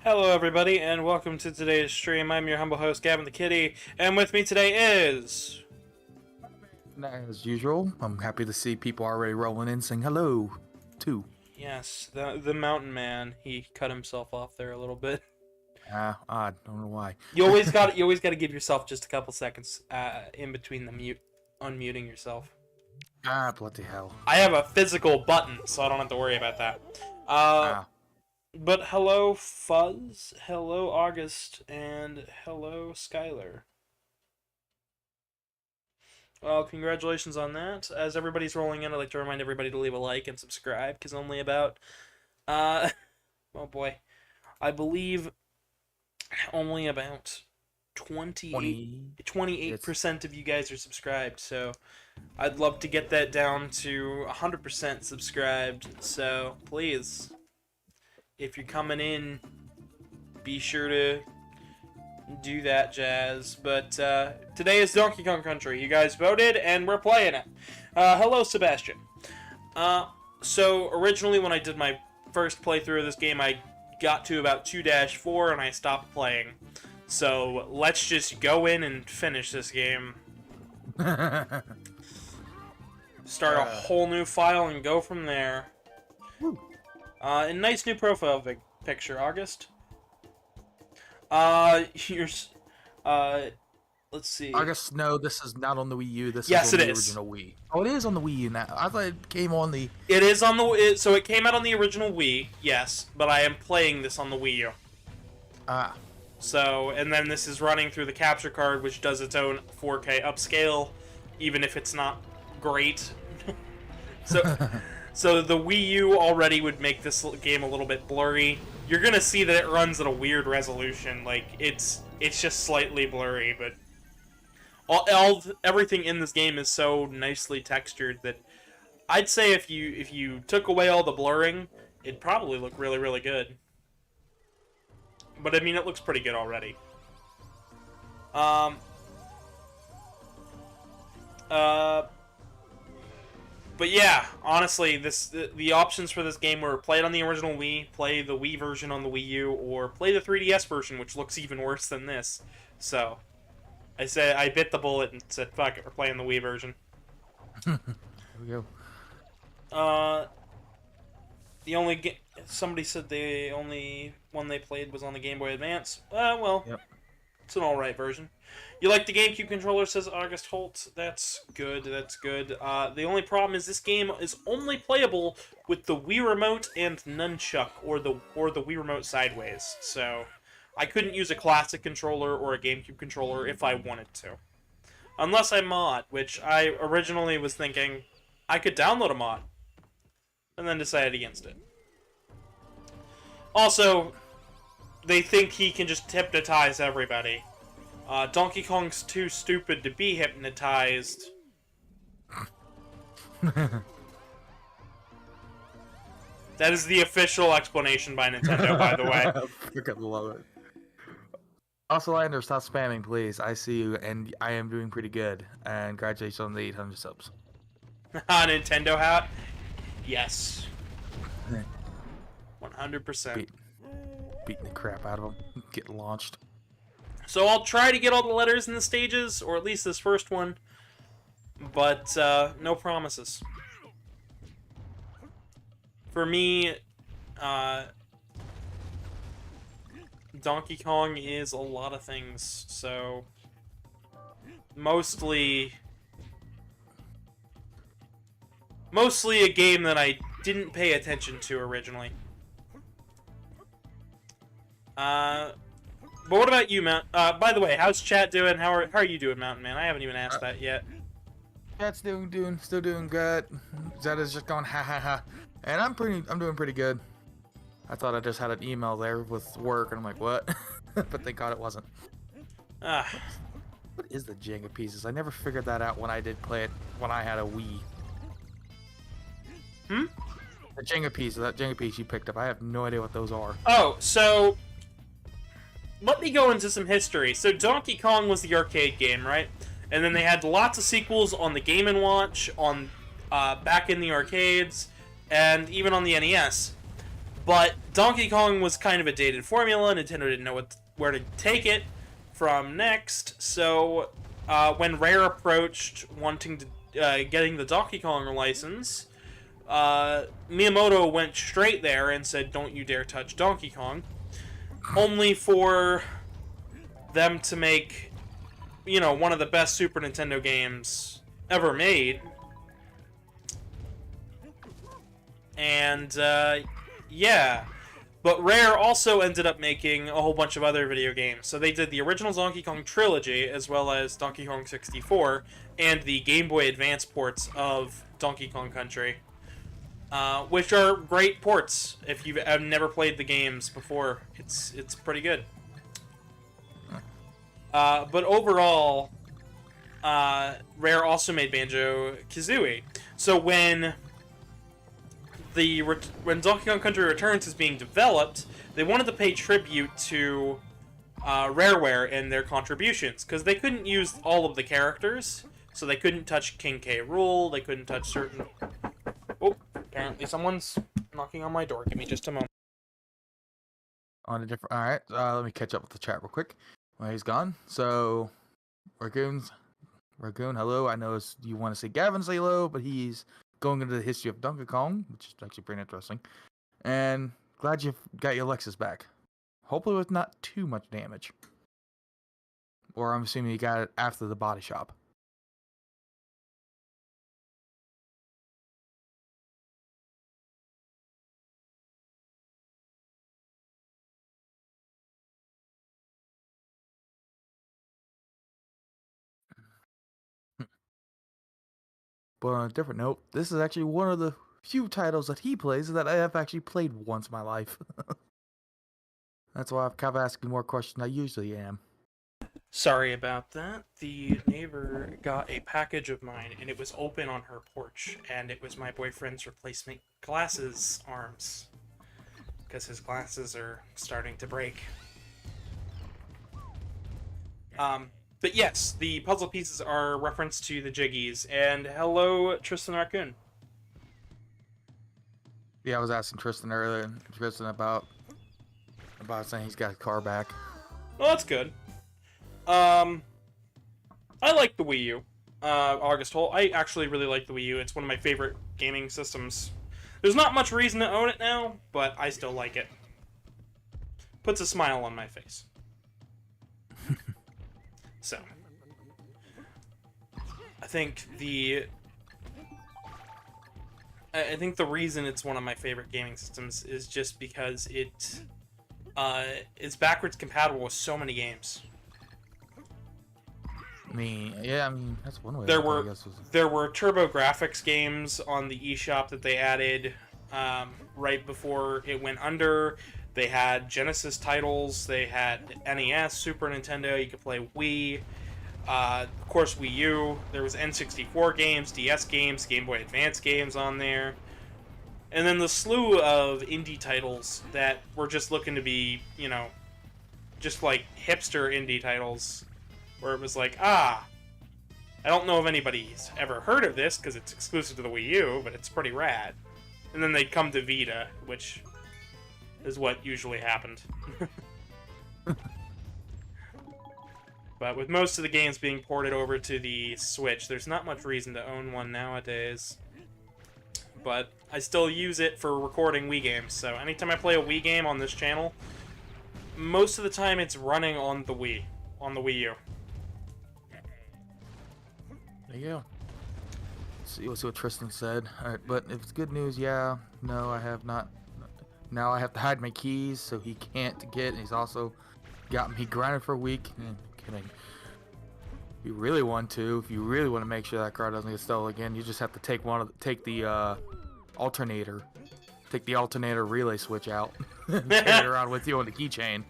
Hello everybody, and welcome to today's stream. I'm your humble host, Gavin the Kitty, and with me today is... As usual, I'm happy to see people already rolling in saying hello, too. Yes, the mountain man. He cut himself off there a little bit. Odd. Don't know why. You always got to give yourself just a couple seconds in between the unmuting yourself. Bloody hell. I have a physical button, so I don't have to worry about that. But hello, Fuzz. Hello, August, and hello, Skylar. Well, congratulations on that. As everybody's rolling in, I'd like to remind everybody to leave a like and subscribe, because only about, oh boy, I believe only about 28% of you guys are subscribed, so I'd love to get that down to 100% subscribed, so please, if you're coming in, be sure to do that jazz. But today is Donkey Kong Country. You guys voted, and we're playing it. Hello, Sebastian. So originally when I did my first playthrough of this game, I got to about 2-4, and I stopped playing. So let's just go in and finish this game. Start a whole new file and go from there. A nice new profile picture, August. Here's, let's see. August, no, this is not on the Wii U. This yes, is on the original Wii. Oh, it is on the Wii U now. I thought it came on the... It is on the... So it came out on the original Wii, yes, but I am playing this on the Wii U. So, and then this is running through the capture card, which does its own 4K upscale, even if it's not great. So the Wii U already would make this game a little bit blurry. You're gonna see that it runs at a weird resolution, like it's just slightly blurry, but everything in this game is so nicely textured that I'd say if you took away all the blurring, it'd probably look really, really good. But I mean, it looks pretty good already. But yeah, honestly, the options for this game were play it on the original Wii, play the Wii version on the Wii U, or play the 3DS version, which looks even worse than this. So, I bit the bullet and said, fuck it, we're playing the Wii version. Here we go. Somebody said the only one they played was on the Game Boy Advance. Well, yep. It's an alright version. You like the GameCube controller, says August Holt. That's good, that's good. The only problem is this game is only playable with the Wii Remote and Nunchuck, or the Wii Remote sideways. So, I couldn't use a classic controller or a GameCube controller if I wanted to. Unless I mod, which I originally was thinking I could download a mod, and then decided against it. Also, they think he can just hypnotize everybody. Donkey Kong's too stupid to be hypnotized. That is the official explanation by Nintendo, by the way. I freaking love it. Also, Lander, stop spamming, please. I see you, and I am doing pretty good. And congratulations on the 800 subs. Nintendo hat? Yes. 100%. Beating the crap out of them. Getting launched. So I'll try to get all the letters in the stages, or at least this first one, but no promises. For me, Donkey Kong is a lot of things, so mostly a game that I didn't pay attention to originally. But what about you, Mount? By the way, how's chat doing? How are you doing, Mountain Man? I haven't even asked that yet. Chat's still doing good. Zeta's just going ha ha ha, and I'm doing pretty good. I thought I just had an email there with work, and I'm like, what? But thank God it wasn't. What is the Jenga pieces? I never figured that out when I did play it when I had a Wii. The Jenga piece, that Jenga piece you picked up, I have no idea what those are. Oh, so let me go into some history. So Donkey Kong was the arcade game, right? And then they had lots of sequels on the Game & Watch, on back in the arcades, and even on the NES. But Donkey Kong was kind of a dated formula. Nintendo didn't know where to take it from next. So when Rare approached wanting to getting the Donkey Kong license, Miyamoto went straight there and said, "Don't you dare touch Donkey Kong." Only for them to make, one of the best Super Nintendo games ever made. And, yeah. But Rare also ended up making a whole bunch of other video games. So they did the original Donkey Kong trilogy, as well as Donkey Kong 64, and the Game Boy Advance ports of Donkey Kong Country. Which are great ports. If you've never played the games before, it's pretty good. But overall, Rare also made Banjo-Kazooie. So when Donkey Kong Country Returns is being developed, they wanted to pay tribute to Rareware and their contributions, because they couldn't use all of the characters, so they couldn't touch King K. Rool, they couldn't touch certain... Oh, apparently someone's knocking on my door. Give me just a moment. On a different... Alright, let me catch up with the chat real quick. Well, he's gone. So, Raccoon, hello. I know you want to say Gavin say hello, but he's going into the history of Donkey Kong, which is actually pretty interesting. And glad you've got your Lexus back. Hopefully with not too much damage. Or I'm assuming you got it after the body shop. But on a different note, this is actually one of the few titles that he plays that I have actually played once in my life. That's why I'm kind of asking more questions than I usually am. Sorry about that. The neighbor got a package of mine, and it was open on her porch, and it was my boyfriend's replacement glasses arms. Because his glasses are starting to break. But yes, the puzzle pieces are reference to the Jiggies. And hello, Tristan Raccoon. Yeah, I was asking Tristan earlier, about saying he's got his car back. Well, that's good. I like the Wii U. August Hole. I actually really like the Wii U. It's one of my favorite gaming systems. There's not much reason to own it now, but I still like it. Puts a smile on my face. So, I think the reason it's one of my favorite gaming systems is just because it is backwards compatible with so many games. That's one way. There were TurboGrafx games on the eShop that they added right before it went under. They had Genesis titles, they had NES, Super Nintendo, you could play Wii, of course Wii U, there was N64 games, DS games, Game Boy Advance games on there, and then the slew of indie titles that were just looking to be, just like hipster indie titles, where it was like, I don't know if anybody's ever heard of this, because it's exclusive to the Wii U, but it's pretty rad. And then they'd come to Vita, which is what usually happened. But with most of the games being ported over to the Switch, there's not much reason to own one nowadays. But I still use it for recording Wii games, so anytime I play a Wii game on this channel, most of the time it's running on the Wii U. There you go. We'll see what Tristan said. Alright, but if it's good news, yeah, no, I have not. Now I have to hide my keys so he can't get, and he's also got me grounded for a week. Kidding. If you really want to make sure that car doesn't get stolen again, you just have to take the alternator relay switch out and carry it around with you on the keychain.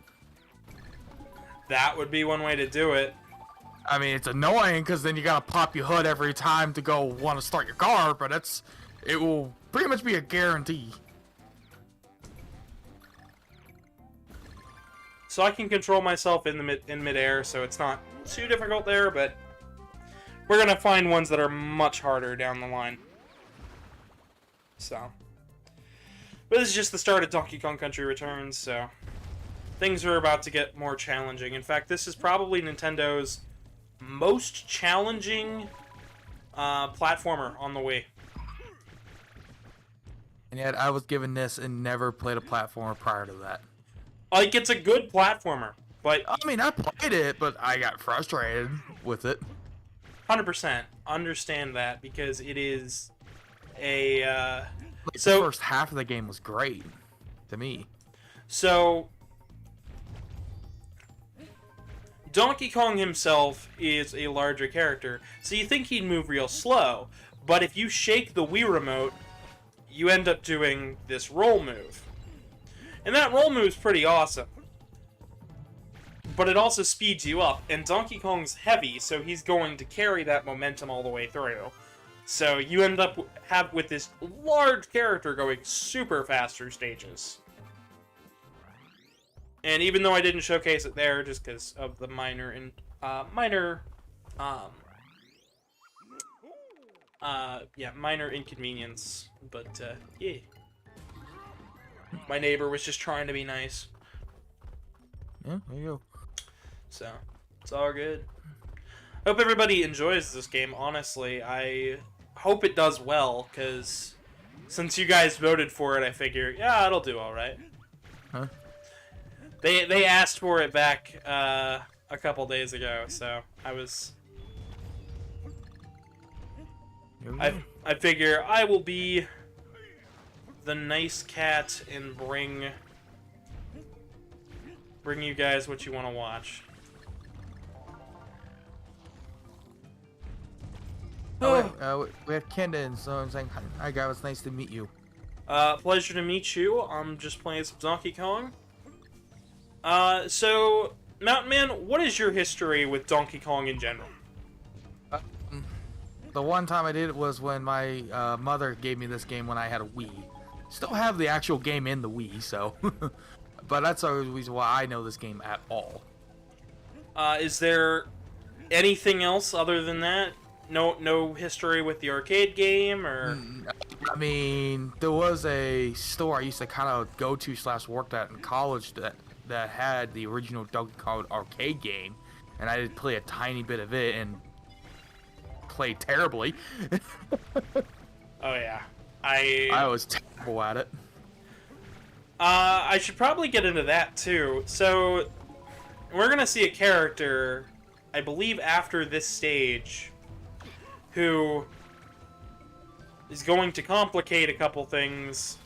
That would be one way to do it. I mean, it's annoying because then you gotta pop your hood every time to go want to start your car, but it will pretty much be a guarantee. So I can control myself in midair, so it's not too difficult there, but we're gonna find ones that are much harder down the line. So, But this is just the start of Donkey Kong Country Returns, so things are about to get more challenging. In fact, this is probably Nintendo's most challenging platformer on the Wii. And yet, I was given this and never played a platformer prior to that. Like, it's a good platformer, but... I mean, I played it, but I got frustrated with it. 100%. Understand that, because it is a... Like, the first half of the game was great, to me. So... Donkey Kong himself is a larger character, so you think he'd move real slow, but if you shake the Wii remote, you end up doing this roll move. And that roll move's pretty awesome. But it also speeds you up, and Donkey Kong's heavy, so he's going to carry that momentum all the way through. So you end up with this large character going super fast through stages. And even though I didn't showcase it there, just because of the minor inconvenience, but yeah, my neighbor was just trying to be nice. Yeah, there you go. So it's all good. Hope everybody enjoys this game. Honestly, I hope it does well, because since you guys voted for it, I figure, yeah, it'll do all right. Huh? They asked for it back a couple days ago, so I was. I figure I will be the nice cat and bring you guys what you want to watch. Oh, we have Kendon, so I'm saying, hi, Gavin, it's nice to meet you. Pleasure to meet you. I'm just playing some Donkey Kong. So, Mountain Man, what is your history with Donkey Kong in general? The one time I did it was when my mother gave me this game when I had a Wii. Still have the actual game in the Wii, so... But that's the reason why I know this game at all. Is there anything else other than that? No history with the arcade game, or? I mean, there was a store I used to kind of go to / worked at in college that had the original Donkey Kong arcade game, and I did play a tiny bit of it and played terribly. Oh yeah, I was terrible at it. I should probably get into that too. So we're gonna see a character, I believe, after this stage, who is going to complicate a couple things.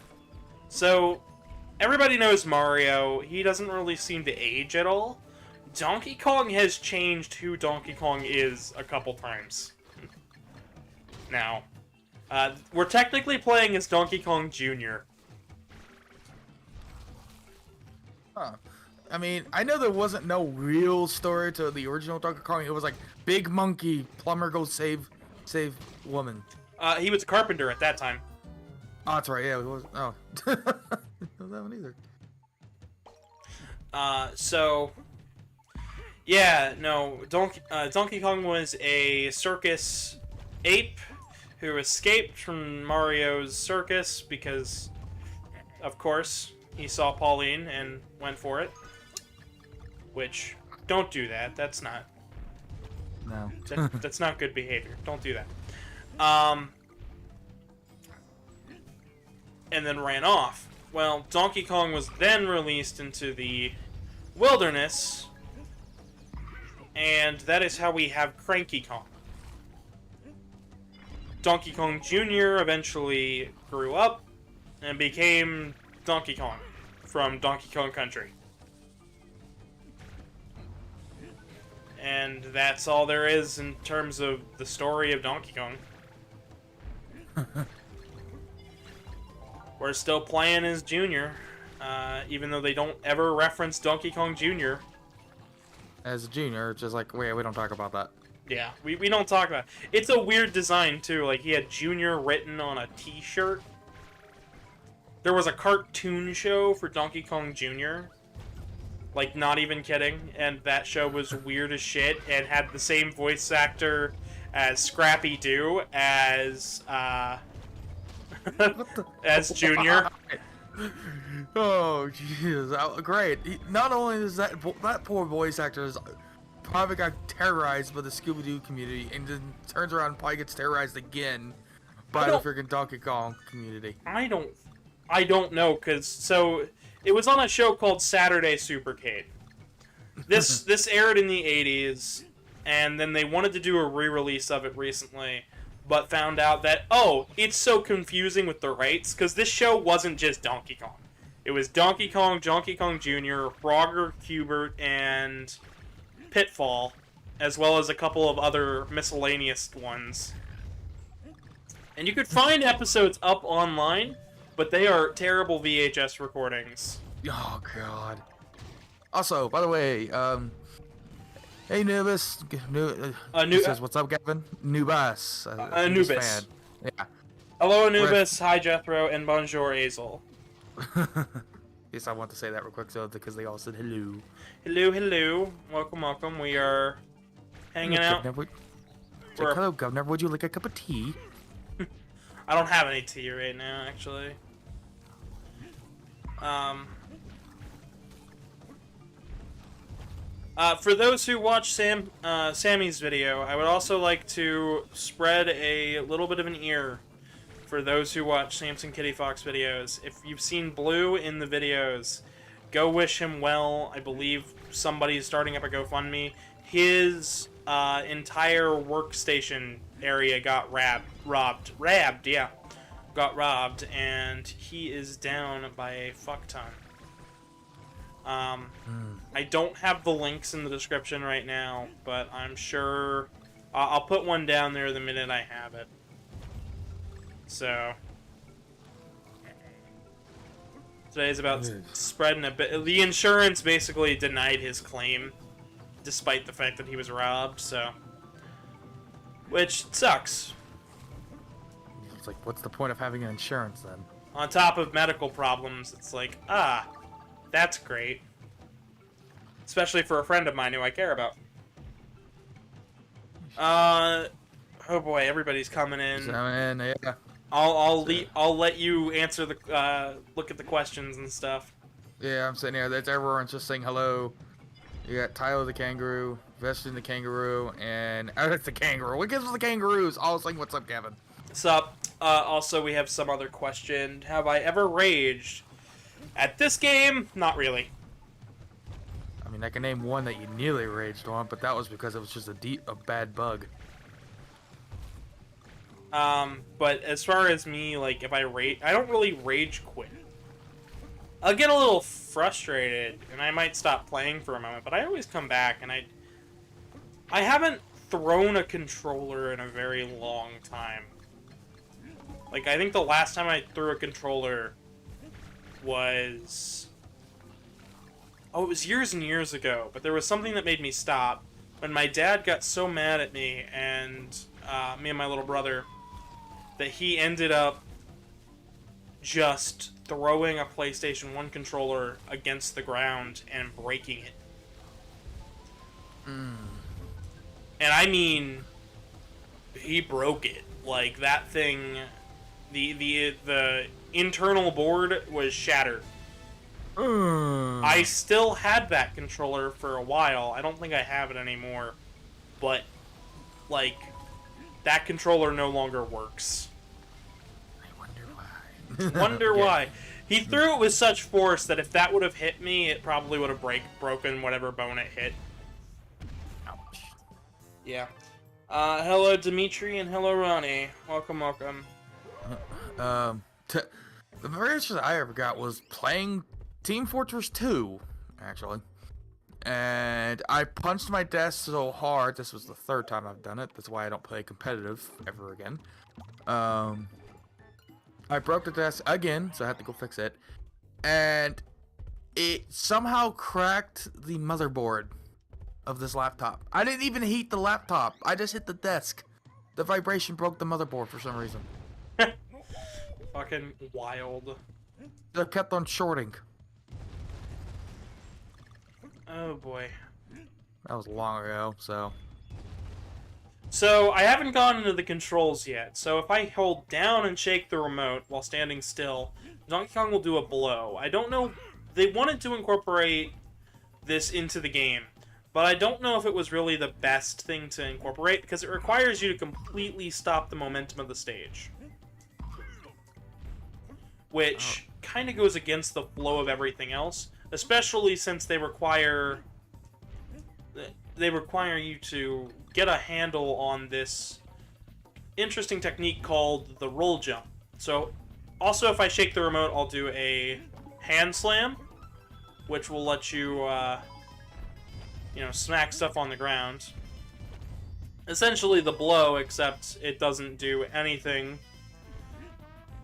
So, everybody knows Mario. He doesn't really seem to age at all. Donkey Kong has changed who Donkey Kong is a couple times. Now, we're technically playing as Donkey Kong Jr. Huh. I mean, I know there wasn't no real story to the original Donkey Kong. It was like, big monkey, plumber goes save woman. He was a carpenter at that time. Oh, that's right. Yeah, it was. Oh, I didn't know that one either. So, yeah, no, Donkey Kong was a circus ape who escaped from Mario's circus because, of course, he saw Pauline and went for it. Which, don't do that. That's not. No. That's not good behavior. Don't do that. And then ran off. Well, Donkey Kong was then released into the wilderness, and that is how we have Cranky Kong. Donkey Kong Jr. eventually grew up and became Donkey Kong from Donkey Kong Country. And that's all there is in terms of the story of Donkey Kong. We're still playing as Junior, even though they don't ever reference Donkey Kong Jr. As a junior, it's just like, wait, we don't talk about that. Yeah, we don't talk about it. It's a weird design, too. Like, he had Junior written on a t-shirt. There was a cartoon show for Donkey Kong Jr., like, not even kidding, and that show was weird as shit, and had the same voice actor as Scrappy-Doo as, as Junior. Oh, jeez. Great. Not only is that poor voice actor is probably got terrorized by the Scooby-Doo community, and then turns around and probably gets terrorized again by the freaking Donkey Kong community. I don't know, cause so it was on a show called Saturday Supercade. This aired in the 80s, and then they wanted to do a re-release of it recently, but found out that, oh, it's so confusing with the rights, because this show wasn't just Donkey Kong. It was Donkey Kong, Donkey Kong Jr., Frogger, Cubert, and Pitfall, as well as a couple of other miscellaneous ones. And you could find episodes up online, but they are terrible VHS recordings. Oh, God. Also, by the way, hey, Nubis. Says, what's up, Gavin? Nubis. Anubis. Fan. Yeah. Hello, Anubis. Hi, Jethro. And bonjour, Azel. Yes, I want to say that real quick, so because they all said hello. Hello, hello. Welcome, welcome. We are hanging out. Hello, Governor. Would you like a cup of tea? I don't have any tea right now, actually. For those who watch Sammy's video, I would also like to spread a little bit of an ear for those who watch Samson Kitty Fox videos. If you've seen Blue in the videos, go wish him well. I believe somebody is starting up a GoFundMe. His entire workstation area got robbed, and he is down by a fuck ton. I don't have the links in the description right now, but I'm sure I'll put one down there the minute I have it. So today's about spreading a bit. The insurance basically denied his claim, despite the fact that he was robbed. So, which sucks. It's like, what's the point of having an insurance then? On top of medical problems, it's like, that's great. Especially for a friend of mine who I care about. Oh boy, everybody's coming in. Yeah. I'll let you answer the look at the questions and stuff. Yeah, I'm sitting here. That's everyone's just saying hello. You got Tyler the kangaroo, Vestin the kangaroo, and Alex the kangaroo. What gives us the kangaroos? All saying what's up, Gavin? What's up? Also, we have some other question. Have I ever raged at this game? Not really. I mean, I can name one that you nearly raged on, but that was because it was just a bad bug. But as far as me, like, if I rage, I don't really rage quit. I'll get a little frustrated, and I might stop playing for a moment, but I always come back, and I haven't thrown a controller in a very long time. Like, I think the last time I threw a controller was... Oh, it was years and years ago, but there was something that made me stop. When my dad got so mad at me, and me and my little brother, that he ended up just throwing a PlayStation 1 controller against the ground and breaking it. And I mean, he broke it. Like, that thing, the internal board was shattered. I still had that controller for a while. I don't think I have it anymore. But, like, that controller no longer works. I wonder why. Wonder why. He threw it with such force that if that would have hit me, it probably would have broken whatever bone it hit. Ouch. Yeah. Hello, Dimitri, and hello, Ronnie. Welcome, welcome. The very first I ever got was playing Team Fortress 2, actually. And I punched my desk so hard, this was the third time I've done it, that's why I don't play competitive ever again. I broke the desk again, so I had to go fix it. And it somehow cracked the motherboard of this laptop. I didn't even heat the laptop, I just hit the desk. The vibration broke the motherboard for some reason. Fucking wild. It kept on shorting. Oh boy. That was long ago, so... So, I haven't gone into the controls yet, so if I hold down and shake the remote while standing still, Donkey Kong will do a blow. I don't know... They wanted to incorporate this into the game, but I don't know if it was really the best thing to incorporate, because it requires you to completely stop the momentum of the stage. Which kind of goes against the flow of everything else, especially since they require you to get a handle on this interesting technique called the roll jump. So, also if I shake the remote, I'll do a hand slam, which will let you, smack stuff on the ground. Essentially the blow, except it doesn't do anything.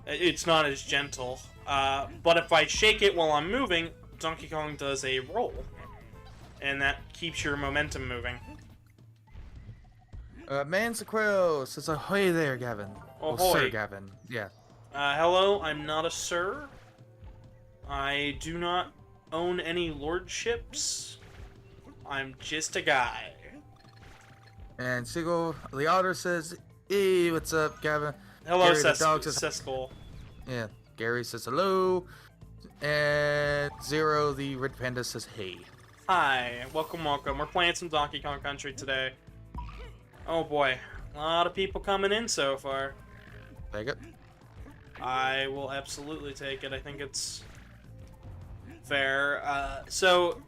It's not as gentle. But if I shake it while I'm moving, Donkey Kong does a roll. And that keeps your momentum moving. Mansequil says, "Ahoy there, Gavin." Ahoy. Well, Sir Gavin. Yeah. Hello, I'm not a sir. I do not own any lordships. I'm just a guy. And Sigil the Otter says, "Hey, what's up, Gavin?" Hello, Gary the dog says, Seskull. Yeah. Gary says hello. And Zero the Red Panda says, "Hey." Hi, welcome, welcome. We're playing some Donkey Kong Country today. Oh boy, a lot of people coming in so far. Take it. I will absolutely take it. I think it's fair. So,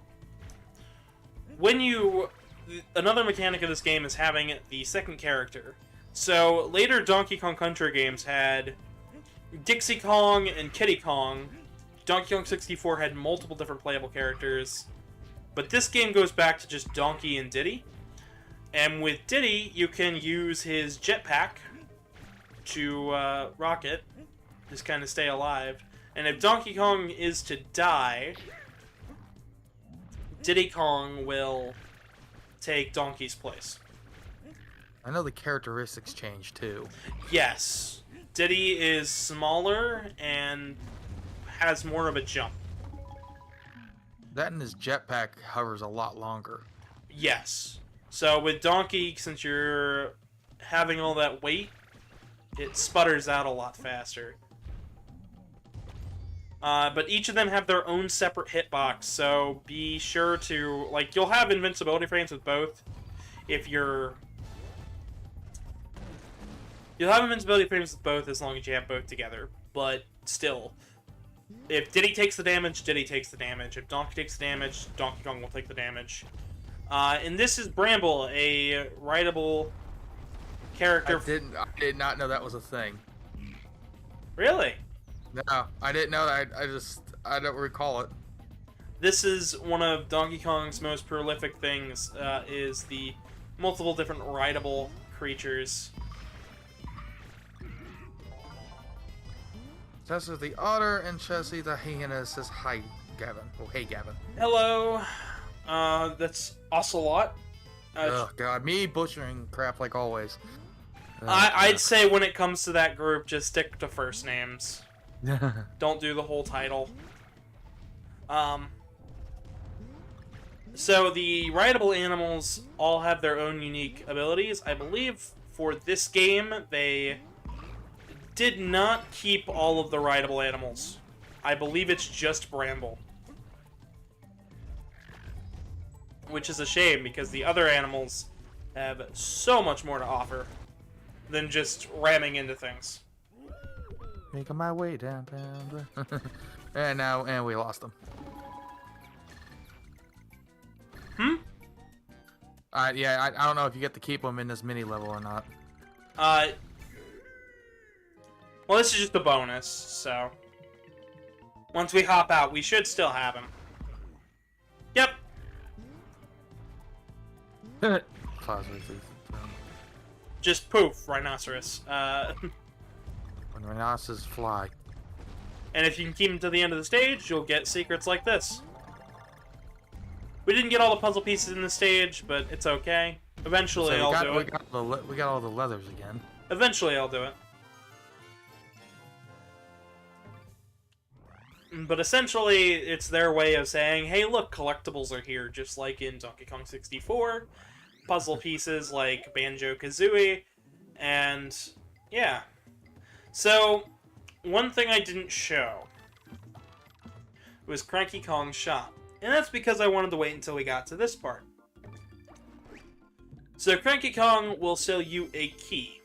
another mechanic of this game is having the second character. So, later Donkey Kong Country games had Dixie Kong and Kiddy Kong. Donkey Kong 64 had multiple different playable characters. But this game goes back to just Donkey and Diddy. And with Diddy, you can use his jetpack to rocket, just kind of stay alive. And if Donkey Kong is to die, Diddy Kong will take Donkey's place. I know the characteristics change too. Yes. Diddy is smaller and has more of a jump. That and his jetpack hovers a lot longer. Yes. So with Donkey, since you're having all that weight, it sputters out a lot faster. But each of them have their own separate hitbox, so be sure to, you'll have invincibility frames with both. You'll have invincibility frames with both as long as you have both together, but still. If Diddy takes the damage, Diddy takes the damage. If Donkey takes the damage, Donkey Kong will take the damage. And this is Bramble, a rideable character. I did not know that was a thing. Really? No, I didn't know that. I don't recall it. This is one of Donkey Kong's most prolific things, is the multiple different rideable creatures. Tessa the Otter and Chessie the Hyena says, "Hi, Gavin." Oh, hey, Gavin. Hello. That's Ocelot. Oh, God. Me butchering crap like always. I'd say when it comes to that group, just stick to first names. Don't do the whole title. So the rideable animals all have their own unique abilities. I believe for this game, they did not keep all of the rideable animals. I believe it's just Bramble. Which is a shame, because the other animals have so much more to offer than just ramming into things. Making my way downtown. and we lost them. Yeah, I don't know if you get to keep them in this mini level or not. Well, this is just a bonus, so once we hop out, we should still have him. Yep. Just poof, rhinoceros. When rhinoceroses fly. And if you can keep them to the end of the stage, you'll get secrets like this. We didn't get all the puzzle pieces in the stage, but it's okay. Eventually, I'll do it. We got all the leathers again. Eventually, I'll do it. But essentially, it's their way of saying, hey, look, collectibles are here, just like in Donkey Kong 64. Puzzle pieces like Banjo-Kazooie, and yeah. So, one thing I didn't show. It was Cranky Kong's shop. And that's because I wanted to wait until we got to this part. So Cranky Kong will sell you a key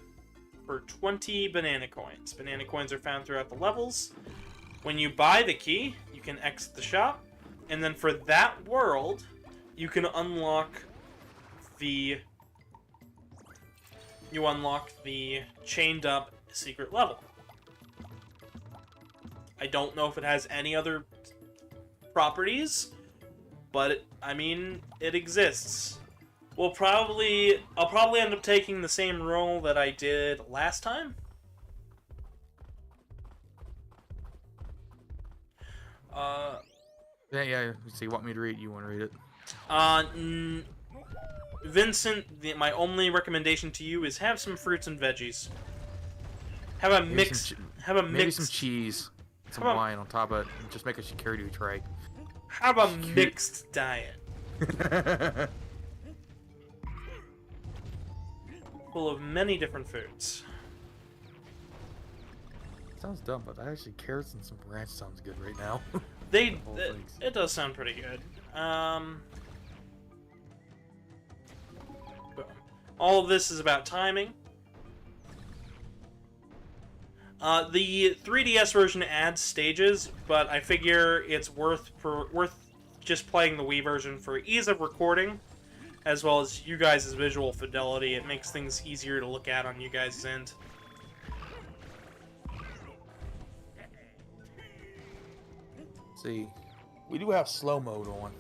for 20 banana coins. Banana coins are found throughout the levels. When you buy the key, you can exit the shop. And then for that world, you can unlock the... chained up secret level. I don't know if it has any other properties, but I mean, it exists. I'll probably end up taking the same role that I did last time. Yeah. So you want me to read it? You want to read it? Vincent, my only recommendation to you is have some fruits and veggies. Have a mix. Maybe some cheese, some wine on top of it. And just make a security tray. Have a mixed diet. Full of many different foods. Sounds dumb, but actually carrots and some ranch sounds good right now. It does sound pretty good. All of this is about timing. The 3DS version adds stages, but I figure it's worth just playing the Wii version for ease of recording, as well as you guys' visual fidelity. It makes things easier to look at on you guys' end. See, we do have slow mode on.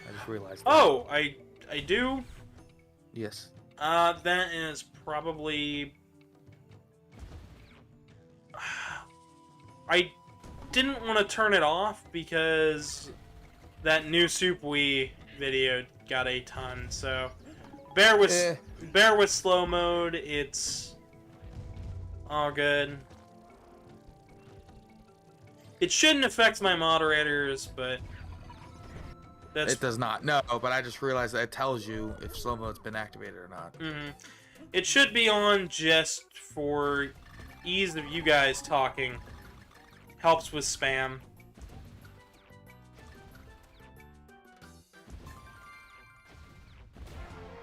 I just realized that. Oh, I do? Yes. That is probably... I didn't want to turn it off because that new Soup Wii video got a ton, so bear with slow mode. It's all good. It shouldn't affect my moderators, but it does not. No, but I just realized that it tells you if slow mode's been activated or not. It should be on just for ease of you guys talking. Helps with spam.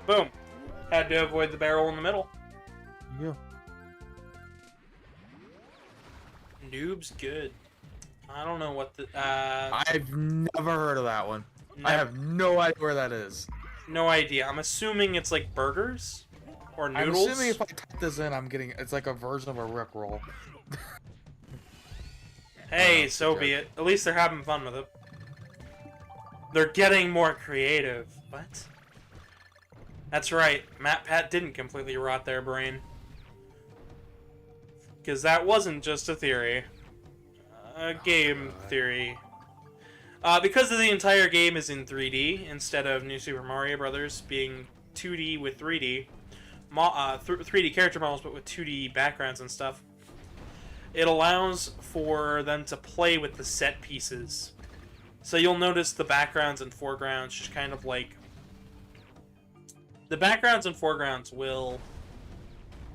Boom. Had to avoid the barrel in the middle. Yeah. Noob's good. I don't know what the... I've never heard of that one. Never. I have no idea where that is. No idea. I'm assuming it's like burgers? Or noodles? I'm assuming if I type this in, I'm getting... It's like a version of a Rickroll. Hey, so be it. At least they're having fun with it. They're getting more creative. What? That's right. Pat didn't completely rot their brain. Because that wasn't just a theory. A game theory. Because the entire game is in 3D, instead of New Super Mario Bros. Being 2D with 3D. 3D character models, but with 2D backgrounds and stuff. It allows for them to play with the set pieces. So you'll notice the backgrounds and foregrounds just kind of like... The backgrounds and foregrounds will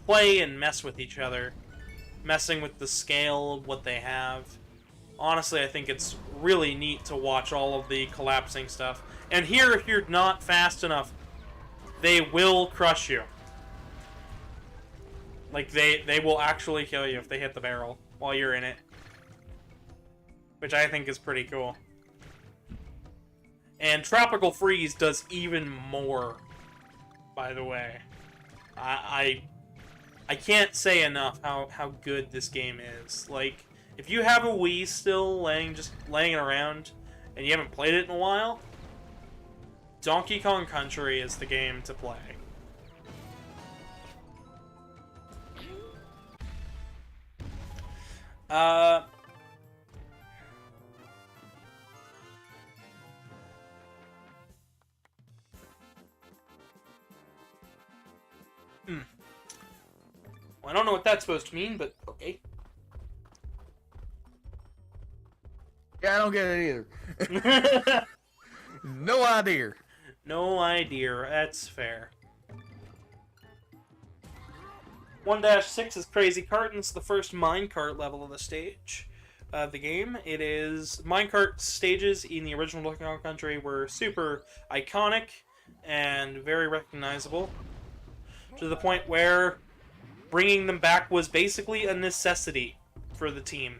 play and mess with each other. Messing with the scale of what they have. Honestly, I think it's really neat to watch all of the collapsing stuff. And here, if you're not fast enough, they will crush you. Like, they will actually kill you if they hit the barrel while you're in it. Which I think is pretty cool. And Tropical Freeze does even more, by the way. I can't say enough how good this game is. Like, if you have a Wii still laying around, and you haven't played it in a while, Donkey Kong Country is the game to play. Well, I don't know what that's supposed to mean, but okay. Yeah, I don't get it either. No idea. No idea. That's fair. 1-6 is Crazy Cartons, the first minecart level of the stage. the game. It is minecart stages in the original Donkey Kong Country were super iconic and very recognizable, to the point where bringing them back was basically a necessity for the team.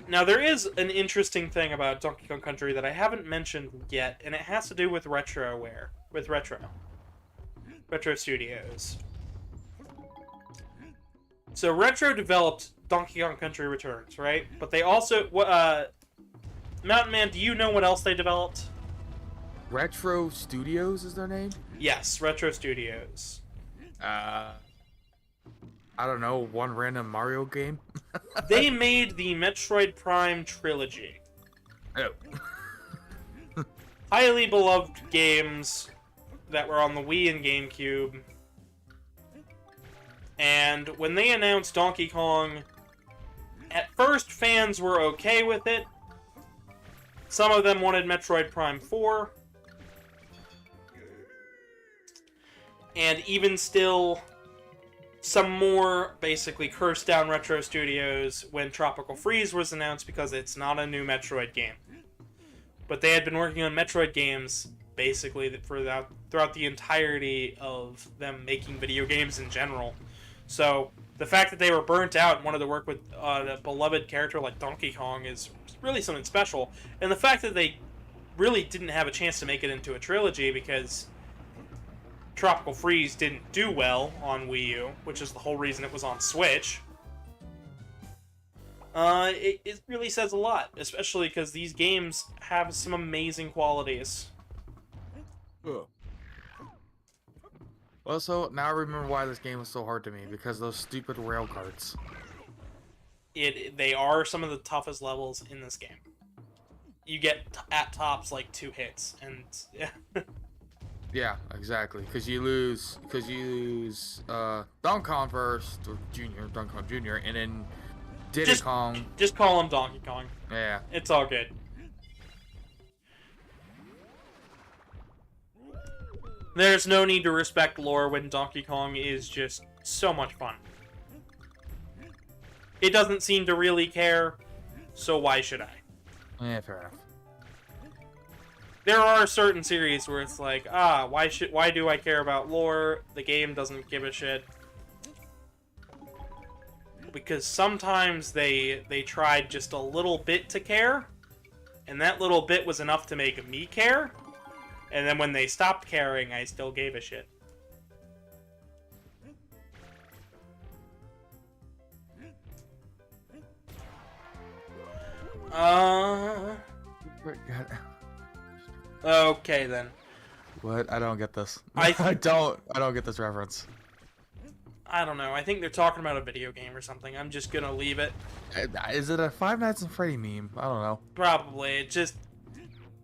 Now, there is an interesting thing about Donkey Kong Country that I haven't mentioned yet, and it has to do with Retro Studios. So Retro developed Donkey Kong Country Returns, right? But they also, Mountain Man, do you know what else they developed? Retro Studios is their name? Yes, Retro Studios. I don't know, one random Mario game? They made the Metroid Prime trilogy. Oh. Highly beloved games that were on the Wii and GameCube. And when they announced Donkey Kong, at first fans were okay with it. Some of them wanted Metroid Prime 4. And even still, some more basically cursed down Retro Studios when Tropical Freeze was announced because it's not a new Metroid game. But they had been working on Metroid games basically throughout the entirety of them making video games in general. So the fact that they were burnt out and wanted to work with a beloved character like Donkey Kong is really something special. And the fact that they really didn't have a chance to make it into a trilogy because Tropical Freeze didn't do well on Wii U, which is the whole reason it was on Switch. It really says a lot, especially because these games have some amazing qualities. Ugh. Also, now I remember why this game was so hard to me, because those stupid rail carts. They are some of the toughest levels in this game. You get at tops like 2 hits, and Yeah, exactly. Because you lose Donkey Kong first, or Donkey Kong Jr., and then Diddy Kong. Just call him Donkey Kong. Yeah. It's all good. There's no need to respect lore when Donkey Kong is just so much fun. It doesn't seem to really care, so why should I? Yeah, fair enough. There are certain series where it's like, why do I care about lore? The game doesn't give a shit. Because sometimes they tried just a little bit to care, and that little bit was enough to make me care. And then when they stopped caring, I still gave a shit. Okay then. What? I don't get this. I don't get this reference. I don't know. I think they're talking about a video game or something. I'm just gonna leave it. Is it a Five Nights at Freddy meme? I don't know. Probably. It just...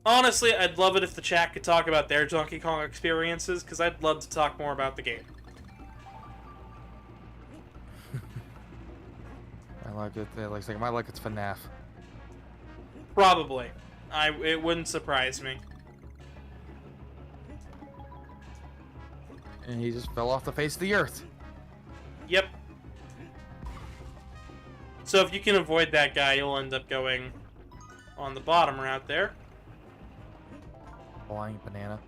Honestly, I'd love it if the chat could talk about their Donkey Kong experiences, because I'd love to talk more about the game. I like it. I might like it's FNAF. Probably. It wouldn't surprise me. And he just fell off the face of the earth. Yep. So if you can avoid that guy, you'll end up going on the bottom route there. Flying banana.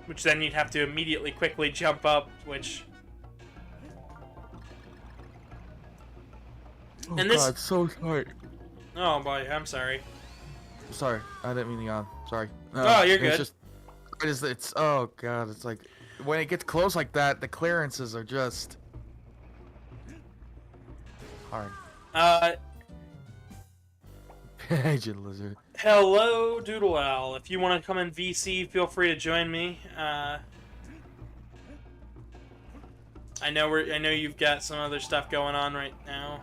Which then you'd have to immediately quickly jump up, which... Oh and this... God, so sorry. Oh boy, I'm sorry. Sorry, I didn't mean to yawn. Sorry. Oh, you're good. It's oh God, it's like when it gets close like that, the clearances are just hard. Pigeon lizard. Hello, Doodle Owl. If you want to come in VC, feel free to join me. I know you've got some other stuff going on right now.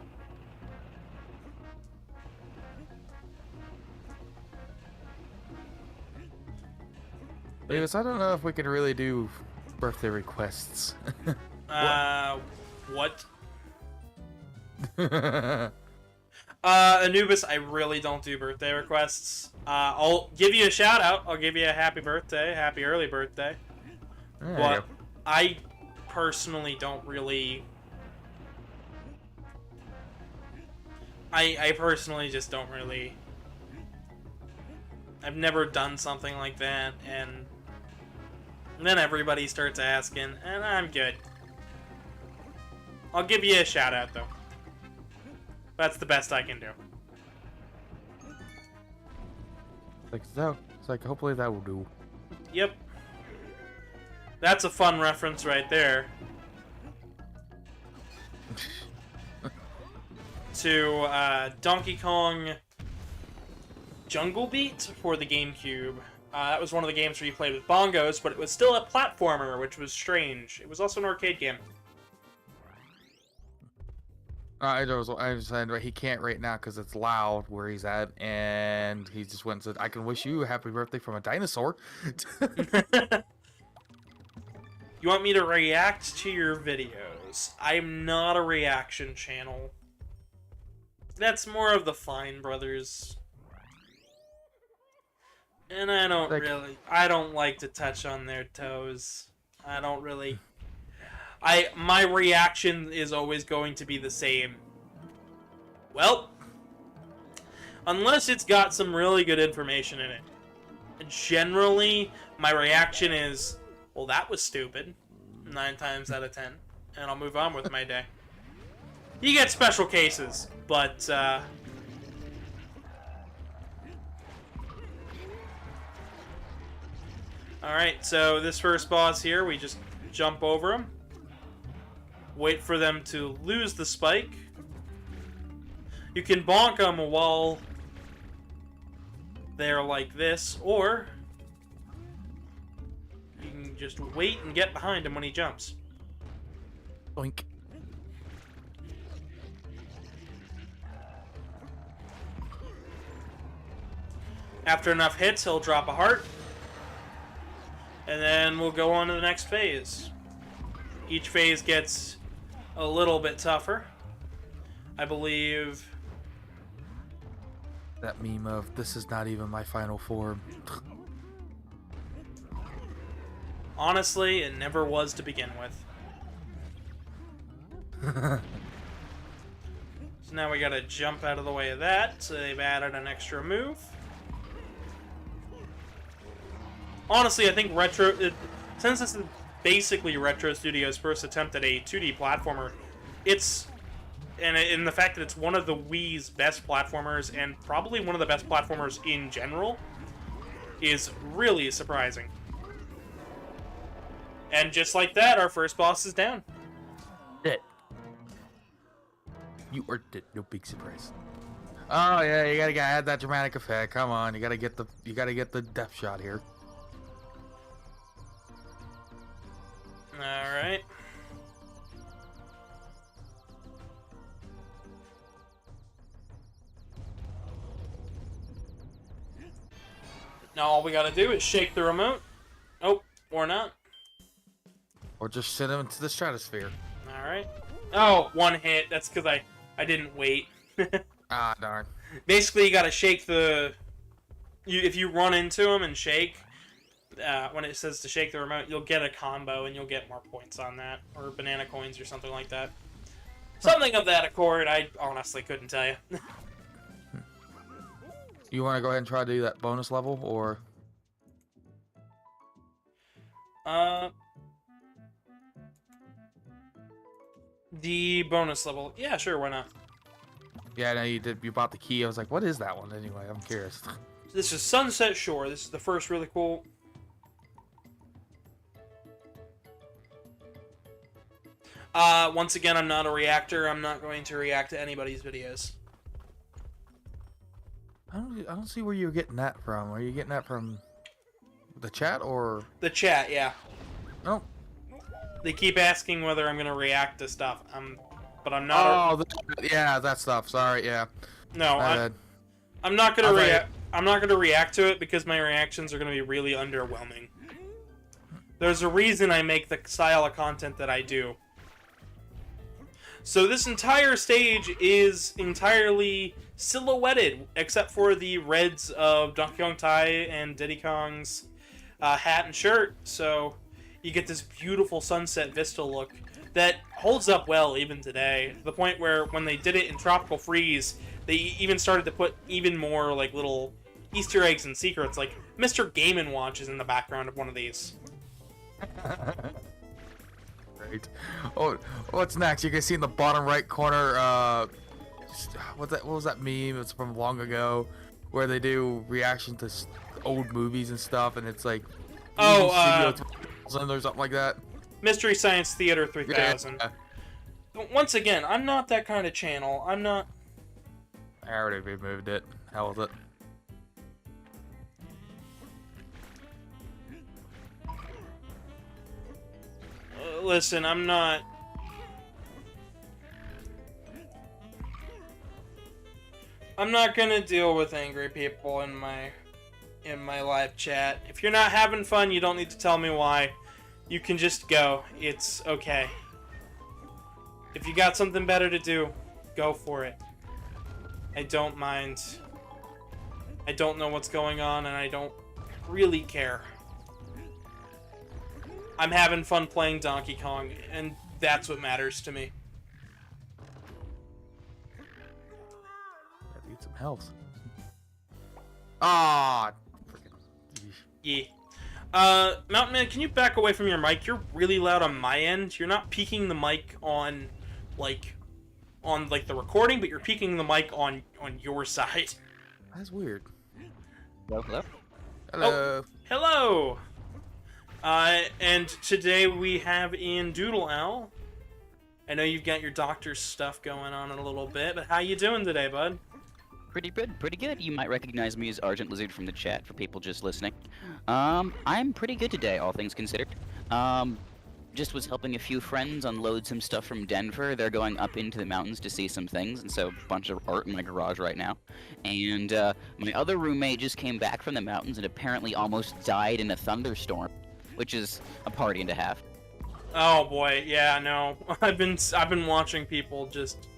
Davis, I don't know if we can really do birthday requests. What? Anubis, I really don't do birthday requests. I'll give you a shout out. I'll give you a happy birthday, happy early birthday. There you But go. I personally don't really... I personally just don't really... I've never done something like that, and then everybody starts asking, and I'm good. I'll give you a shout out, though. That's the best I can do. It's like hopefully that will do. Yep. That's a fun reference right there. To Donkey Kong Jungle Beat for the GameCube. That was one of the games where you played with bongos, but it was still a platformer, which was strange. It was also an arcade game. I said he can't right now because it's loud where he's at, and he just went and said, "I can wish you a happy birthday from a dinosaur." You want me to react to your videos? I'm not a reaction channel. That's more of the Fine Brothers. And I don't like to touch on their toes. I don't really... my reaction is always going to be the same. Well, unless it's got some really good information in it. Generally, my reaction is, well, that was stupid, 9 times out of 10, and I'll move on with my day. You get special cases, but, Alright, so this first boss here, we just jump over him. Wait for them to lose the spike. You can bonk them while they're like this, or you can just wait and get behind him when he jumps. Boink. After enough hits, he'll drop a heart. And then we'll go on to the next phase. Each phase gets a little bit tougher. I believe... That meme of, this is not even my final form. Honestly, it never was to begin with. So now we gotta jump out of the way of that. So they've added an extra move. Honestly, I think since this is basically Retro Studios' first attempt at a 2D platformer, and the fact that it's one of the Wii's best platformers, and probably one of the best platformers in general, is really surprising. And just like that, our first boss is down. Dead. You are dead. No big surprise. Oh yeah, you gotta add that dramatic effect. Come on, you gotta get the death shot here. Alright. Now all we gotta do is shake the remote. Oh, or not. Or just send him into the stratosphere. Alright. Oh, one hit. That's because I didn't wait. Ah, darn. Basically, you gotta shake the... if you run into him and shake... when it says to shake the remote, you'll get a combo and you'll get more points on that. Or banana coins or something like that. Something of that accord, I honestly couldn't tell you. You want to go ahead and try to do that bonus level, or? The bonus level. Yeah, sure, why not? Yeah, no, you did. You bought the key. I was like, what is that one anyway? I'm curious. This is Sunset Shore. This is the first really cool... once again, I'm not a reactor. I'm not going to react to anybody's videos. I don't see where you're getting that from. Are you getting that from the chat or? The chat, yeah. Oh. They keep asking whether I'm going to react to stuff. But I'm not. Oh, yeah, that stuff. Sorry, yeah. No, I'm not going to react. I'm not going to react to it because my reactions are going to be really underwhelming. There's a reason I make the style of content that I do. So this entire stage is entirely silhouetted, except for the reds of Donkey Kong Tai and Diddy Kong's hat and shirt. So you get this beautiful sunset vista look that holds up well even today. To the point where when they did it in Tropical Freeze, they even started to put even more like little Easter eggs and secrets. Like Mr. Game & Watch is in the background of one of these. Right. Oh, what's next? You can see in the bottom right corner. What was that meme? It's from long ago, where they do reaction to old movies and stuff, and it's like, Oh, or something like that. Mystery Science Theater 3000. Yeah. Once again, I'm not that kind of channel. I'm not. I already removed it. Hell with it. Listen, I'm not. I'm not gonna deal with angry people in my live chat. If you're not having fun, you don't need to tell me why. You can just go. It's okay. If you got something better to do, go for it. I don't mind. I don't know what's going on, and I don't really care. I'm having fun playing Donkey Kong, and that's what matters to me. I need some health. Ah. Yeah. Mountain Man, can you back away from your mic? You're really loud on my end. You're not peaking the mic on, like the recording, but you're peaking the mic on your side. That's weird. Hello, hello. Hello. Oh, hello. And today we have in Doodle Owl. I know you've got your doctor's stuff going on in a little bit, but how you doing today, bud? Pretty good, pretty good. You might recognize me as Argent Lizard from the chat for people just listening. I'm pretty good today, all things considered. Just was helping a few friends unload some stuff from Denver. They're going up into the mountains to see some things, and so a bunch of art in my garage right now. And my other roommate just came back from the mountains and apparently almost died in a thunderstorm, which is a party and a half. Oh boy, yeah, no. I've been watching people just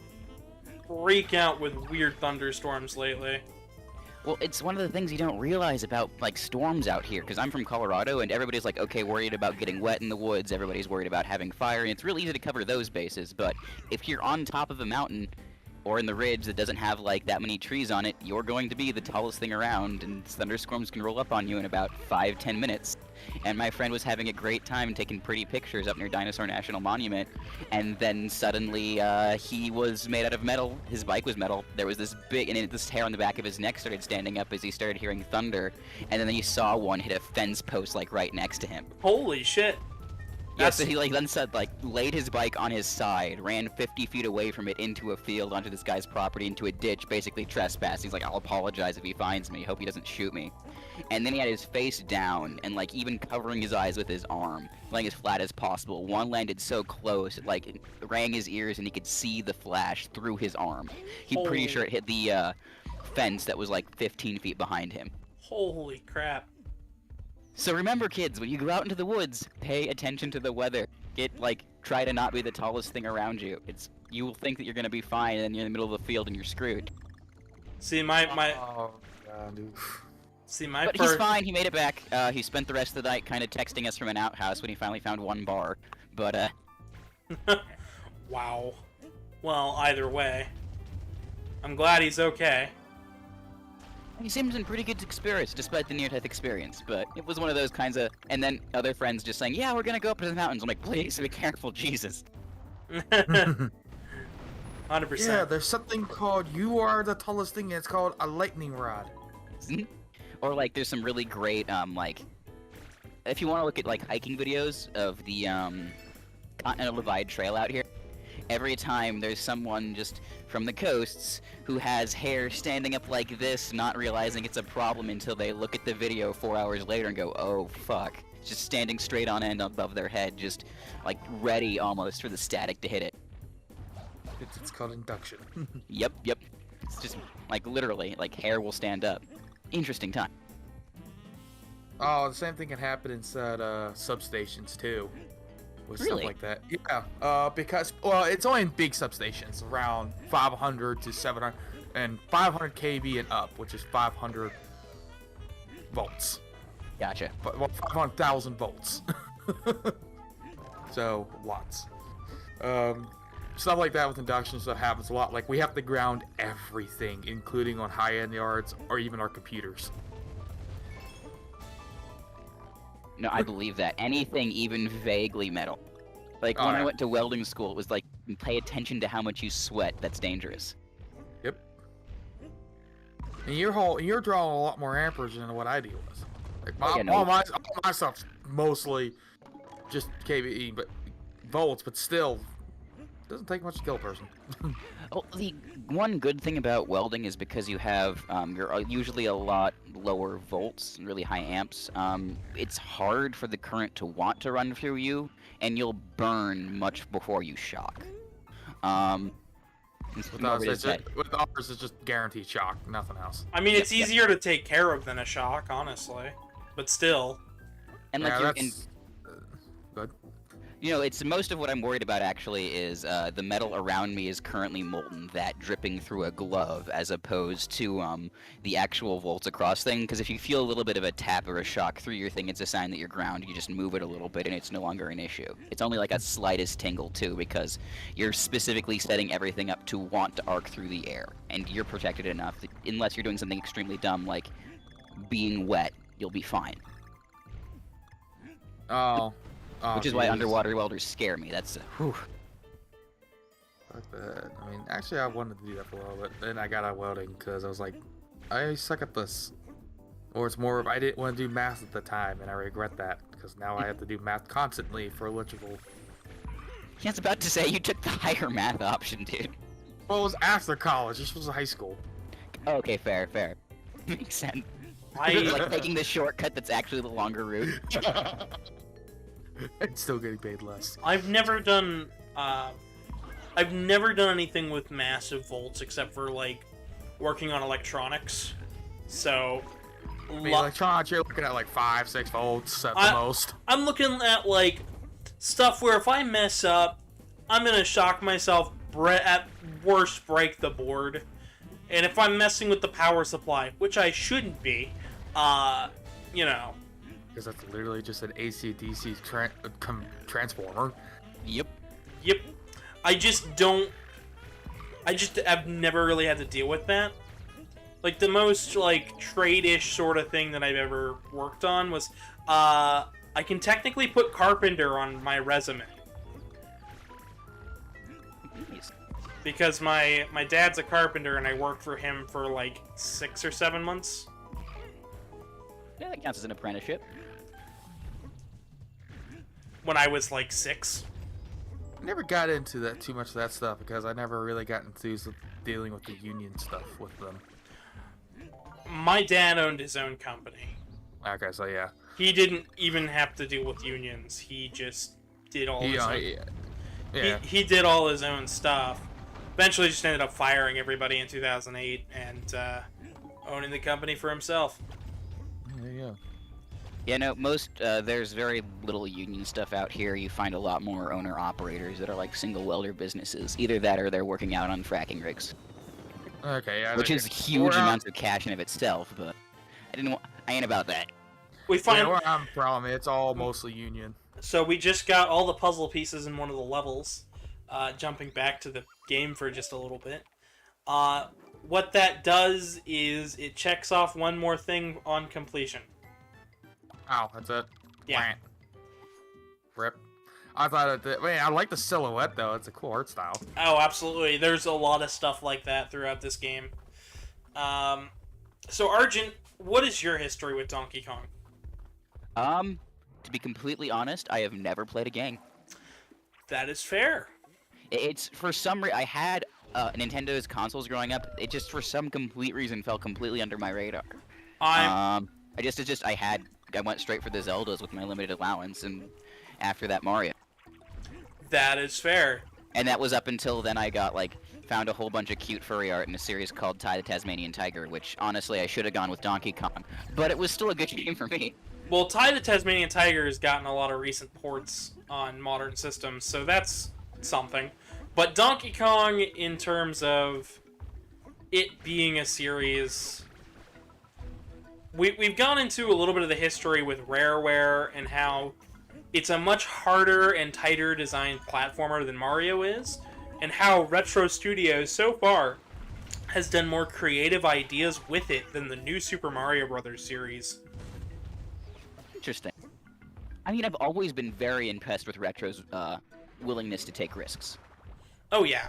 freak out with weird thunderstorms lately. Well, it's one of the things you don't realize about, like, storms out here, because I'm from Colorado, and everybody's like, okay, worried about getting wet in the woods, everybody's worried about having fire, and it's really easy to cover those bases, but if you're on top of a mountain, or in the ridge that doesn't have, like, that many trees on it, you're going to be the tallest thing around, and thunderstorms can roll up on you in about 5-10 minutes. And my friend was having a great time taking pretty pictures up near Dinosaur National Monument, and then suddenly he was made out of metal, his bike was metal, there was this big, and this hair on the back of his neck started standing up as he started hearing thunder, and then he saw one hit a fence post, like, right next to him. Holy shit. Yeah, so he laid his bike on his side, ran 50 feet away from it into a field, onto this guy's property, into a ditch, basically trespassed. He's like, I'll apologize if he finds me, hope he doesn't shoot me. And then he had his face down, and like even covering his eyes with his arm, laying as flat as possible. One landed so close, it like rang his ears, and he could see the flash through his arm. He's pretty sure it hit the fence that was like 15 feet behind him. Holy crap. So remember, kids, when you go out into the woods, pay attention to the weather. Try to not be the tallest thing around you. You will think that you're gonna be fine, and then you're in the middle of the field and you're screwed. See, Oh, God, dude. But he's fine. He made it back. He spent the rest of the night kind of texting us from an outhouse when he finally found one bar. But Wow. Well, either way, I'm glad he's okay. he seems in pretty good spirits despite the near-death experience. But it was one of those kinds of. And then other friends just saying, "Yeah, we're gonna go up to the mountains." I'm like, "Please be careful, Jesus." 100%. Yeah, there's something called "You Are the Tallest Thing," and it's called a lightning rod. Or like, there's some really great if you want to look at like hiking videos of the Continental Divide Trail out here, every time there's someone just from the coasts who has hair standing up like this, not realizing it's a problem until they look at the video 4 hours later and go, oh fuck. Just standing straight on end above their head, just like ready almost for the static to hit it. It's called induction. Yep. It's just like literally, like hair will stand up. Interesting time. Oh, the same thing can happen inside substations too, with Really? stuff like that. Yeah, because it's only in big substations, around 500 to 700 and 500 kV and up, which is 500 volts. Gotcha. But 500,000 volts. So, lots. Stuff like that with induction stuff happens a lot. Like, we have to ground everything, including on high-end yards or even our computers. No, I believe that. Anything even vaguely metal. Like, when I went to welding school, it was like, pay attention to how much you sweat. That's dangerous. Yep. And you're drawing a lot more amperage than what I deal with. Like, all my stuff's mostly just KVE, but volts, but still, doesn't take much to kill a person. Well, the one good thing about welding is because you have, you're usually a lot lower volts, really high amps, it's hard for the current to want to run through you, and you'll burn much before you shock. With ours, it's just guaranteed shock, nothing else. I mean, it's easier to take care of than a shock, honestly. But still. And like good. You know, it's most of what I'm worried about actually is the metal around me is currently molten, that dripping through a glove, as opposed to the actual volts across thing. Because if you feel a little bit of a tap or a shock through your thing, it's a sign that you're ground. You just move it a little bit, and it's no longer an issue. It's only like a slightest tingle too, because you're specifically setting everything up to want to arc through the air, and you're protected enough that, unless you're doing something extremely dumb like being wet, you'll be fine. Which is why underwater welders scare me. That's whew. Fuck that. I mean, actually, I wanted to do that for a while, but then I got out of welding because I was like, I suck at this. Or it's more of I didn't want to do math at the time, and I regret that because now I have to do math constantly for electrical. I was about to say you took the higher math option, dude. Well, it was after college. This was high school. Okay, fair. Makes sense. Like taking the shortcut that's actually the longer route. It's still getting paid less. I've never done anything with massive volts except for like working on electronics. So I mean, electronics, you're looking at like 5-6 volts at the most. I'm looking at like stuff where if I mess up, I'm gonna shock myself, at worst break the board. And if I'm messing with the power supply, which I shouldn't be, you know. Because that's literally just an AC/DC transformer. Yep. I've never really had to deal with that. Like, the most, like, trade-ish sort of thing that I've ever worked on was, I can technically put carpenter on my resume. Because my dad's a carpenter, and I worked for him for, like, 6 or 7 months. Yeah, that counts as an apprenticeship. When I was, like, 6. I never got into that too much of that stuff because I never really got enthused with dealing with the union stuff with them. My dad owned his own company. Okay, so yeah. He didn't even have to deal with unions. He just did all his own. Yeah. He did all his own stuff. Eventually just ended up firing everybody in 2008 and owning the company for himself. There you go. Yeah, no, there's very little union stuff out here. You find a lot more owner-operators that are like single welder businesses. Either that or they're working out on fracking rigs. Okay, yeah. Which is huge amounts of cash in of itself, but I ain't about that. We find where I'm from, it's all mostly union. So we just got all the puzzle pieces in one of the levels. Jumping back to the game for just a little bit. What that does is it checks off one more thing on completion. Oh, that's it? Yeah. Rip. I thought I like the silhouette, though. It's a cool art style. Oh, absolutely. There's a lot of stuff like that throughout this game. So, Argent, what is your history with Donkey Kong? To be completely honest, I have never played a game. That is fair. It's, for some reason, I had Nintendo's consoles growing up. It just, for some complete reason, fell completely under my radar. I went straight for the Zeldas with my limited allowance, and after that, Mario. That is fair. And that was up until then I found a whole bunch of cute furry art in a series called Ty the Tasmanian Tiger, which, honestly, I should have gone with Donkey Kong. But it was still a good game for me. Well, Ty the Tasmanian Tiger has gotten a lot of recent ports on modern systems, so that's something. But Donkey Kong, in terms of it being a series... We've gone into a little bit of the history with Rareware and how it's a much harder and tighter designed platformer than Mario is, and how Retro Studios so far has done more creative ideas with it than the new Super Mario Bros. Series. Interesting. I mean, I've always been very impressed with Retro's willingness to take risks. Oh yeah.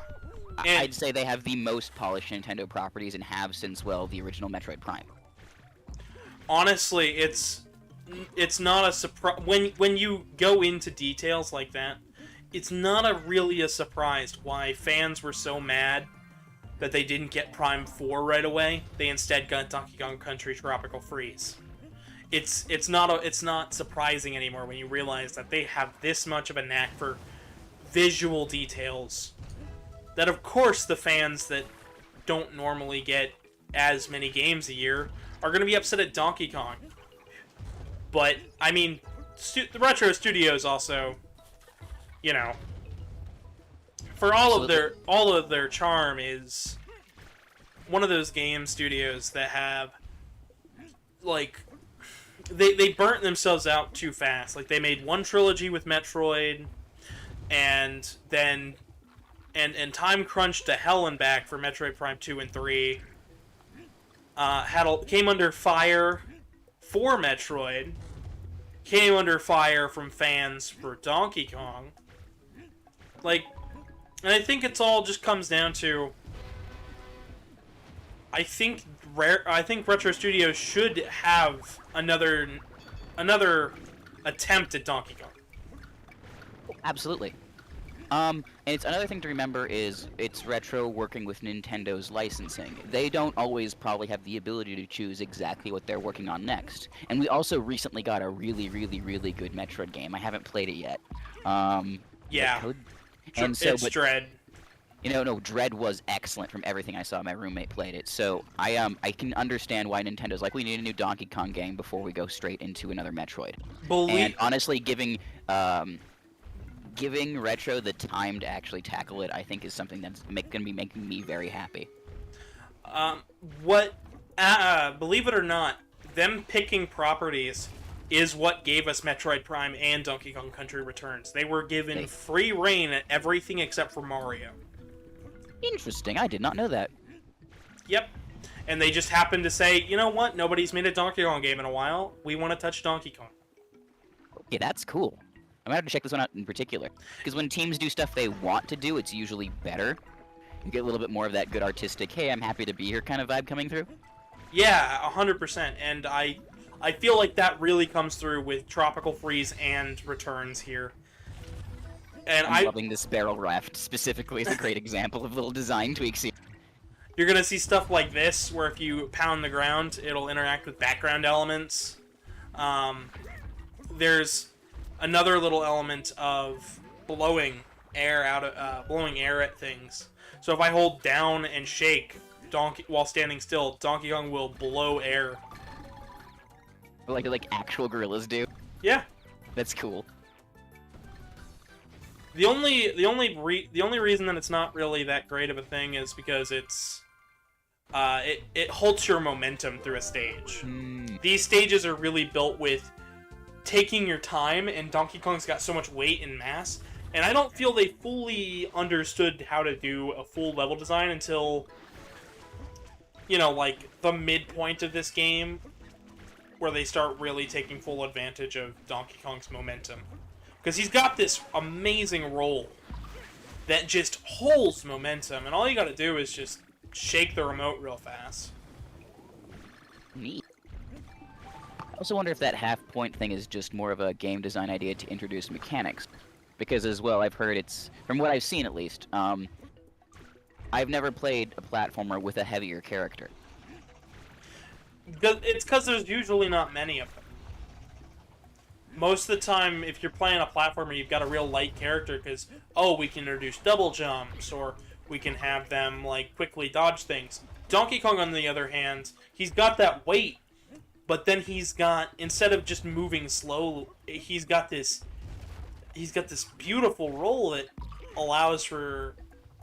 And I'd say they have the most polished Nintendo properties and have since, well, the original Metroid Prime. honestly, it's not a surprise when you go into details like that. It's not really a surprise why fans were so mad that they didn't get Prime 4 right away. They instead got Donkey Kong Country Tropical Freeze. It's not surprising anymore when you realize that they have this much of a knack for visual details. That of course the fans that don't normally get as many games a year are going to be upset at Donkey Kong. But I mean, the Retro Studios also, you know, for all of their charm, is one of those game studios that have, like, they burnt themselves out too fast. Like, they made one trilogy with Metroid, and then and time crunched to hell and back for Metroid Prime 2 and 3. Came under fire for Metroid. Came under fire from fans for Donkey Kong. Like, and I think it's all just comes down to, I think Retro Studios should have another attempt at Donkey Kong. Absolutely. And it's another thing to remember is it's Retro working with Nintendo's licensing. They don't always probably have the ability to choose exactly what they're working on next. And we also recently got a really, really, really good Metroid game. I haven't played it yet. Yeah. And so, it's Dread. You know, no, Dread was excellent from everything I saw. My roommate played it. So I can understand why Nintendo's like, we need a new Donkey Kong game before we go straight into another Metroid. And honestly, giving Retro the time to actually tackle it, I think, is something that's going to be making me very happy. Believe it or not, them picking properties is what gave us Metroid Prime and Donkey Kong Country Returns. They were given free reign at everything except for Mario. Interesting. I did not know that. Yep. And they just happened to say, you know what? Nobody's made a Donkey Kong game in a while. We want to touch Donkey Kong. Yeah, that's cool. I'm gonna have to check this one out in particular. Because when teams do stuff they want to do, it's usually better. You get a little bit more of that good artistic, hey, I'm happy to be here kind of vibe coming through. Yeah, 100%. And I feel like that really comes through with Tropical Freeze and Returns here. And I'm loving this barrel raft specifically as a great example of little design tweaks here. You're gonna see stuff like this, where if you pound the ground, it'll interact with background elements. There's another little element of blowing air at things. So if I hold down and shake while standing still, Donkey Kong will blow air. Like actual gorillas do. Yeah, that's cool. The only reason that it's not really that great of a thing is because it halts your momentum through a stage. These stages are really built with taking your time, and Donkey Kong's got so much weight and mass, and I don't feel they fully understood how to do a full level design until, you know, like the midpoint of this game, where they start really taking full advantage of Donkey Kong's momentum. Because he's got this amazing roll that just holds momentum, and all you gotta do is just shake the remote real fast. Neat. I also wonder if that half-point thing is just more of a game design idea to introduce mechanics. Because as well, I've heard it's, from what I've seen at least, I've never played a platformer with a heavier character. It's because there's usually not many of them. Most of the time, if you're playing a platformer, you've got a real light character because, oh, we can introduce double jumps, or we can have them, like, quickly dodge things. Donkey Kong, on the other hand, he's got that weight, but then he's got, instead of just moving slow, he's got this beautiful roll that allows for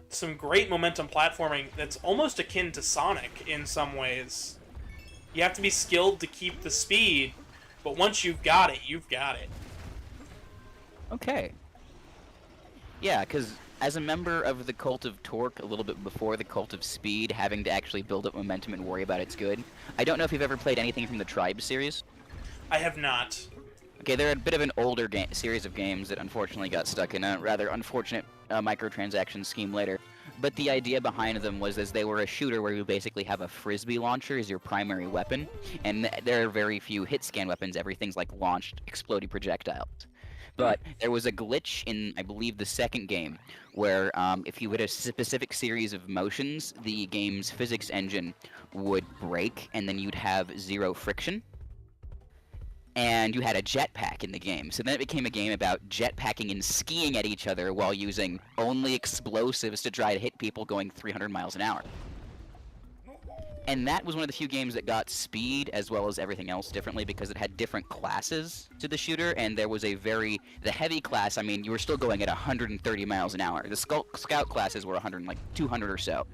some great momentum platforming that's almost akin to Sonic in some ways. You have to be skilled to keep the speed, but once you've got it, you've got it. Okay. Yeah, because as a member of the Cult of Torque, a little bit before the Cult of Speed, having to actually build up momentum and worry about it's good. I don't know if you've ever played anything from the Tribe series. I have not. Okay, they're a bit of an older series of games that unfortunately got stuck in a rather unfortunate microtransaction scheme later. But the idea behind them was as they were a shooter where you basically have a frisbee launcher as your primary weapon, and there are very few hit scan weapons. Everything's like launched exploding projectiles. But there was a glitch in, I believe, the second game, where if you hit a specific series of motions, the game's physics engine would break, and then you'd have zero friction. And you had a jetpack in the game. So then it became a game about jetpacking and skiing at each other while using only explosives to try to hit people going 300 miles an hour. And that was one of the few games that got speed as well as everything else differently because it had different classes to the shooter, and there was the heavy class, I mean, you were still going at 130 miles an hour. The scout classes were 200 or so.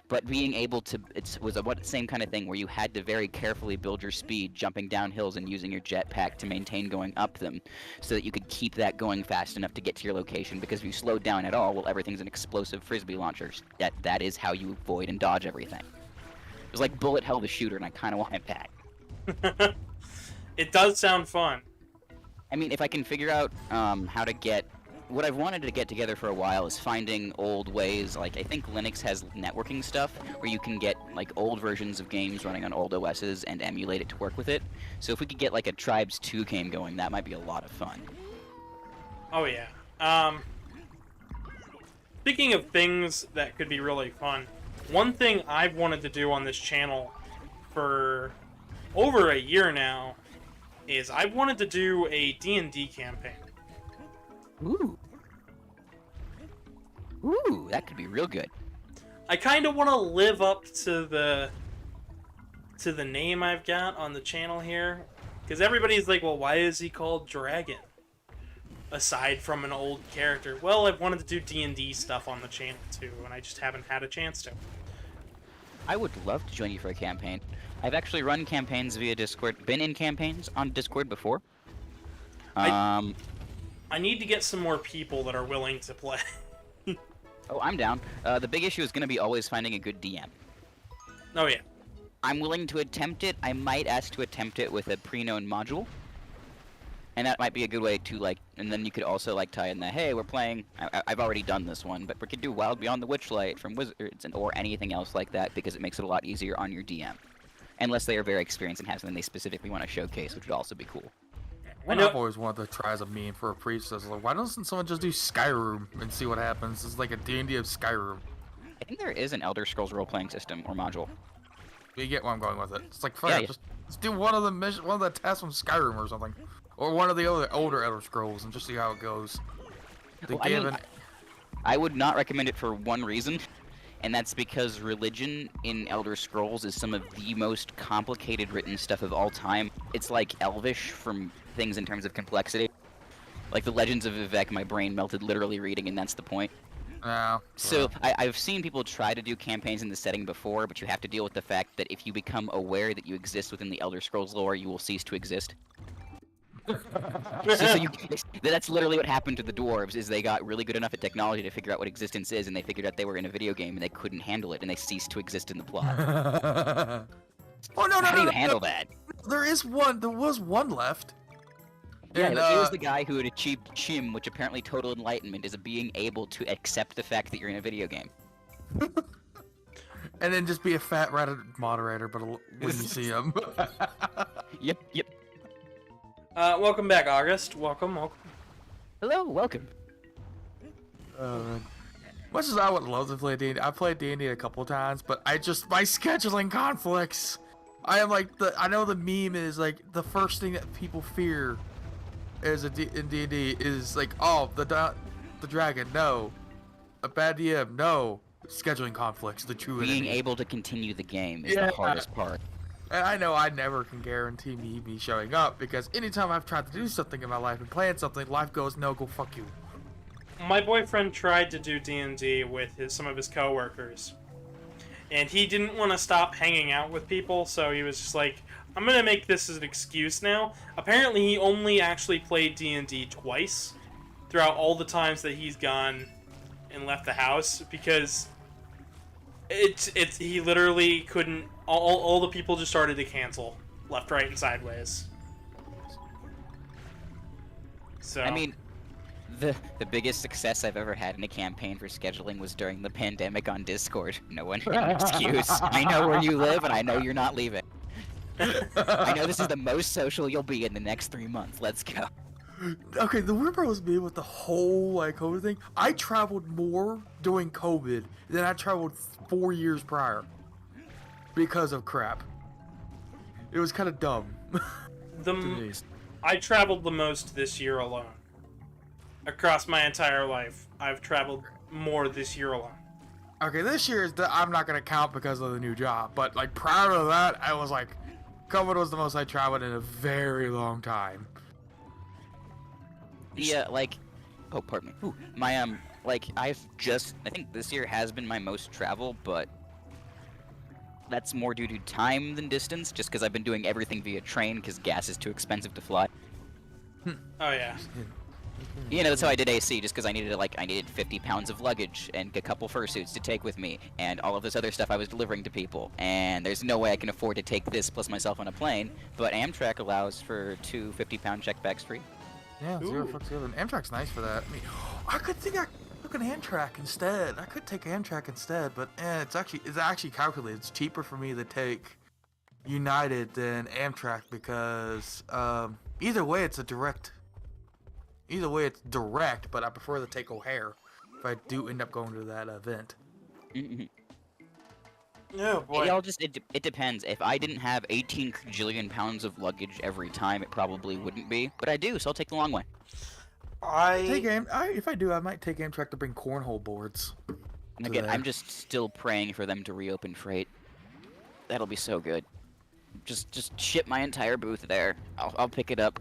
But being able to, it was the same kind of thing where you had to very carefully build your speed, jumping down hills and using your jetpack to maintain going up them, so that you could keep that going fast enough to get to your location. Because if you slowed down at all, well, everything's an explosive frisbee launcher. That is how you avoid and dodge everything. It was like bullet hell the shooter, and I kind of want it back. It does sound fun. I mean, if I can figure out how to get... What I've wanted to get together for a while is finding old ways, like I think Linux has networking stuff where you can get like old versions of games running on old OSs and emulate it to work with it. So if we could get like a Tribes 2 game going, that might be a lot of fun. Oh yeah. Speaking of things that could be really fun, one thing I've wanted to do on this channel for over a year now is I've wanted to do a D&D campaign. Ooh. Ooh, that could be real good. I kind of want to live up to the name I've got on the channel here, because everybody's like, well, why is he called Dragon? Aside from an old character. Well, I've wanted to do D&D stuff on the channel too, and I just haven't had a chance to. I would love to join you for a campaign. I've actually run campaigns via Discord, been in campaigns on Discord before. I need to get some more people that are willing to play. Oh, I'm down. The big issue is going to be always finding a good DM. Oh yeah. I'm willing to attempt it. I might ask to attempt it with a pre-known module. And that might be a good way to, like, and then you could also, like, tie in the, hey, we're playing, I've already done this one, but we could do Wild Beyond the Witchlight from Wizards, or anything else like that, because it makes it a lot easier on your DM. Unless they are very experienced and have something they specifically want to showcase, which would also be cool. I've always wanted to try as a meme for a priestess. Like, why doesn't someone just do Skyrim and see what happens? It's like a D&D of Skyrim. I think there is an Elder Scrolls role-playing system or module. You get where I'm going with it. It's like, fine, Yeah, yeah. just do one of the tests from Skyrim or something, or one of the other older Elder Scrolls, and just see how it goes. Well, I mean, I would not recommend it for one reason, and that's because religion in Elder Scrolls is some of the most complicated written stuff of all time. It's like Elvish from things in terms of complexity. Like the Legends of Vivek, my brain melted literally reading, and that's the point. So I've seen people try to do campaigns in the setting before, but you have to deal with the fact that if you become aware that you exist within the Elder Scrolls lore, you will cease to exist. That's literally what happened to the dwarves, is they got really good enough at technology to figure out what existence is, and they figured out they were in a video game and they couldn't handle it, and they ceased to exist in the plot. Oh no! How do you handle that? There was one left. Yeah, And, but he was the guy who had achieved Chim, which apparently total enlightenment is being able to accept the fact that you're in a video game. And then just be a fat Reddit moderator, but when you see him. Yep. Welcome back, August. Welcome. Hello, welcome. Much as I would love to play D&D, I played D&D a couple times, but my scheduling conflicts. I know the meme is like the first thing that people fear in D&D is like, oh, the dragon, no, a bad DM, no, scheduling conflicts, the true Being enemy. able to continue the game is the hardest part. And I know I never can guarantee me showing up, because anytime I've tried to do something in my life and plan something, life goes, no, go fuck you. My boyfriend tried to do D&D with some of his coworkers, and he didn't want to stop hanging out with people, so he was just like, I'm gonna make this as an excuse now. Apparently, he only actually played D&D twice, throughout all the times that he's gone and left the house, because he literally couldn't. All the people just started to cancel left, right, and sideways. So I mean, the biggest success I've ever had in a campaign for scheduling was during the pandemic on Discord. No one had an excuse. I know where you live, and I know you're not leaving. I know this is the most social you'll be in the next 3 months. Let's go. Okay, the weird part was me with the whole like COVID thing. I traveled more during COVID than I traveled 4 years prior because of crap. It was kind of dumb. I traveled the most this year alone. Across my entire life, I've traveled more this year alone. Okay, this year I'm not gonna count because of the new job, but like prior to that, I was like, COVID was the most I traveled in a very long time. Yeah, like, oh, pardon me. Ooh, my like I think this year has been my most travel, but that's more due to time than distance, just because I've been doing everything via train because gas is too expensive to fly. Oh yeah. You know, that's how I did AC, just because I needed 50 pounds of luggage and a couple fursuits to take with me, and all of this other stuff I was delivering to people. And there's no way I can afford to take this plus myself on a plane, but Amtrak allows for 2 50-pound check bags free. Yeah, Ooh. 0 Amtrak's nice for that. I mean, I could think I took an Amtrak instead. I could take Amtrak instead, but it's actually calculated. It's cheaper for me to take United than Amtrak because either way it's direct, but I prefer to take O'Hare if I do end up going to that event. Oh boy. It depends. If I didn't have 18 gajillion pounds of luggage every time, it probably wouldn't be. But I do, so I'll take the long way. If I do, I might take Amtrak to bring cornhole boards. And again, I'm just still praying for them to reopen freight. That'll be so good. Just ship my entire booth there. I'll pick it up.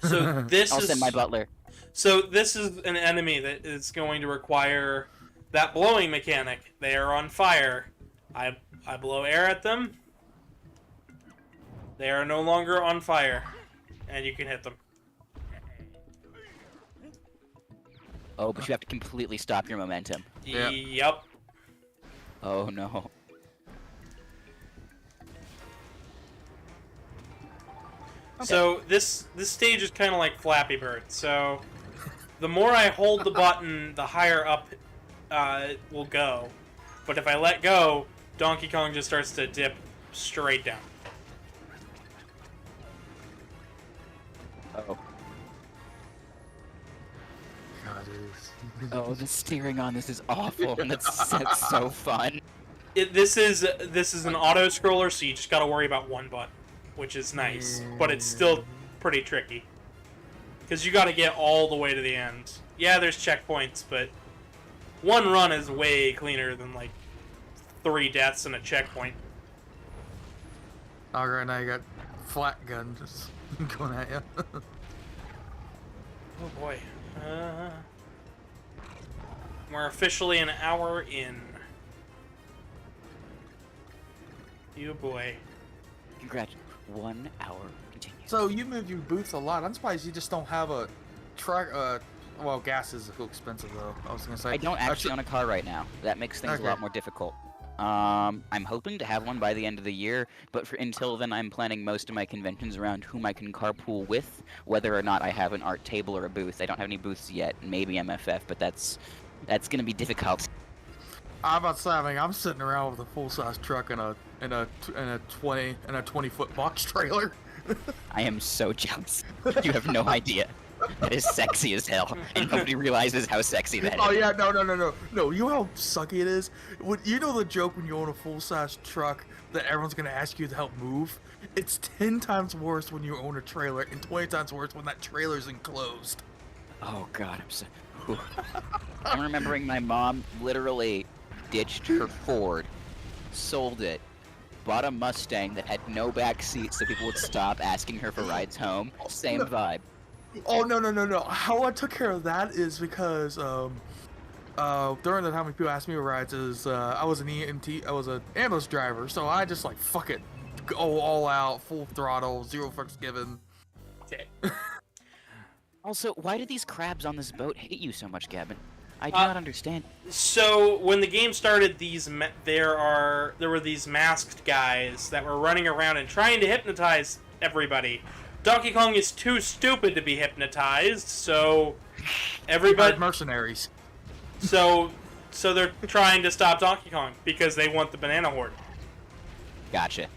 So I'll send my butler. So this is an enemy that is going to require that blowing mechanic. They are on fire. I blow air at them. They are no longer on fire, and you can hit them. Oh, but you have to completely stop your momentum. Yeah. Yep. Oh no. So this stage is kind of like Flappy Bird. So the more I hold the button, the higher up it will go. But if I let go, Donkey Kong just starts to dip straight down. Oh. God, it is. Oh, the steering on this is awful, and that's so fun. This is an auto scroller, so you just got to worry about one button, which is nice, but it's still pretty tricky because you got to get all the way to the end. Yeah, there's checkpoints, but one run is way cleaner than like 3 deaths and a checkpoint. Alright, now you got flat gun just going at you. Oh boy. We're officially an hour in. You boy. Congrats. 1 hour continues. So you move your booths a lot. I'm surprised you just don't have a truck. Well, gas is too expensive though. I was gonna say. I don't actually own a car right now. That makes things a lot more difficult. I'm hoping to have one by the end of the year, but until then I'm planning most of my conventions around whom I can carpool with, whether or not I have an art table or a booth. I don't have any booths yet, maybe MFF, but that's gonna be difficult. I'm about to say, I'm sitting around with a full-size truck and a 20-foot box trailer. I am so jealous. You have no idea. That is sexy as hell, and nobody realizes how sexy that is. Oh yeah, no. You know how sucky it is? You know the joke when you own a full-size truck that everyone's gonna ask you to help move? It's 10 times worse when you own a trailer, and 20 times worse when that trailer's enclosed. Oh god, I'm so... Whew. I'm remembering my mom literally ditched her Ford, sold it, bought a Mustang that had no back seat so people would stop asking her for rides home. Same vibe. Oh no. How I took care of that is because during the time when people asked me for rides is I was an EMT, I was an ambulance driver, so I just like fuck it, go all out, full throttle, zero fucks given. Okay. Also, why do these crabs on this boat hate you so much, Gavin? I do Uh, not understand. So when the game started, there were these masked guys that were running around and trying to hypnotize everybody. Donkey Kong is too stupid to be hypnotized, so everybody mercenaries. so they're trying to stop Donkey Kong because they want the banana horde. Gotcha.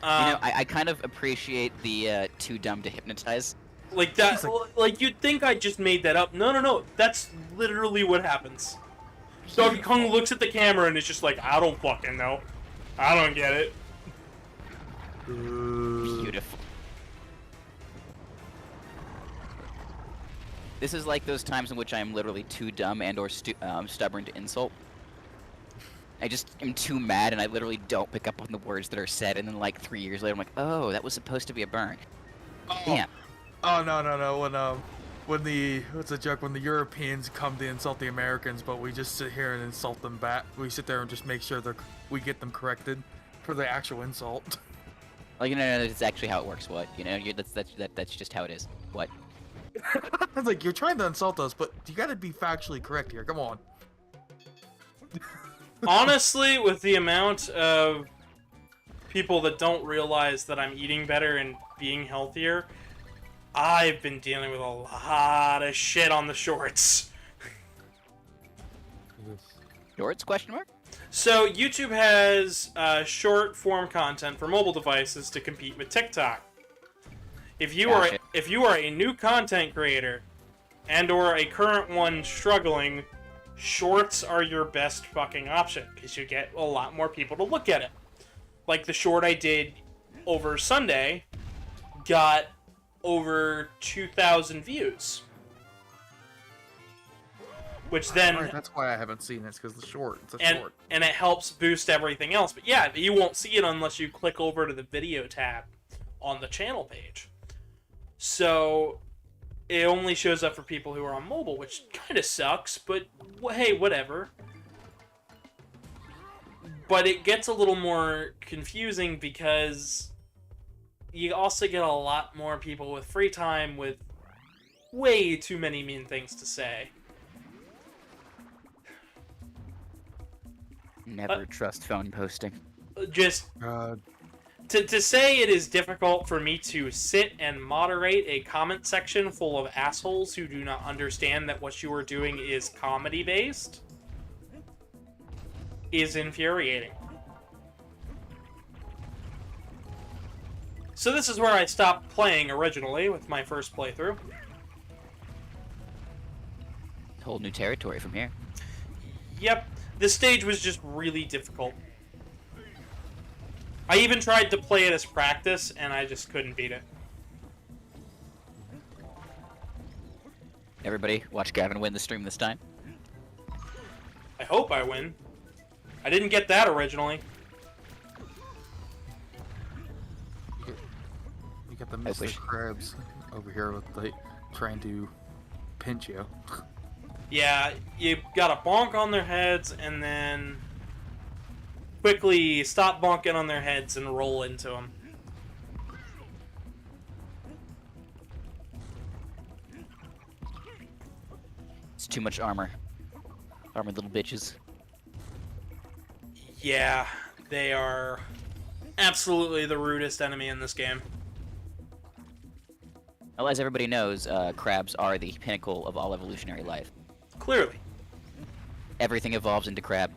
I kind of appreciate the too dumb to hypnotize. Like that, like you'd think I just made that up. No. That's literally what happens. Donkey Kong looks at the camera and is just like, I don't fucking know. I don't get it. Beautiful. This is like those times in which I am literally too dumb and or stubborn to insult. I just am too mad and I literally don't pick up on the words that are said, and then like 3 years later I'm like, oh, that was supposed to be a burn. Damn. Oh no! When the what's the joke? When the Europeans come to insult the Americans, but we just sit here and insult them back. We sit there and just make sure we get them corrected for the actual insult. Like, no, that's actually how it works. What? That's just how it is. What? I was like, you're trying to insult us, but you gotta be factually correct here. Come on. Honestly, with the amount of people that don't realize that I'm eating better and being healthier, I've been dealing with a lot of shit on the shorts. Shorts? Question mark? So YouTube has short form content for mobile devices to compete with TikTok. If you are a new content creator and or a current one struggling, shorts are your best fucking option because you get a lot more people to look at it. Like the short I did over Sunday got over 2,000 views. Which then... Right, that's why I haven't seen it, because the short. It's a short. And it helps boost everything else. But yeah, you won't see it unless you click over to the video tab on the channel page. So it only shows up for people who are on mobile, which kind of sucks, but hey, whatever. But it gets a little more confusing because you also get a lot more people with free time with way too many mean things to say. Never trust phone posting. Just to say it is difficult for me to sit and moderate a comment section full of assholes who do not understand that what you are doing is comedy based is infuriating. So this is where I stopped playing originally with my first playthrough. Whole new territory from here. Yep, this stage was just really difficult. I even tried to play it as practice, and I just couldn't beat it. Everybody, watch Gavin win the stream this time. I hope I win. I didn't get that originally. You get the Mr. Krabs over here with trying to pinch you. Yeah, you gotta bonk on their heads and then quickly stop bonking on their heads and roll into them. It's too much armor. Armored little bitches. Yeah, they are absolutely the rudest enemy in this game. Well, as everybody knows, crabs are the pinnacle of all evolutionary life. Clearly. Everything evolves into crab.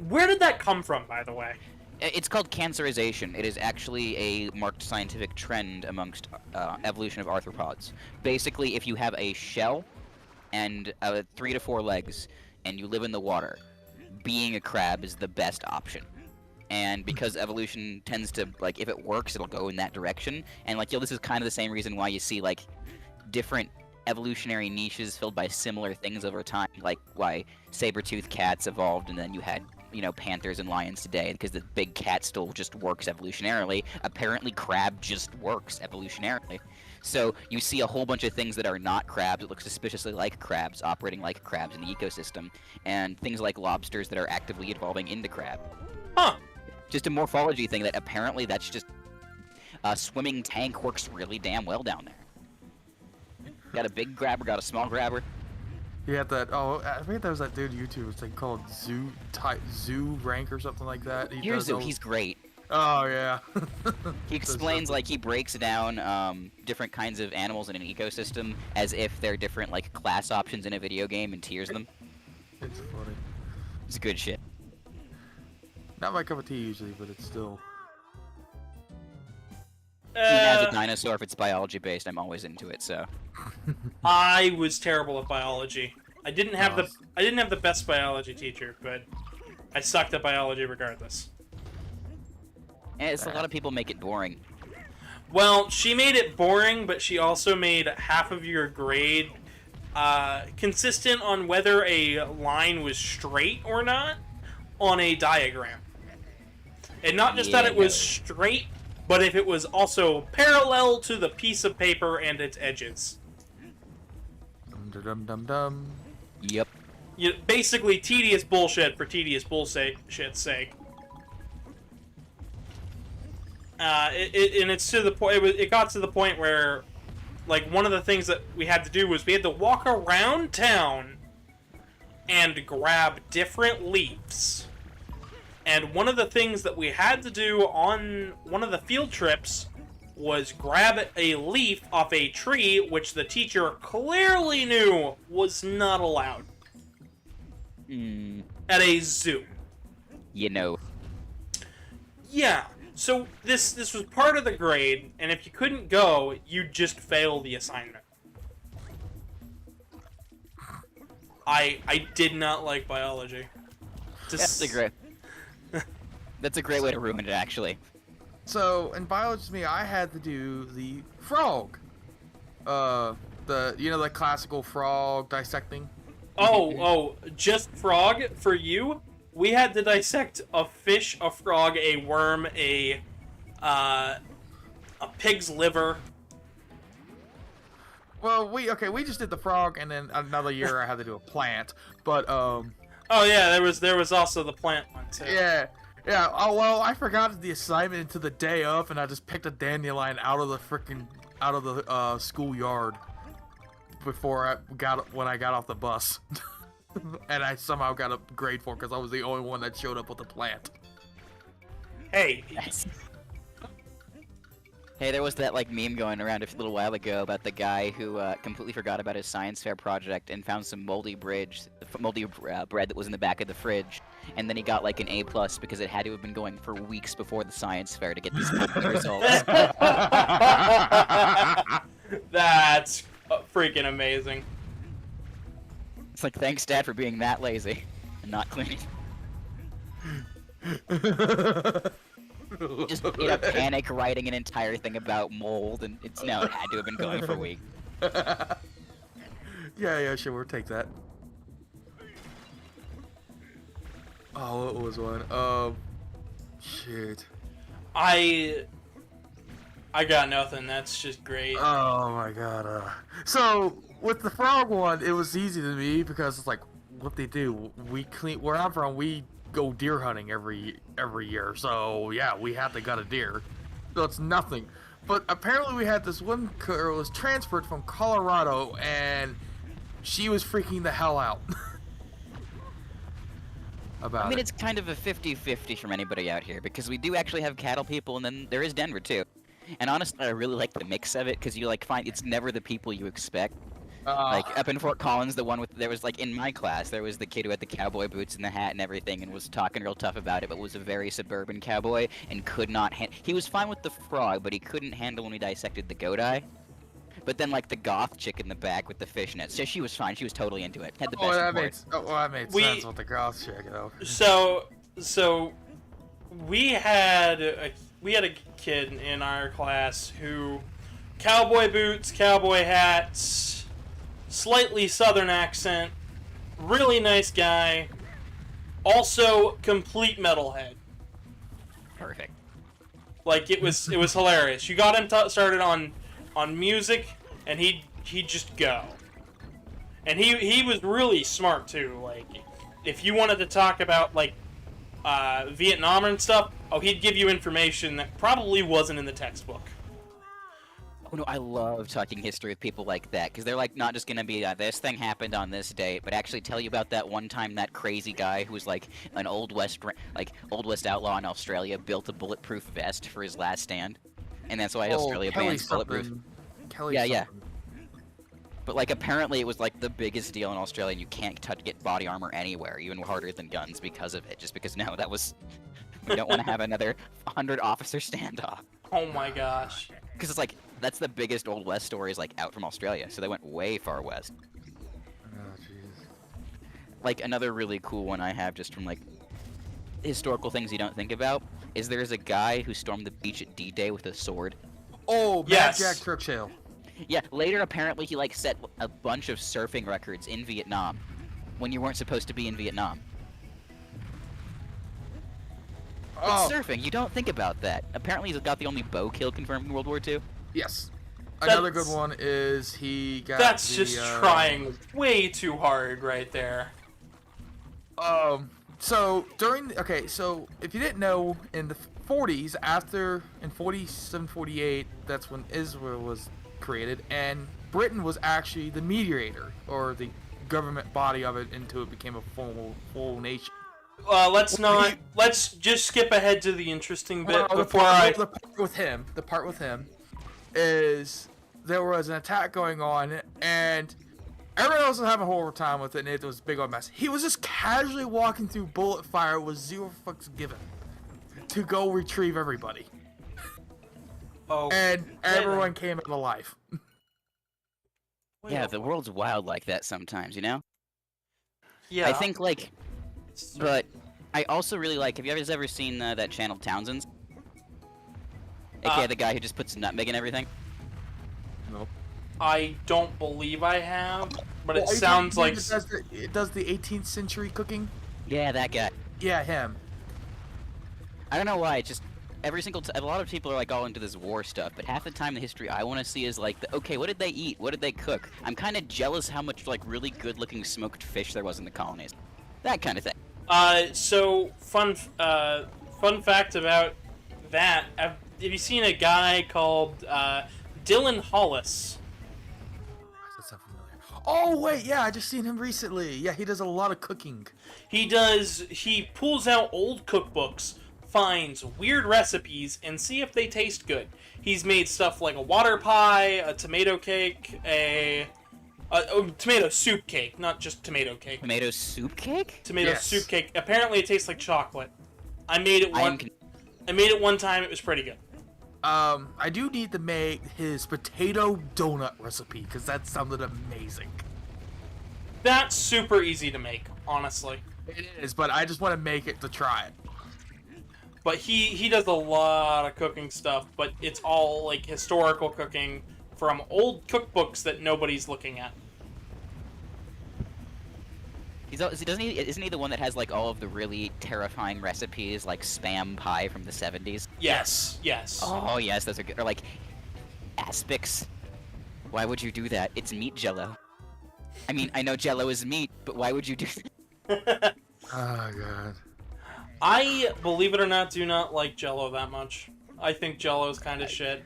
Where did that come from, by the way? It's called cancerization. It is actually a marked scientific trend amongst evolution of arthropods. Basically, if you have a shell and 3 to 4 legs and you live in the water, being a crab is the best option. And because evolution tends to, like, if it works, it'll go in that direction. And, like, this is kind of the same reason why you see, like, different evolutionary niches filled by similar things over time. Like, why saber-toothed cats evolved and then you had, panthers and lions today, because the big cat still just works evolutionarily. Apparently, crab just works evolutionarily. So you see a whole bunch of things that are not crabs that look suspiciously like crabs, operating like crabs in the ecosystem, and things like lobsters that are actively evolving into crab. Huh. Just a morphology thing that apparently that's just a swimming tank works really damn well down there. Got a big grabber, got a small grabber. He had that. Oh, I think there was that dude YouTube. It's like called Zoo Rank or something like that. He's great. Oh yeah. He explains like he breaks down different kinds of animals in an ecosystem as if they're different like class options in a video game and tiers them. It's funny. It's good shit. Not my cup of tea usually, but it's still. Even as a dinosaur, if it's biology based, I'm always into it. So. I was terrible at biology. I didn't have the best biology teacher, but I sucked at biology regardless. And it's a lot of people make it boring. Well, she made it boring, but she also made half of your grade consistent on whether a line was straight or not on a diagram. And not just that it was straight, but if it was also parallel to the piece of paper and its edges. Dum. Yep. Basically, tedious bullshit for tedious bullshit's sake. And it's to the point. It got to the point where, like, one of the things that we had to do was we had to walk around town and grab different leaves. And one of the things that we had to do on one of the field trips was grab a leaf off a tree, which the teacher clearly knew was not allowed at a zoo. You know. Yeah. So this was part of the grade, and if you couldn't go, you'd just fail the assignment. I did not like biology. That's a great way to ruin it, actually. So in biology, to me, I had to do the frog. The classical frog dissecting. Oh, just frog for you? We had to dissect a fish, a frog, a worm, a pig's liver. Well, we just did the frog, and then another year I had to do a plant. But Oh yeah, there was also the plant one too. Yeah. Oh well, I forgot the assignment until the day of, and I just picked a dandelion out of the schoolyard when I got off the bus. And I somehow got a grade for it because I was the only one that showed up with a plant. Hey. Hey, there was that like meme going around a little while ago about the guy who completely forgot about his science fair project and found some moldy bread that was in the back of the fridge, and then he got like an A+ because it had to have been going for weeks before the science fair to get these results. That's freaking amazing. It's like, thanks, Dad, for being that lazy and not cleaning. Just in a panic writing an entire thing about mold, and it had to have been going for weeks. Yeah, sure, we'll take that. Oh, what was one? Shit. I got nothing. That's just great. Oh my god. So with the frog one, it was easy to me because it's like what they do. Where I'm from, we go deer hunting every year. So yeah, we had to gut a deer. So it's nothing. But apparently we had this one girl who was transferred from Colorado, and she was freaking the hell out. I mean, it's kind of a 50-50 from anybody out here, because we do actually have cattle people, and then there is Denver, too. And honestly, I really like the mix of it, because you, like, find it's never the people you expect. Like, up in Fort Collins, there was, like, in my class, there was the kid who had the cowboy boots and the hat and everything, and was talking real tough about it, but was a very suburban cowboy, and could not he was fine with the frog, but he couldn't handle when we dissected the goat eye. But then, like, the goth chick in the back with the fishnets, so she was fine. She was totally into it. Had the best that made sense with the goth chick, though. So we had a kid in our class who cowboy boots, cowboy hats, slightly southern accent, really nice guy, also complete metalhead. Perfect. Like, it was hilarious. You got him started on music, and he'd just go. And he was really smart too. Like, if you wanted to talk about like Vietnam and stuff, he'd give you information that probably wasn't in the textbook. Oh no, I love talking history with people like that, because they're like not just gonna be this thing happened on this date, but actually tell you about that one time that crazy guy who was like an old west outlaw in Australia built a bulletproof vest for his last stand, and that's why Australia bans bulletproof. Kelly Yeah. something. But like apparently it was like the biggest deal in Australia, and you can't get body armor anywhere, even harder than guns, because of it. Just because no, we don't want to have another 100 officer standoff. Oh my gosh. Because it's like, that's the biggest Old West stories, like, out from Australia, so they went way far west. Oh, jeez. Like, another really cool one I have, just from, like, historical things you don't think about, is there's a guy who stormed the beach at D-Day with a sword. Oh, Yes. Mad Jack Churchill. Yeah, later, apparently, he, like, set a bunch of surfing records in Vietnam, when you weren't supposed to be in Vietnam. Oh, It's surfing, you don't think about that. Apparently, he's got the only bow kill confirmed in World War II. yes. Another That's- good one is he got That's the, just trying way too hard right there. So so if you didn't know, in the 40s, in 47, 48, that's when Israel was created, and Britain was actually the mediator, or the government body of it, until it became a full nation. Let's just skip ahead to the interesting bit Well, before I. the part with him is there was an attack going on, and everyone else was having a horrible time with it, and it was a big old mess. He was just casually walking through bullet fire with 0 fucks given to go retrieve everybody, Oh. and everyone came out alive. Yeah, the world's wild like that sometimes, you know? Yeah. I think, like, but I also really like, have you guys ever seen that channel Townsend's? AKA the guy who just puts nutmeg in everything? Nope. I don't believe I have, but it Well, are you sounds talking like. about it does the 18th century cooking. Yeah, that guy. Yeah, him. I don't know why, it's just every single a lot of people are like all into this war stuff, but half the time the history I want to see is like, okay, what did they eat? What did they cook? I'm kind of jealous how much like really good-looking smoked fish there was in the colonies. That kind of thing. So fun fact about that. Have you seen a guy called Dylan Hollis? Why does that sound familiar? Oh wait, yeah, I just seen him recently. Yeah, he does a lot of cooking. He pulls out old cookbooks, finds weird recipes, and see if they taste good. He's made stuff like a water pie, a tomato cake, a tomato soup cake, not just tomato cake. Tomato soup cake? Tomato Yes. soup cake. Apparently, it tastes like chocolate. I made it one time. It was pretty good. I do need to make his potato donut recipe, because that sounded amazing. That's super easy to make, honestly. It is, but I just want to make it to try it. But he does a lot of cooking stuff, but it's all like historical cooking from old cookbooks that nobody's looking at. Isn't he the one that has like all of the really terrifying recipes, like spam pie from the 70s? Yes. Oh yes, those are good. Or like aspics. Why would you do that? It's meat jello. I mean, I know jello is meat, but why would you do that? Oh god. I, believe it or not, do not like Jell-O that much. I think Jell-O's kind of shit.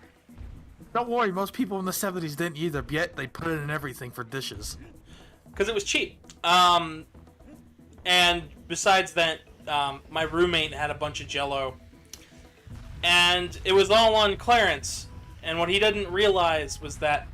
Don't worry, most people in the 70s didn't either, yet they put it in everything for dishes. Because it was cheap. And besides that, my roommate had a bunch of Jell-O. And it was all on clearance. And what he didn't realize was that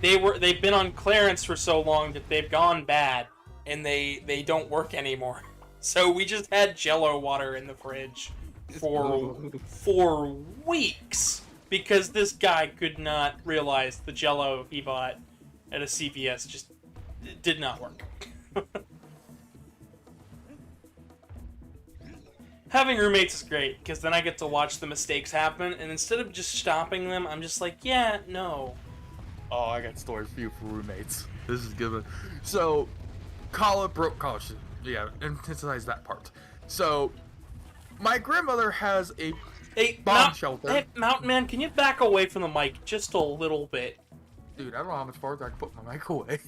they've been on clearance for so long that they've gone bad. And they don't work anymore. So we just had Jell-O water in the fridge for weeks. Because this guy could not realize the Jell-O he bought at a CVS just did not work. Having roommates is great, because then I get to watch the mistakes happen, and instead of just stopping them, I'm just like, yeah, no. Oh, I got stories for you for roommates. This is good. So, college. Yeah, emphasize that part. So, my grandmother has a bomb shelter. Hey, Mountain Man, can you back away from the mic just a little bit? Dude, I don't know how much farther I can put my mic away.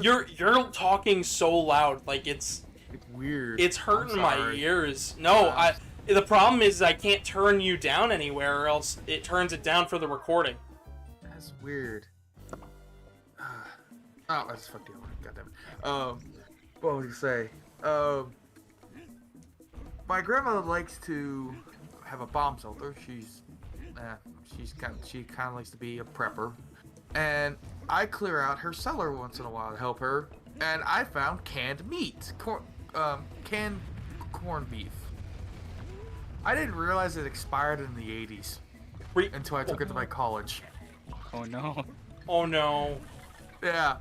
You're talking so loud, like it's weird. It's hurting my sorry. ears. No, the problem is I can't turn you down anywhere, or else it turns it down for the recording. That's weird. Oh, I just fucked you over. God damn it. What would you say? My grandmother likes to have a bomb shelter. She kind of likes to be a prepper, and I clear out her cellar once in a while to help her. And I found canned meat, canned corned beef. I didn't realize it expired in the 80s until I took it to my college. Oh no. Oh no. Yeah.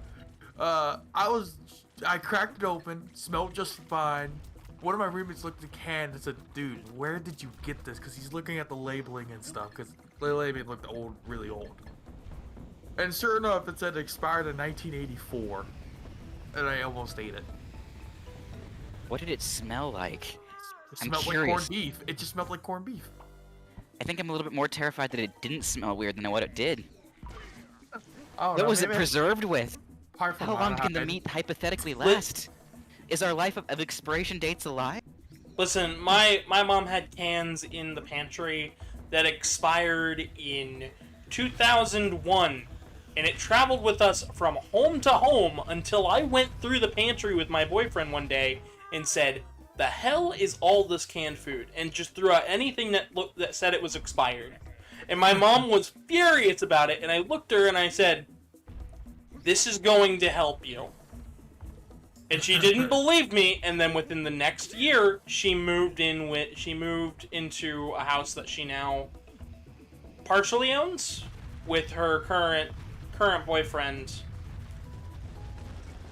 I cracked it open, smelled just fine. One of my roommates looked at the can and said, "Dude, where did you get this?" Because he's looking at the labeling and stuff, because the labeling looked old, really old. And sure enough, it said it expired in 1984. And I almost ate it. What did it smell like? It I'm smelled like curious. corned beef. It just smelled like corned beef. I think I'm a little bit more terrified that it didn't smell weird than what it did. Oh, What was it preserved with? How How long can the meat hypothetically last? Is our life of expiration dates a lie? Listen, my mom had cans in the pantry that expired in 2001, and it traveled with us from home to home until I went through the pantry with my boyfriend one day and said, "The hell is all this canned food?" and just threw out anything that said it was expired. And my mom was furious about it, and I looked at her and I said, "This is going to help you." And she didn't believe me, and then within the next year, she moved into a house that she now partially owns with her current boyfriend.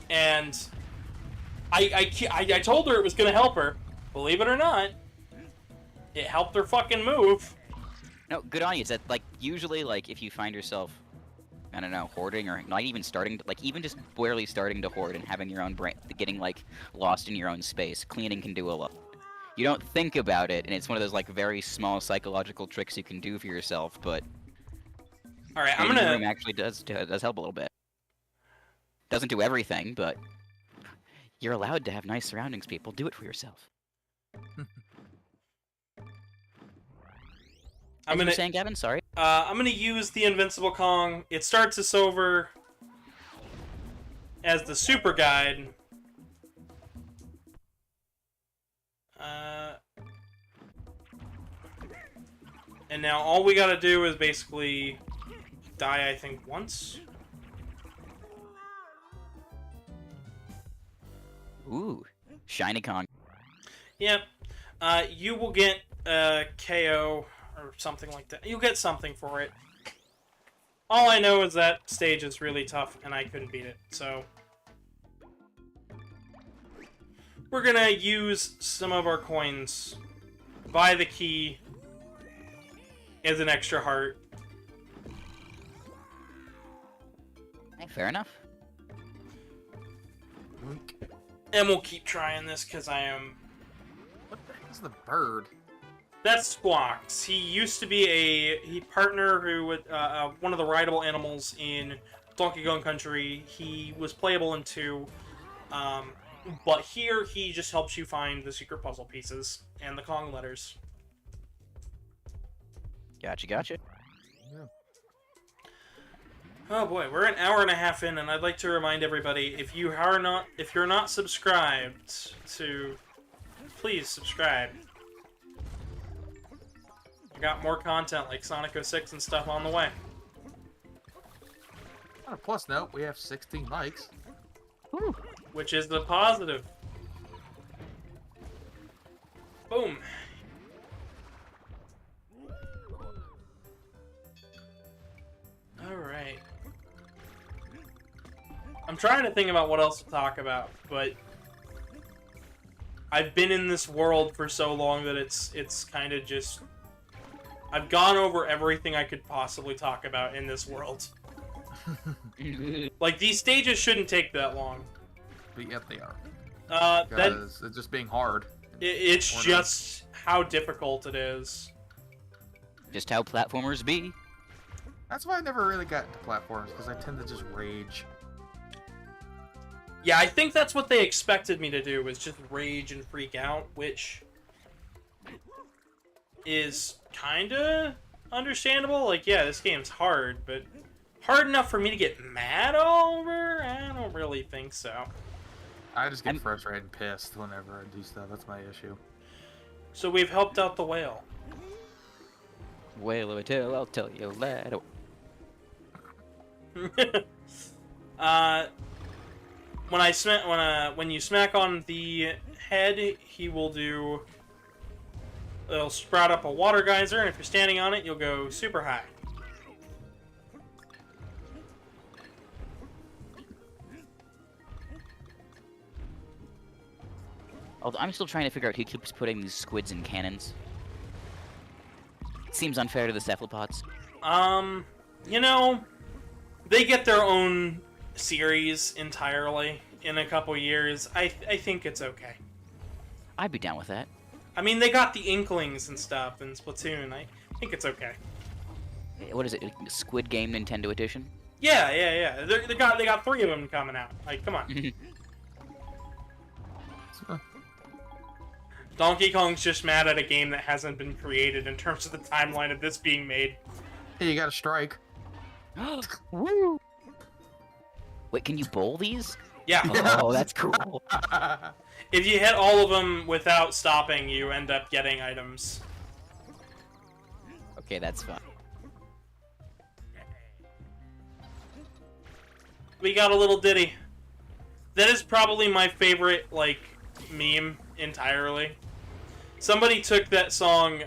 And I told her it was gonna help her. Believe it or not, it helped her fucking move. No, good on you. It's that, like, usually, like, if you find yourself, I don't know, hoarding or not even starting to, like, even just barely starting to hoard and having your own brain, getting, like, lost in your own space, cleaning can do a lot. You don't think about it, and it's one of those, like, very small psychological tricks you can do for yourself, but All right, I'm cleaning your gonna. room actually does help a little bit. Doesn't do everything, but you're allowed to have nice surroundings, people. Do it for yourself. As you were saying, Gavin, sorry. I'm gonna use the Invincible Kong. It starts us over as the super guide. And now all we gotta do is basically die, I think, once. Ooh, shiny Kong. Yep. You will get KO or something like that. You'll get something for it. All I know is that stage is really tough, and I couldn't beat it, so... We're gonna use some of our coins, buy the key as an extra heart. Hey, fair enough. And we'll keep trying this, because I am... What the heck is the bird? That's Squawks. He used to be a partner who would one of the rideable animals in Donkey Kong Country. He was playable in 2, but here he just helps you find the secret puzzle pieces and the Kong letters. Gotcha. Yeah. Oh boy, we're an hour and a half in, and I'd like to remind everybody, if you're not subscribed to, please subscribe. I got more content like Sonic 06 and stuff on the way. On a plus note, we have 16 likes. Woo. Which is the positive. Boom. Alright. I'm trying to think about what else to talk about, but I've been in this world for so long that it's kind of just... I've gone over everything I could possibly talk about in this world. Like, these stages shouldn't take that long. But yet they are. Because it's just being hard. It's just how difficult it is. Just how platformers be. That's why I never really got into platforms, because I tend to just rage. Yeah, I think that's what they expected me to do, was just rage and freak out, which is kinda understandable. Like, yeah, this game's hard, but hard enough for me to get mad over? I don't really think so. I just get frustrated and pissed whenever I do stuff. That's my issue. So we've helped out the whale. Whale of a tale, I'll tell you later. When you smack on the head, he will do. It'll sprout up a water geyser, and if you're standing on it, you'll go super high. Although I'm still trying to figure out who keeps putting these squids in cannons. Seems unfair to the cephalopods. You know, they get their own series entirely in a couple years. I think it's okay. I'd be down with that. I mean, they got the Inklings and stuff in Splatoon. I think it's okay. What is it? Squid Game Nintendo Edition? Yeah. They got 3 of them coming out. Like, come on. Donkey Kong's just mad at a game that hasn't been created in terms of the timeline of this being made. Hey, you got a strike. Woo! Wait, can you bowl these? Yeah. Oh, that's cool. If you hit all of them without stopping, you end up getting items. Okay, that's fun. We got a little ditty. That is probably my favorite, like, meme entirely. Somebody took that song,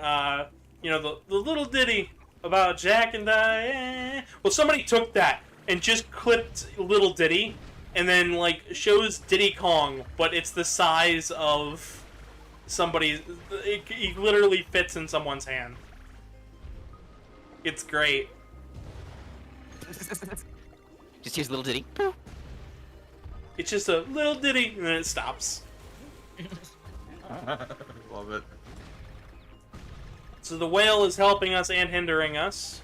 you know, the little ditty about Jack and I. Well, somebody took that and just clipped Little Diddy, and then, like, shows Diddy Kong, but it's the size of somebody's. He literally fits in someone's hand. It's great. Just here's Little Diddy. It's just a little ditty, and then it stops. Love it. So the whale is helping us and hindering us.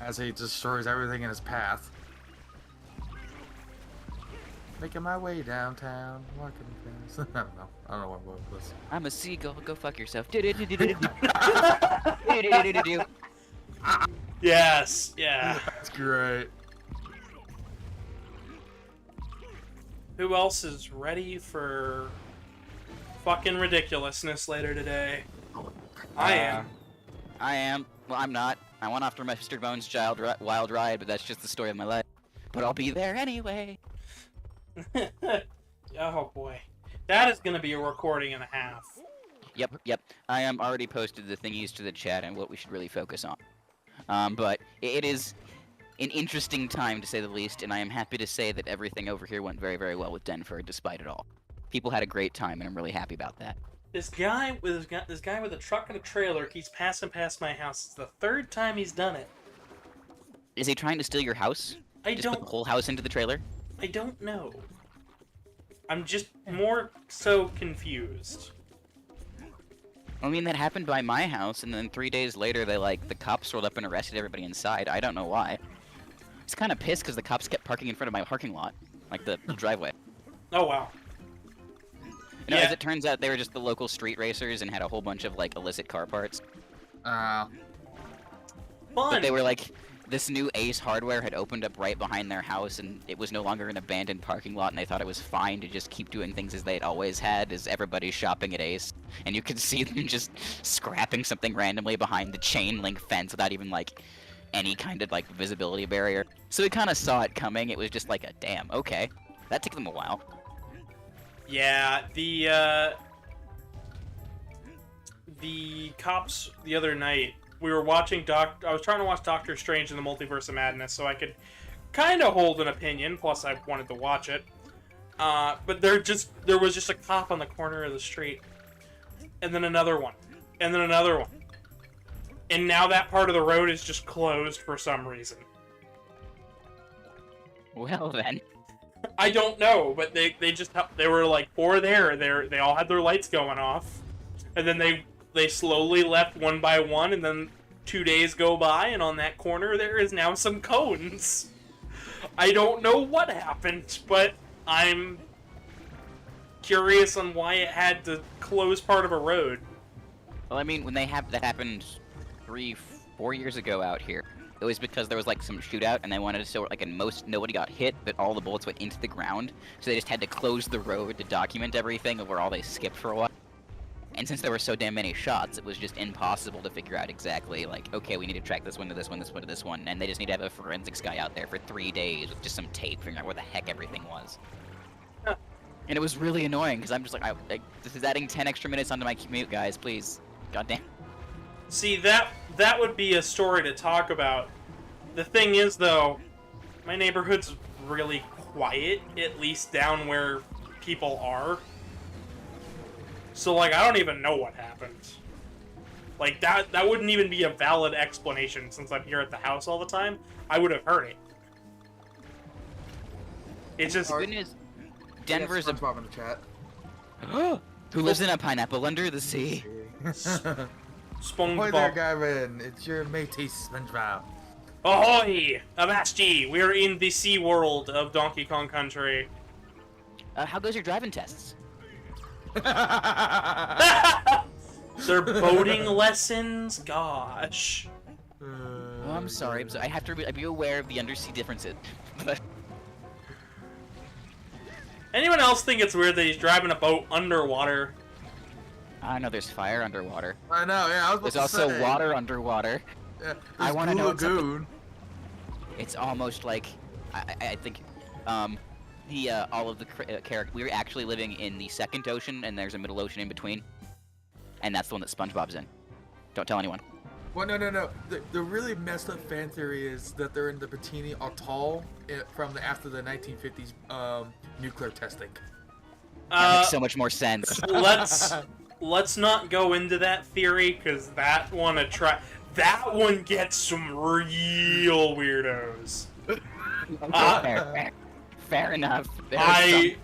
As he destroys everything in his path. Making my way downtown, walking fast. I don't know. I don't know what it was. I'm a seagull. Go fuck yourself. Yes, yeah. That's great. Who else is ready for fucking ridiculousness later today? I am. I am. Well, I'm not. I went after my Mr. Bones' wild ride, but that's just the story of my life. But I'll be there anyway. Oh boy. That is gonna be a recording and a half. Yep. I am already posted the thingies to the chat and what we should really focus on. But it is an interesting time, to say the least, and I am happy to say that everything over here went very, very well with Denver, despite it all. People had a great time, and I'm really happy about that. This guy with a truck and a trailer keeps passing past my house. It's the 3rd time he's done it. Is he trying to steal your house? I Just put the whole house into the trailer? I don't know. I'm just more so confused. I mean, that happened by my house, and then 3 days later, the cops rolled up and arrested everybody inside. I don't know why. I was kind of pissed because the cops kept parking in front of my parking lot, like the driveway. Oh wow. You know, as it turns out, they were just the local street racers and had a whole bunch of like illicit car parts. Fun. But they were like, this new Ace Hardware had opened up right behind their house, and it was no longer an abandoned parking lot, and they thought it was fine to just keep doing things as they'd always had, as everybody's shopping at Ace. And you could see them just scrapping something randomly behind the chain link fence without even like any kind of like visibility barrier. So we kind of saw it coming. It was just like a damn, okay. That took them a while. Yeah, the cops the other night, we were watching I was trying to watch Doctor Strange in the Multiverse of Madness so I could kind of hold an opinion, plus I wanted to watch it. But there was just a cop on the corner of the street, and then another one, and then another one. And now that part of the road is just closed for some reason. Well then. I don't know, but they were like 4 there. They all had their lights going off, and then they slowly left one by one, and then 2 days go by, and on that corner there is now some cones. I don't know what happened, but I'm curious on why it had to close part of a road. Well, I mean, when that happened 3-4 years ago out here, it was because there was like some shootout, and they wanted to show like nobody got hit, but all the bullets went into the ground, so they just had to close the road to document everything overall. They skipped for a while. And since there were so damn many shots, it was just impossible to figure out exactly, like, okay, we need to track this one to this one, this one to this one, and they just need to have a forensics guy out there for 3 days with just some tape figuring out where the heck everything was. Huh. And it was really annoying, because I'm just like, this is adding 10 extra minutes onto my commute, guys, please. Goddamn. See, that would be a story to talk about. The thing is, though, my neighborhood's really quiet, at least down where people are. So, like, I don't even know what happened. Like, that wouldn't even be a valid explanation since I'm here at the house all the time. I would have heard it. It's just... The good news, Denver's a... SpongeBob in the chat. Who lives in a pineapple under the sea? SpongeBob. Ahoy there, Gavin. It's your matey SpongeBob. Ahoy! Avasti! We're in the Sea World of Donkey Kong Country. How goes your driving tests? They're boating lessons? Gosh. Oh, I'm sorry. I have to be aware of the undersea differences. Anyone else think it's weird that he's driving a boat underwater? I know there's fire underwater. I know, yeah, I was about There's to also say. water underwater. Yeah, I want to know Blue Lagoon. It's almost like I think all of the characters. We're actually living in the second ocean, and there's a middle ocean in between, and that's the one that SpongeBob's in. Don't tell anyone. Well, no. The really messed up fan theory is that they're in the Bikini Atoll after the 1950s nuclear testing. That makes so much more sense. Let's not go into that theory, because that one gets some real weirdos. Fair enough. I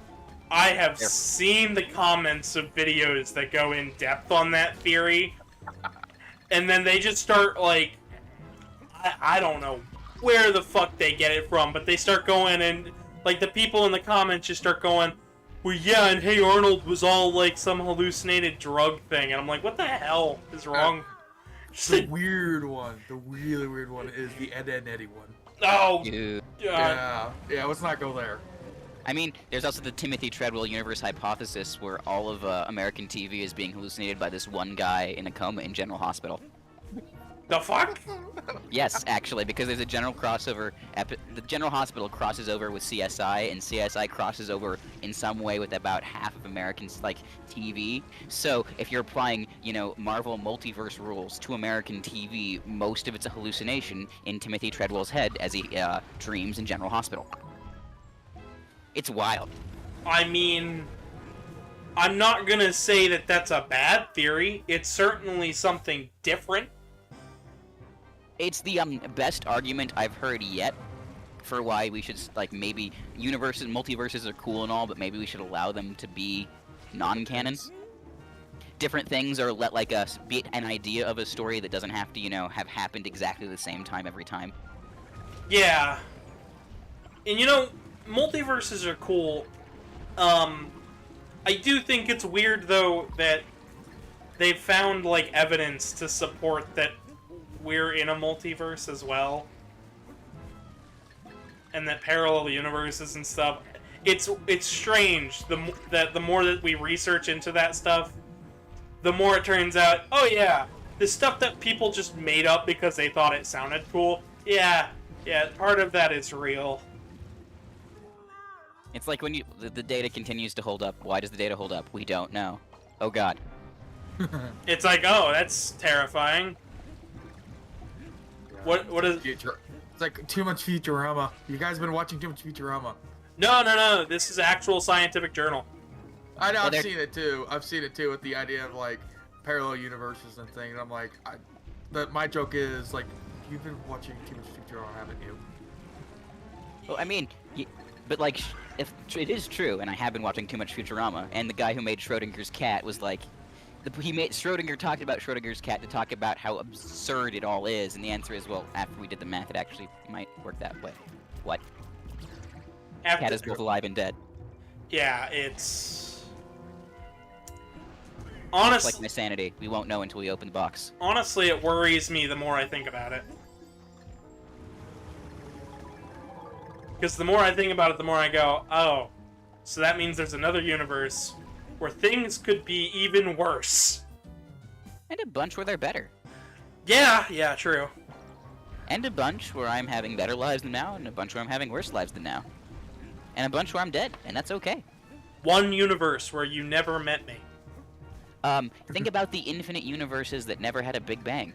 have seen the comments of videos that go in depth on that theory, and then they just start, like, I don't know where the fuck they get it from, but they start going and, like, the people in the comments just start going, well, yeah, and Hey Arnold was all, like, some hallucinated drug thing, and I'm like, what the hell is wrong? The weird one, the really weird one is the Ed, Edd n Eddy one. Oh, Dude. Yeah, let's not go there. I mean, there's also the Timothy Treadwell universe hypothesis, where all of American TV is being hallucinated by this one guy in a coma in General Hospital. the fuck? Yes, actually, because there's a general crossover. The General Hospital crosses over with CSI, and CSI crosses over in some way with about half of Americans, like, TV. So if you're applying, Marvel multiverse rules to American TV, most of it's a hallucination in Timothy Treadwell's head as he dreams in General Hospital. It's wild. I mean, I'm not gonna say that that's a bad theory. It's certainly something different. It's the best argument I've heard yet for why we should, like, maybe multiverses are cool and all, but maybe we should allow them to be non-canon. Different things, or let, like, us be an idea of a story that doesn't have to, have happened exactly the same time every time. Yeah. And multiverses are cool. I do think it's weird, though, that they've found, like, evidence to support that we're in a multiverse as well. And that parallel universes and stuff. It's strange that the more that we research into that stuff, the more it turns out, oh yeah, the stuff that people just made up because they thought it sounded cool, yeah, part of that is real. It's like when the data continues to hold up. Why does the data hold up? We don't know. Oh god. It's like, oh, that's terrifying. What is... Future. It's like too much Futurama. You guys been watching too much Futurama. No. This is actual scientific journal. I know, Well, I've seen it too. I've seen it too with the idea of, like, parallel universes and things. And I'm like, my joke is, like, you've been watching too much Futurama, haven't you? Well, I mean, but, like, if it is true, and I have been watching too much Futurama, and the guy who made Schrodinger's cat was like, Schrodinger talked about Schrodinger's cat to talk about how absurd it all is, and the answer is, well, after we did the math, it actually might work that way. What? Cat is both alive and dead. Yeah, it's... It's Honestly, like my sanity. We won't know until we open the box. honestly, it worries me the more I think about it. Because the more I think about it, the more I go, oh, so that means there's another universe where things could be even worse. And a bunch where they're better. Yeah, true. And a bunch where I'm having better lives than now, and a bunch where I'm having worse lives than now. And a bunch where I'm dead, and that's okay. One universe where you never met me. Think about the infinite universes that never had a Big Bang.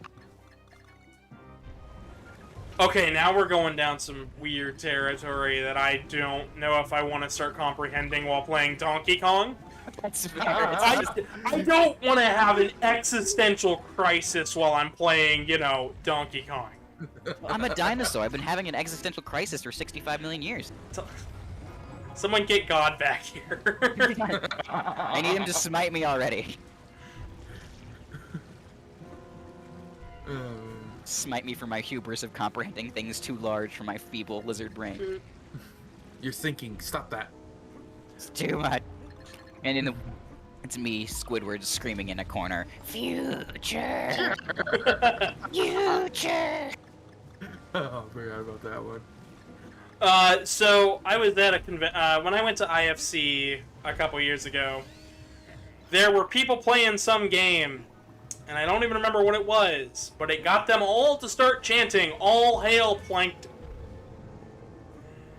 Okay, now we're going down some weird territory that I don't know if I want to start comprehending while playing Donkey Kong. That's I don't want to have an existential crisis while I'm playing, Donkey Kong. I'm a dinosaur. I've been having an existential crisis for 65 million years. Someone get God back here. I need him to smite me already. Smite me for my hubris of comprehending things too large for my feeble lizard brain. You're thinking. Stop that. It's too much. And it's me, Squidward, screaming in a corner. Future! Future! Oh, I forgot about that one. So I was at when I went to IFC a couple years ago, there were people playing some game, and I don't even remember what it was, but it got them all to start chanting, "All hail Plankton,"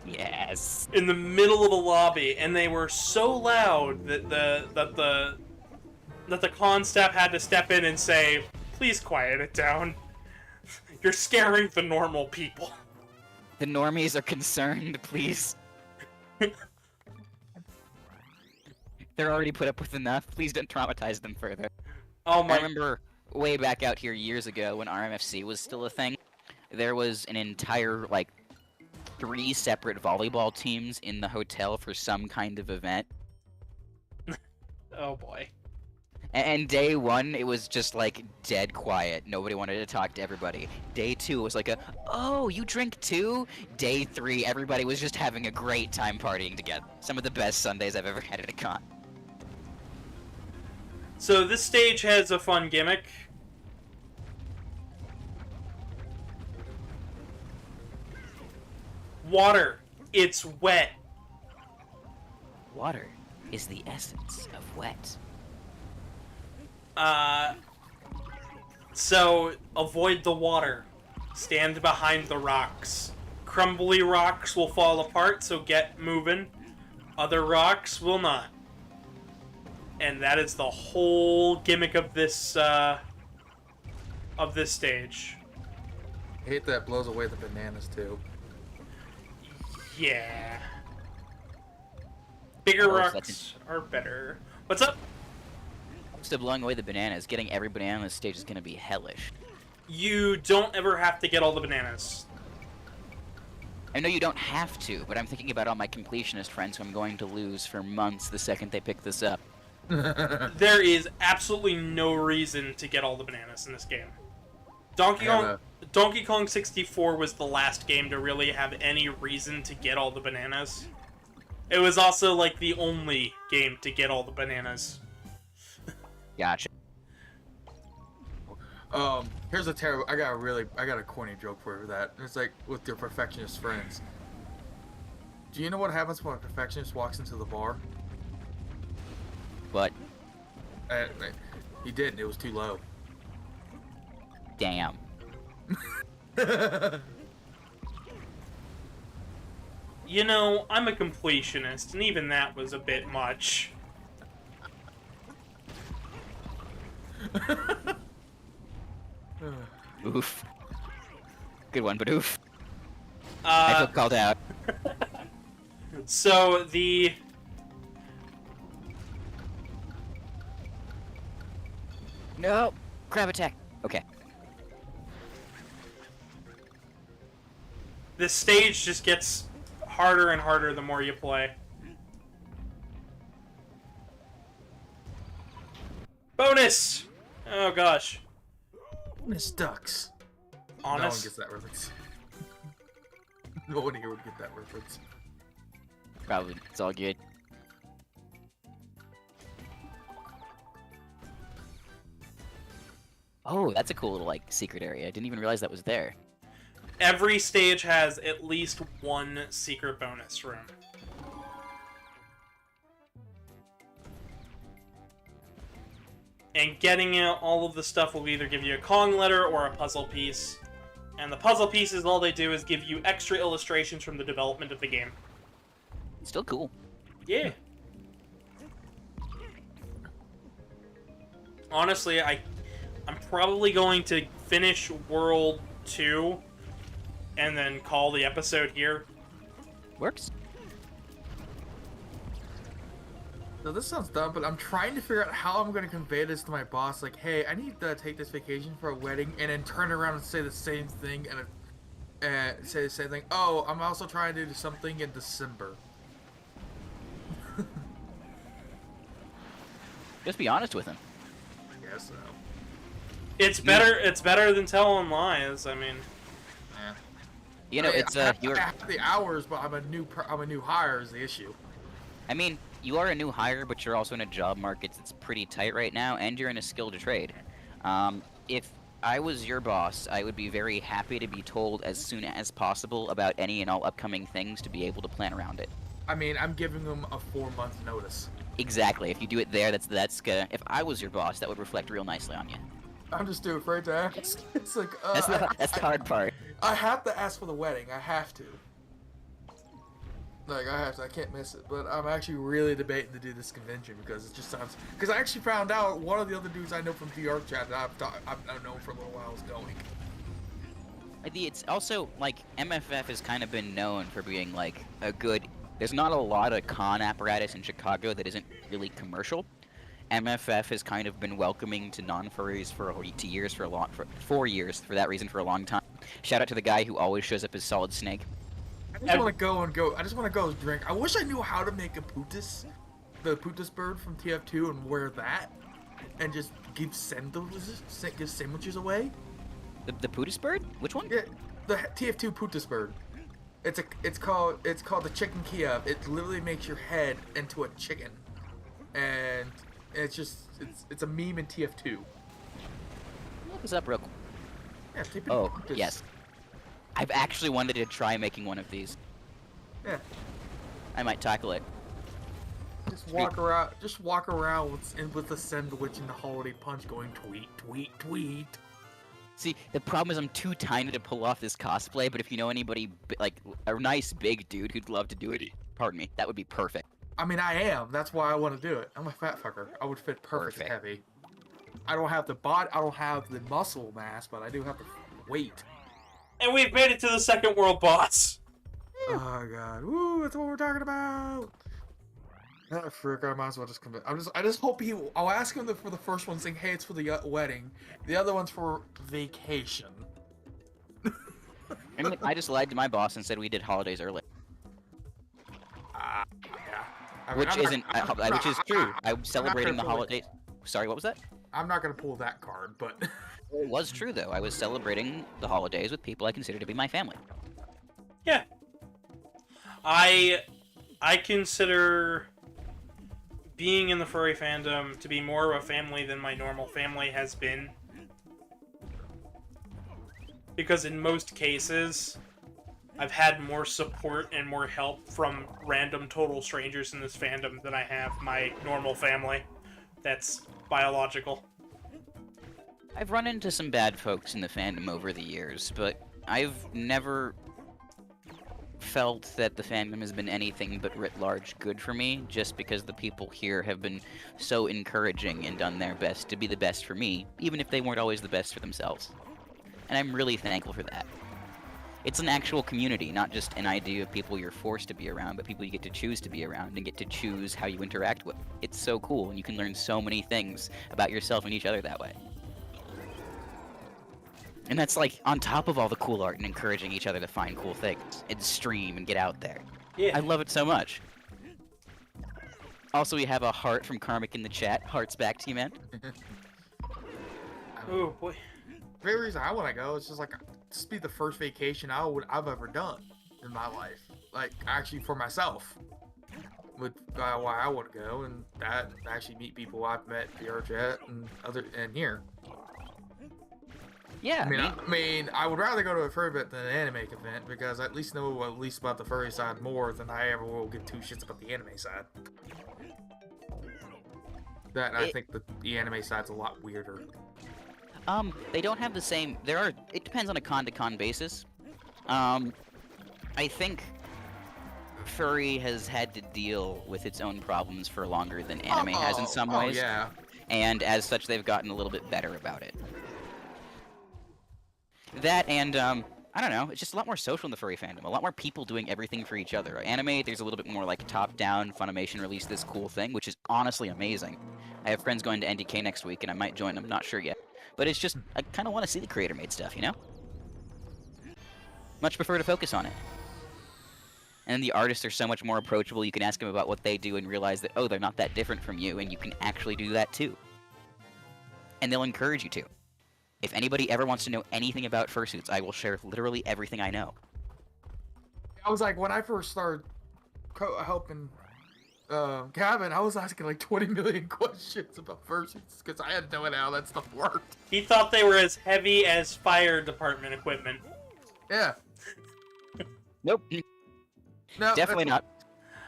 Yes. in the middle of a lobby, and they were so loud that the con staff had to step in and say, "Please quiet it down. You're scaring the normal people." The normies are concerned, please. They're already put up with enough. Please don't traumatize them further. Oh I my! remember way back out here years ago when RMFC was still a thing, there was an entire, 3 separate volleyball teams in the hotel for some kind of event. Oh boy. And day 1, it was just, dead quiet. Nobody wanted to talk to everybody. Day 2, it was oh, you drink too? Day 3, everybody was just having a great time partying together. Some of the best Sundays I've ever had at a con. So this stage has a fun gimmick. Water. It's wet. Water is the essence of wet. So avoid the water. Stand behind the rocks. Crumbly rocks will fall apart, so get moving. Other rocks will not. And that is the whole gimmick of this stage. I hate that it blows away the bananas too. Yeah. Bigger Oh, so rocks are better. What's up? Instead of blowing away the bananas, getting every banana on this stage is gonna be hellish. You don't ever have to get all the bananas. I know you don't have to, but I'm thinking about all my completionist friends who I'm going to lose for months the second they pick this up. There is absolutely no reason to get all the bananas in this game. Donkey Kong 64 was the last game to really have any reason to get all the bananas. It was also the only game to get all the bananas. Gotcha. Here's a terrible. I got a corny joke for that. It's with your perfectionist friends. Do you know what happens when a perfectionist walks into the bar? But He didn't. It was too low. damn. I'm a completionist, and even that was a bit much. Oof. Good one, but oof. I feel called out. So No! Crab attack! Okay. this stage just gets harder and harder the more you play. Bonus! Oh gosh. Bonus ducks. No one Honest. gets that reference. No one here would get that reference. Probably. It's all good. Oh, that's a cool little, secret area. I didn't even realize that was there. every stage has at least one secret bonus room. And getting all of the stuff will either give you a Kong letter or a puzzle piece. And the puzzle pieces, all they do is give you extra illustrations from the development of the game. Still cool. Yeah. Honestly, I'm probably going to finish World 2 and then call the episode here. Works. No, this sounds dumb, but I'm trying to figure out how I'm going to convey this to my boss. Like, hey, I need to take this vacation for a wedding, and then turn around and say the same thing, and say the same thing. Oh, I'm also trying to do something in December. Just be honest with him. I guess so. It's better. It's better than telling lies. I mean, Yeah. You know, I mean, it's I you're. have the hours, but I'm a new hire is the issue. I mean, you are a new hire, but you're also in a job market that's pretty tight right now, and you're in a skilled trade. If I was your boss, I would be very happy to be told as soon as possible about any and all upcoming things to be able to plan around it. I mean, I'm giving them a 4-month notice. Exactly. If you do it there, that's gonna. If I was your boss, that would reflect real nicely on you. I'm just too afraid to ask. It's like, That's the hard part. I have to ask for the wedding. I have to. Like, I have to. I can't miss it. But I'm actually really debating to do this convention because it just sounds. Because I actually found out one of the other dudes I know from VR chat that I've known for a little while is going. It's also like MFF has kind of been known for being like a good. There's not a lot of con apparatus in Chicago that isn't really commercial. MFF has kind of been welcoming to non-furries for 4 years for that reason for a long time. Shout out to the guy who always shows up as Solid Snake. I just want to go. I just want to go drink. I wish I knew how to make a putus, the putus bird from TF2, and wear that, and just give sandwiches away. The Putus bird? Which one? Yeah, the TF2 putus bird. It's called the chicken Kiev. It literally makes your head into a chicken, and it's a meme in TF2. Look this up real quick. Yeah, type in Oh, putus. yes. I've actually wanted to try making one of these. Yeah. I might tackle it. Just walk around with the sandwich and the holiday punch going tweet, tweet, tweet. See, the problem is I'm too tiny to pull off this cosplay, but if you know anybody, like, a nice big dude who'd love to do it, pardon me, that would be perfect. I mean, I am. That's why I want to do it. I'm a fat fucker. I would fit perfect heavy. I don't have the body. I don't have the muscle mass, but I do have the weight. and we've made it to the second world boss. Oh god, woo! That's what we're talking about. Ah, frick! I might as well just come. I just hope he. I'll ask him for the first one, saying, "Hey, it's for the wedding." The other one's for vacation. I mean, I just lied to my boss and said we did holidays early. Yeah. I mean, Which is true. I'm celebrating the holidays. Sorry, what was that? I'm not gonna pull that card, but It was true though. I was celebrating the holidays with people I consider to be my family. Yeah. I consider being in the furry fandom to be more of a family than my normal family has been. Because in most cases, I've had more support and more help from random total strangers in this fandom than I have my normal family that's biological. I've run into some bad folks in the fandom over the years, but I've never felt that the fandom has been anything but writ large good for me, just because the people here have been so encouraging and done their best to be the best for me, even if they weren't always the best for themselves. And I'm really thankful for that. It's an actual community, not just an idea of people you're forced to be around, but people you get to choose to be around and get to choose how you interact with. It's so cool, and you can learn so many things about yourself and each other that way. And that's like on top of all the cool art and encouraging each other to find cool things and stream and get out there. Yeah. I love it so much. Also, we have a heart from Karmic in the chat. Hearts back to you, man. Oh boy. the very reason I want to go is just like this be the first vacation I've ever done in my life. Like actually for myself. With why I want to go and that actually meet people I've met via chat and here. Yeah, I mean, I would rather go to a furry event than an anime event because I at least know at least about the furry side more than I ever will give two shits about the anime side. I think the anime side's a lot weirder. They don't have the same. It depends on a con-to-con basis. I think furry has had to deal with its own problems for longer than anime has in some ways. Yeah. And as such, they've gotten a little bit better about it. That and, I don't know, it's just a lot more social in the furry fandom. A lot more people doing everything for each other. Anime, there's a little bit more like top-down, Funimation released this cool thing, which is honestly amazing. I have friends going to NDK next week, and I might join them, not sure yet. But it's just, I kind of want to see the creator-made stuff, you know? Much prefer to focus on it. And then the artists are so much more approachable, you can ask them about what they do and realize that, oh, they're not that different from you, and you can actually do that too. And they'll encourage you to. If anybody ever wants to know anything about fursuits, I will share literally everything I know. I was like, when I first started helping Gavin, I was asking like 20 million questions about fursuits because I had no idea how that stuff worked. He thought they were as heavy as fire department equipment. Yeah. Nope. No, Definitely not.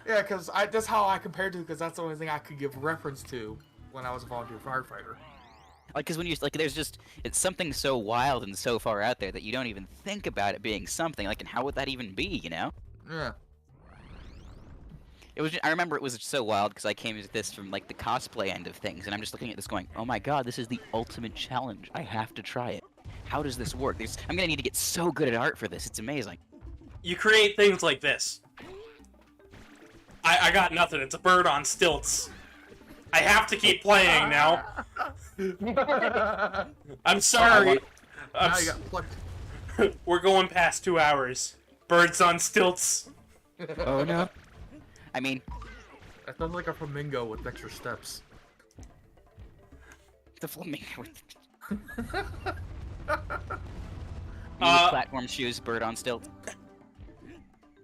Yeah, because that's how I compared to, because that's the only thing I could give reference to when I was a volunteer firefighter. Like, because when you, like, it's something so wild and so far out there that you don't even think about it being something, like, and how would that even be, you know? Yeah. I remember it was so wild because I came to this from, like, the cosplay end of things, and I'm just looking at this going, oh my god, this is the ultimate challenge. I have to try it. How does this work? I'm gonna need to get so good at art for this. It's amazing. You create things like this. I got nothing. It's a bird on stilts. I have to keep playing now. I'm sorry. Now you got plucked. We're going past 2 hours. Birds on stilts. Oh no. I mean, That sounds like a flamingo with extra steps. the flamingo. Platform shoes, bird on stilt.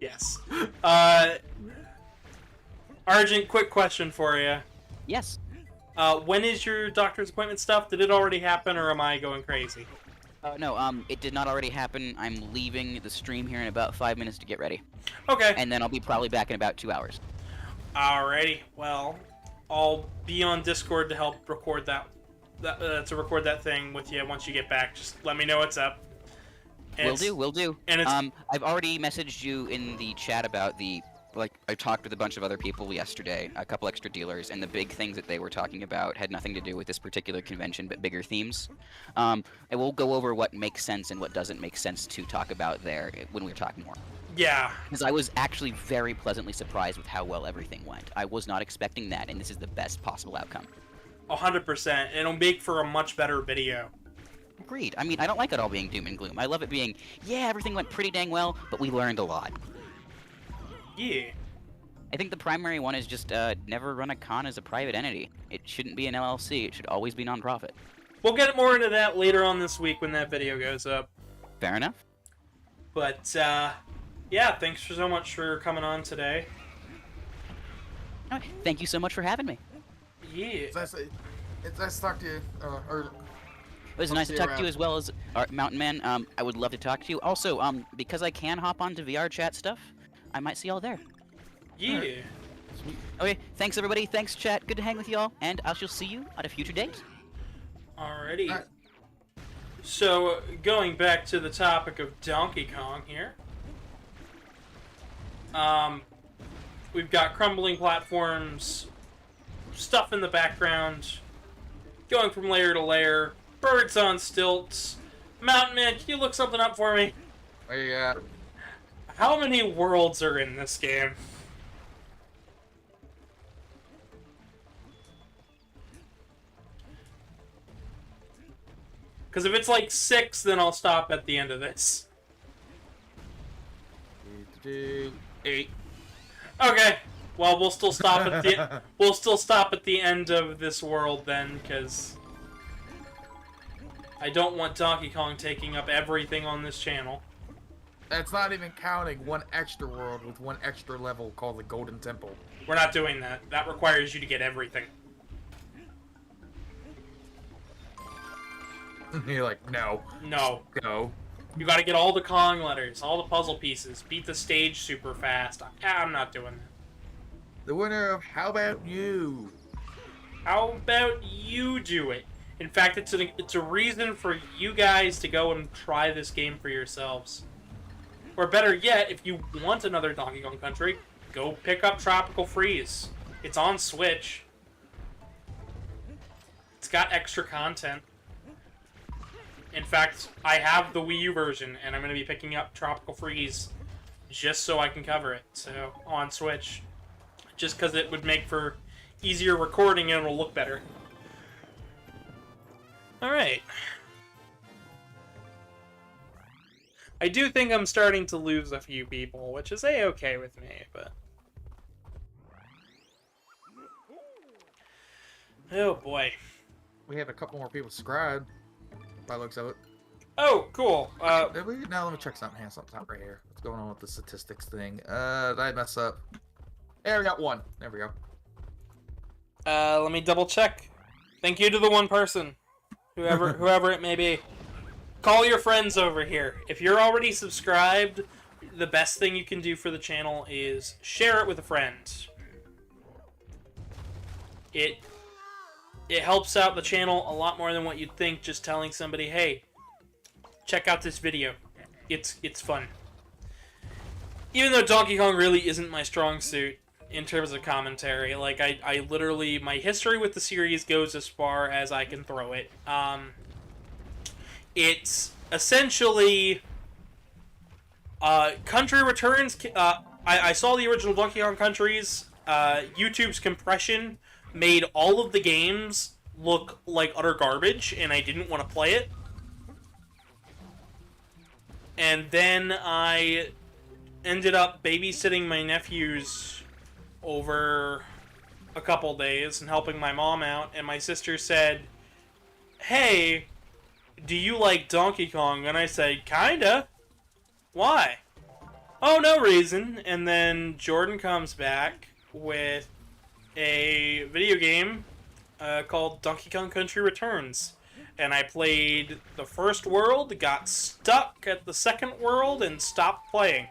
Yes. Argent, quick question for you. Yes. When is your doctor's appointment stuff? Did it already happen, or am I going crazy? No, it did not already happen. I'm leaving the stream here in about 5 minutes to get ready. Okay. And then I'll be probably back in about 2 hours. Alrighty. Well, I'll be on Discord to help record to record that thing with you once you get back. Just let me know what's up. Will do. And it's, I've already messaged you in the chat about I talked with a bunch of other people yesterday, a couple extra dealers, and the big things that they were talking about had nothing to do with this particular convention, but bigger themes. And we'll go over what makes sense and what doesn't make sense to talk about there when we're talking more. yeah. Because I was actually very pleasantly surprised with how well everything went. I was not expecting that, and this is the best possible outcome. 100%. It'll make for a much better video. Agreed. I mean, I don't like it all being doom and gloom. I love it being, yeah, everything went pretty dang well, but we learned a lot. Yeah. I think the primary one is just never run a con as a private entity. It shouldn't be an LLC. It should always be nonprofit. We'll get more into that later on this week when that video goes up. Fair enough. But, yeah, thanks so much for coming on today. All right, thank you so much for having me. Yeah. It's nice to talk to you. It was nice to talk to you as well as Mountain Man. I would love to talk to you. Also, because I can hop onto VR chat stuff, I might see y'all there. Yeah. Right. Okay, thanks everybody. Thanks chat. Good to hang with y'all, and I shall see you at a future date. Alrighty. Alright. So, going back to the topic of Donkey Kong here. We've got crumbling platforms, stuff in the background, going from layer to layer, birds on stilts. Mountain Man, can you look something up for me? What you got? How many worlds are in this game? Because if it's like 6, then I'll stop at the end of this. 8. Okay. Well, we'll still stop at the end of this world then, because I don't want Donkey Kong taking up everything on this channel. That's not even counting one extra world with one extra level called the Golden Temple. We're not doing that. That requires you to get everything. You're like, no. No. Go. You gotta get all the Kong letters, all the puzzle pieces, beat the stage super fast. I'm not doing that. The winner of How About You? How about you do it? In fact, it's a reason for you guys to go and try this game for yourselves. Or better yet, if you want another Donkey Kong Country, go pick up Tropical Freeze. It's on Switch. It's got extra content. In fact, I have the Wii U version, and I'm going to be picking up Tropical Freeze just so I can cover it. So, on Switch. Just because it would make for easier recording and it'll look better. Alright. I do think I'm starting to lose a few people, which is A-okay with me, but... Oh boy. We have a couple more people subscribed, by the looks of it. Oh, cool. Did we? Now let me check something here. Something's out right here. What's going on with the statistics thing? Did I mess up? There, we got one. There we go. Let me double check. Thank you to the one person. Whoever it may be. Call your friends over here. If you're already subscribed, the best thing you can do for the channel is share it with a friend. It helps out the channel a lot more than what you'd think just telling somebody, hey, check out this video. It's fun. Even though Donkey Kong really isn't my strong suit in terms of commentary, like, I literally, my history with the series goes as far as I can throw it. It's essentially, Country Returns, I saw the original Donkey Kong Countries. YouTube's compression made all of the games look like utter garbage, and I didn't want to play it. And then I ended up babysitting my nephews over a couple days and helping my mom out, and my sister said, hey, do you like Donkey Kong? And I said, kinda. Why? Oh, no reason. And then Jordan comes back with a video game called Donkey Kong Country Returns. And I played the first world, got stuck at the second world, and stopped playing.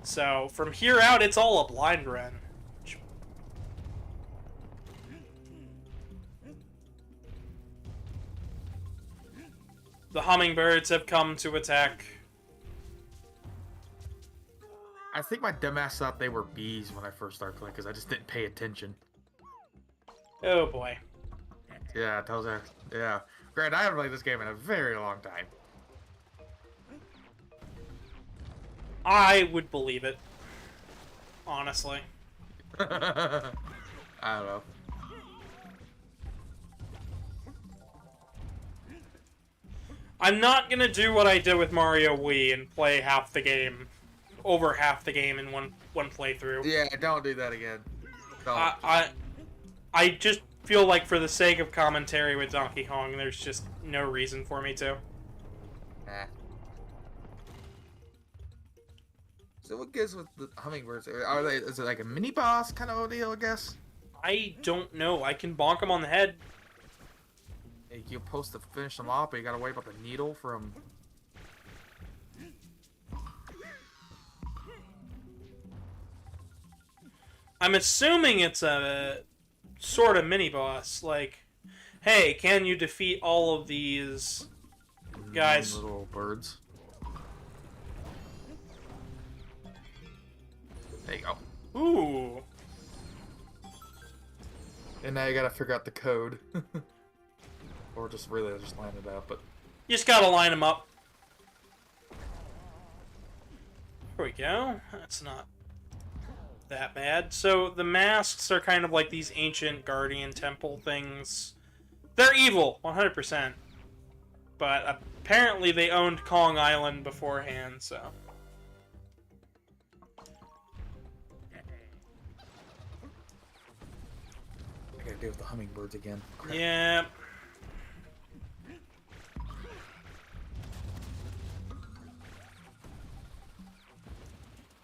So, from here out, it's all a blind run. The hummingbirds have come to attack. I think my dumbass thought they were bees when I first started playing because I just didn't pay attention. Oh boy. Yeah, it tells you. Yeah. Grant, I haven't played this game in a very long time. I would believe it. Honestly. I don't know. I'm not gonna do what I did with Mario Wii and play half the game, over half the game in one playthrough. Yeah, don't do that again. Don't. I just feel like for the sake of commentary with Donkey Kong, there's just no reason for me to. Nah. So what gives with the hummingbirds? Are they? Is it like a mini boss kind of deal? I guess. I don't know. I can bonk him on the head. You're supposed to finish them off, but you gotta worry about the needle from. I'm assuming it's a sort of mini boss. Like, hey, can you defeat all of these guys? Little birds. There you go. Ooh. And now you gotta figure out the code. Or just really just line it out, but... You just gotta line them up. There we go. That's not that bad. So the masks are kind of like these ancient guardian temple things. They're evil, 100%. But apparently they owned Kong Island beforehand, so... I gotta deal with the hummingbirds again. Crap. Yeah.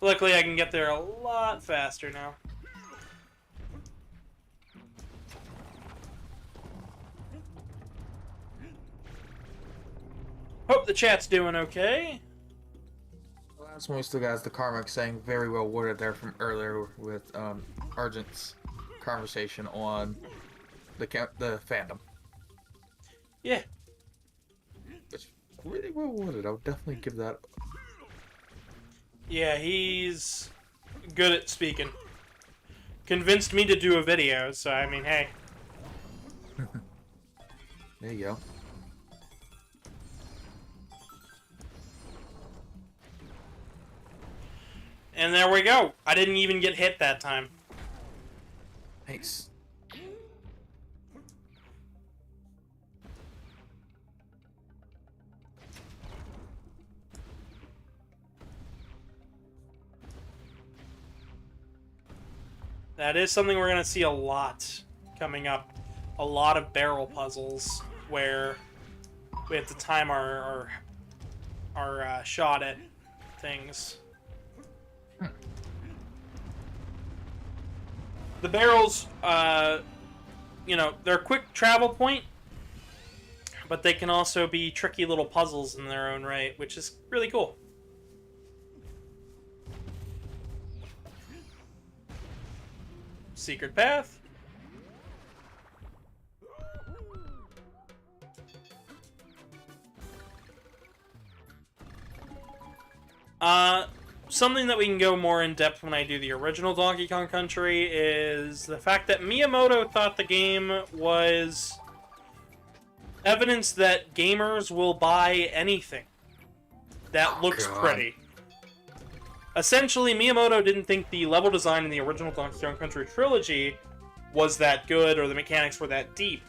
Luckily, I can get there a lot faster now. Hope the chat's doing okay. Last one we still got is the Carmack saying very well worded there from earlier with Argent's conversation on the fandom. Yeah. It's really well worded. I would definitely give that. Yeah, he's good at speaking. Convinced me to do a video, so I mean, hey. There you go. And there we go. I didn't even get hit that time. Nice. That is something we're going to see a lot coming up. A lot of barrel puzzles where we have to time our shot at things. The barrels, you know, they're a quick travel point, but they can also be tricky little puzzles in their own right, which is really cool. Secret path. Something that we can go more in depth when I do the original Donkey Kong Country is the fact that Miyamoto thought the game was evidence that gamers will buy anything that looks pretty. Essentially, Miyamoto didn't think the level design in the original Donkey Kong Country trilogy was that good or the mechanics were that deep.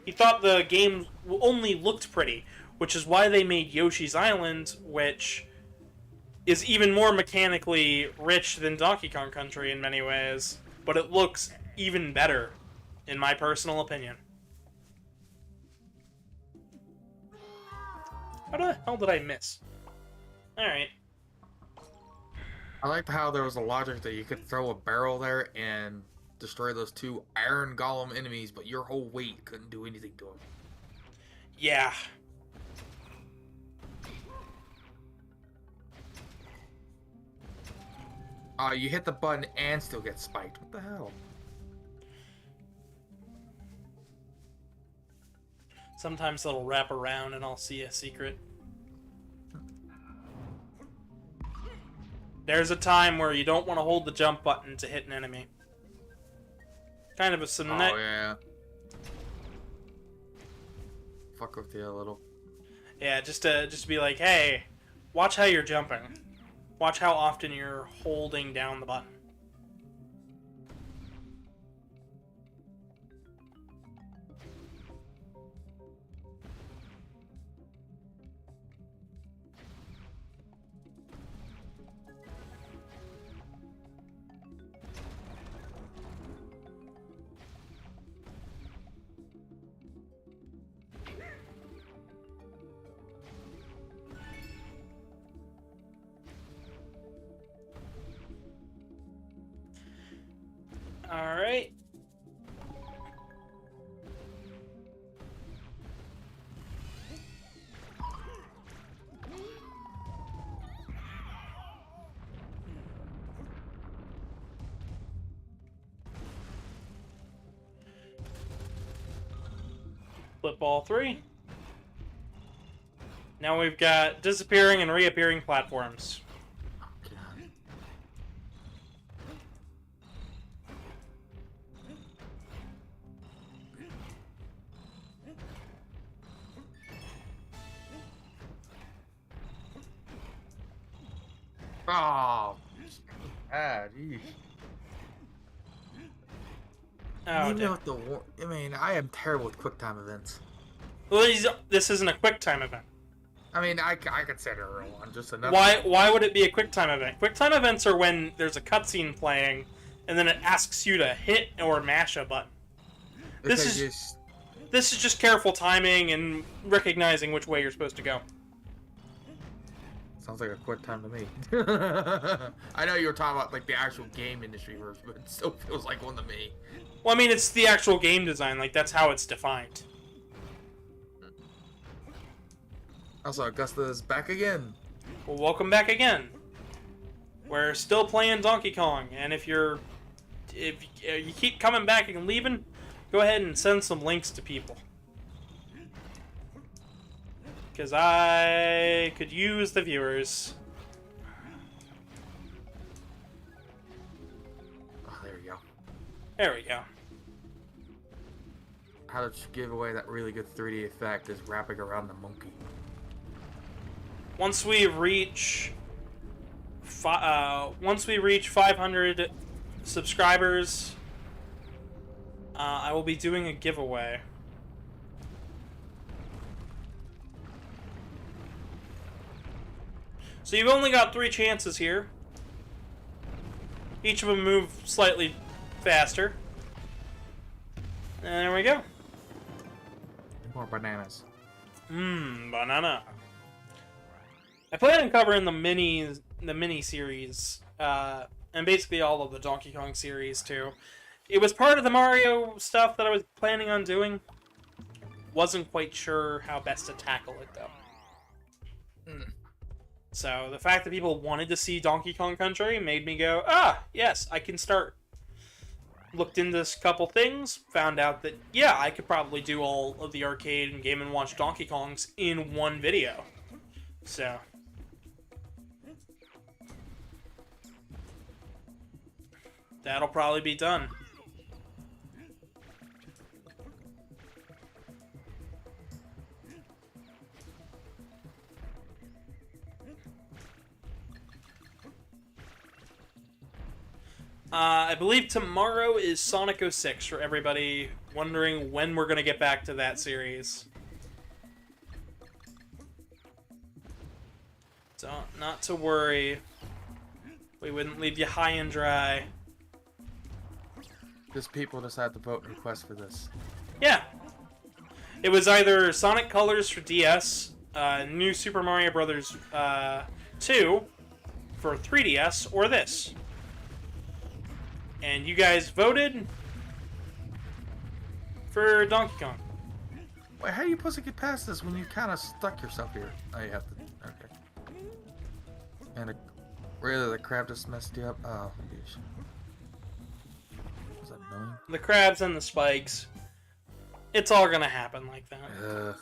He thought the game only looked pretty, which is why they made Yoshi's Island, which is even more mechanically rich than Donkey Kong Country in many ways, but it looks even better, in my personal opinion. How the hell did I miss? Alright. I liked how there was a logic that you could throw a barrel there and destroy those two iron golem enemies, but your whole weight couldn't do anything to them. Yeah. You hit the button and still get spiked. What the hell? Sometimes it'll wrap around and I'll see a secret. There's a time where you don't want to hold the jump button to hit an enemy. Kind of a Oh, yeah. Fuck with you a little. Yeah, just to be like, hey, watch how you're jumping. Watch how often you're holding down the button. Alright. Flip all three. Now we've got disappearing and reappearing platforms. Oh, geez. Oh, Even damn. with the I mean, I am terrible with QuickTime events. Well, this isn't a QuickTime event. I mean, I consider one just enough. Why would it be a QuickTime event? QuickTime events are when there's a cutscene playing, and then it asks you to hit or mash a button. This is just careful timing and recognizing which way you're supposed to go. Sounds like a QuickTime to me. I know you were talking about like the actual game industry version, but it still feels like one to me. Well, I mean, it's the actual game design. Like, that's how it's defined. Also, Augusta's back again. Well, welcome back again. We're still playing Donkey Kong, and if you keep coming back and leaving, go ahead and send some links to people. Because I could use the viewers. Oh, there we go. There we go. How to give away that really good 3D effect is wrapping around the monkey. Once we reach 500 subscribers, I will be doing a giveaway. So you've only got 3 chances here. Each of them move slightly faster. And there we go. More bananas. Banana. I plan on covering the mini series, and basically all of the Donkey Kong series too. It was part of the Mario stuff that I was planning on doing. Wasn't quite sure how best to tackle it though. So the fact that people wanted to see Donkey Kong Country made me go, yes, I can start. Looked into this couple things, found out that, yeah, I could probably do all of the arcade and Game & Watch Donkey Kongs in one video. So that'll probably be done. I believe tomorrow is Sonic 06 for everybody wondering when we're going to get back to that series. Not to worry. We wouldn't leave you high and dry. Just people decide to vote and request for this. Yeah. It was either Sonic Colors for DS, New Super Mario Bros. 2 for 3DS, or this. And you guys voted for Donkey Kong. Wait, how are you supposed to get past this when you kind of stuck yourself here? Oh, you have to. Okay. And really, the crab just messed you up. Oh, geez. Was that annoying? The crabs and the spikes. It's all gonna happen like that. Ugh.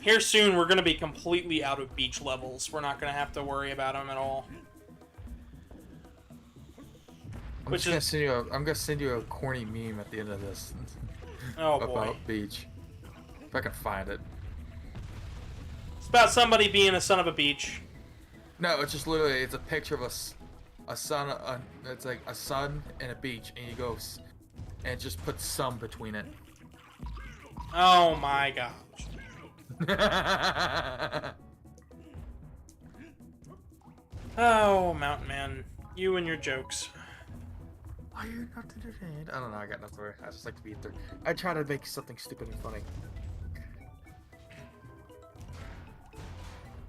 Here soon, we're gonna be completely out of beach levels. We're not gonna have to worry about them at all. I'm gonna send you a corny meme at the end of this. Oh about boy. beach. If I can find it. It's about somebody being a son of a beach. No, it's just literally it's a picture of a sun. It's like a sun and a beach, and you go and just put some between it. Oh my gosh. Oh, Mountain Man, you and your jokes. Why are you not entertained? I don't know. I got nothing. I just like to be there. I try to make something stupid and funny.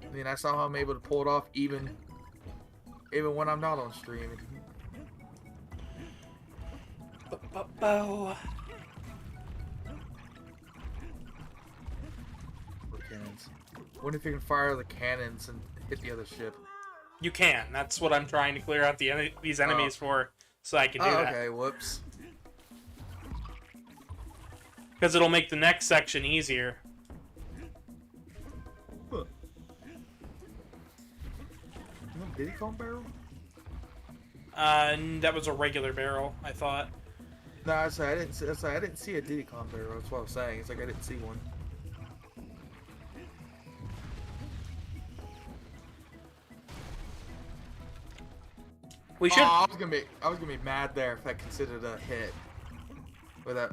I mean, I saw how I'm able to pull it off even when I'm not on stream. Bow. Cannons. What if you can fire the cannons and hit the other ship? You can. That's what I'm trying to clear out these enemies for, so I can do that. Okay, whoops. Because it'll make the next section easier. Huh. No Diddy Kong barrel? That was a regular barrel, I thought. No, I didn't see a Diddy Kong barrel. That's what I was saying. It's like I didn't see one. We should. Oh, I was gonna be mad there if I considered a hit. With that.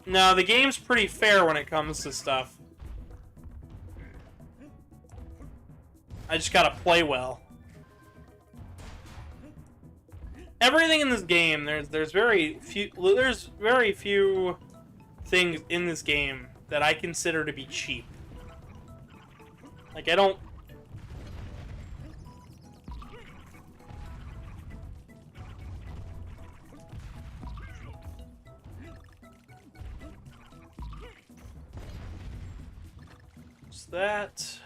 No, the game's pretty fair when it comes to stuff. I just gotta play well. Everything in this game, there's very few things in this game that I consider to be cheap. Like, I don't. that.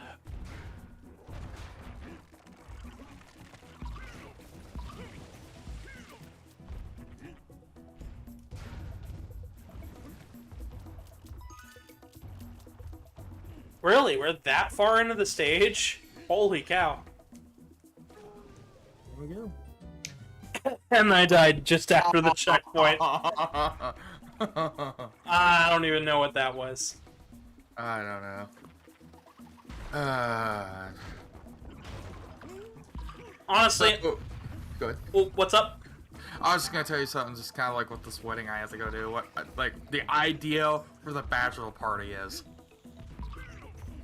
Really? We're that far into the stage? Holy cow. There we go. And I died just after the checkpoint. I don't even know what that was. I don't know. Honestly, Oh, go ahead. well, what's up? I was just gonna tell you something, just kind of like with this wedding I have to go do. What, like, the idea for the bachelor party is.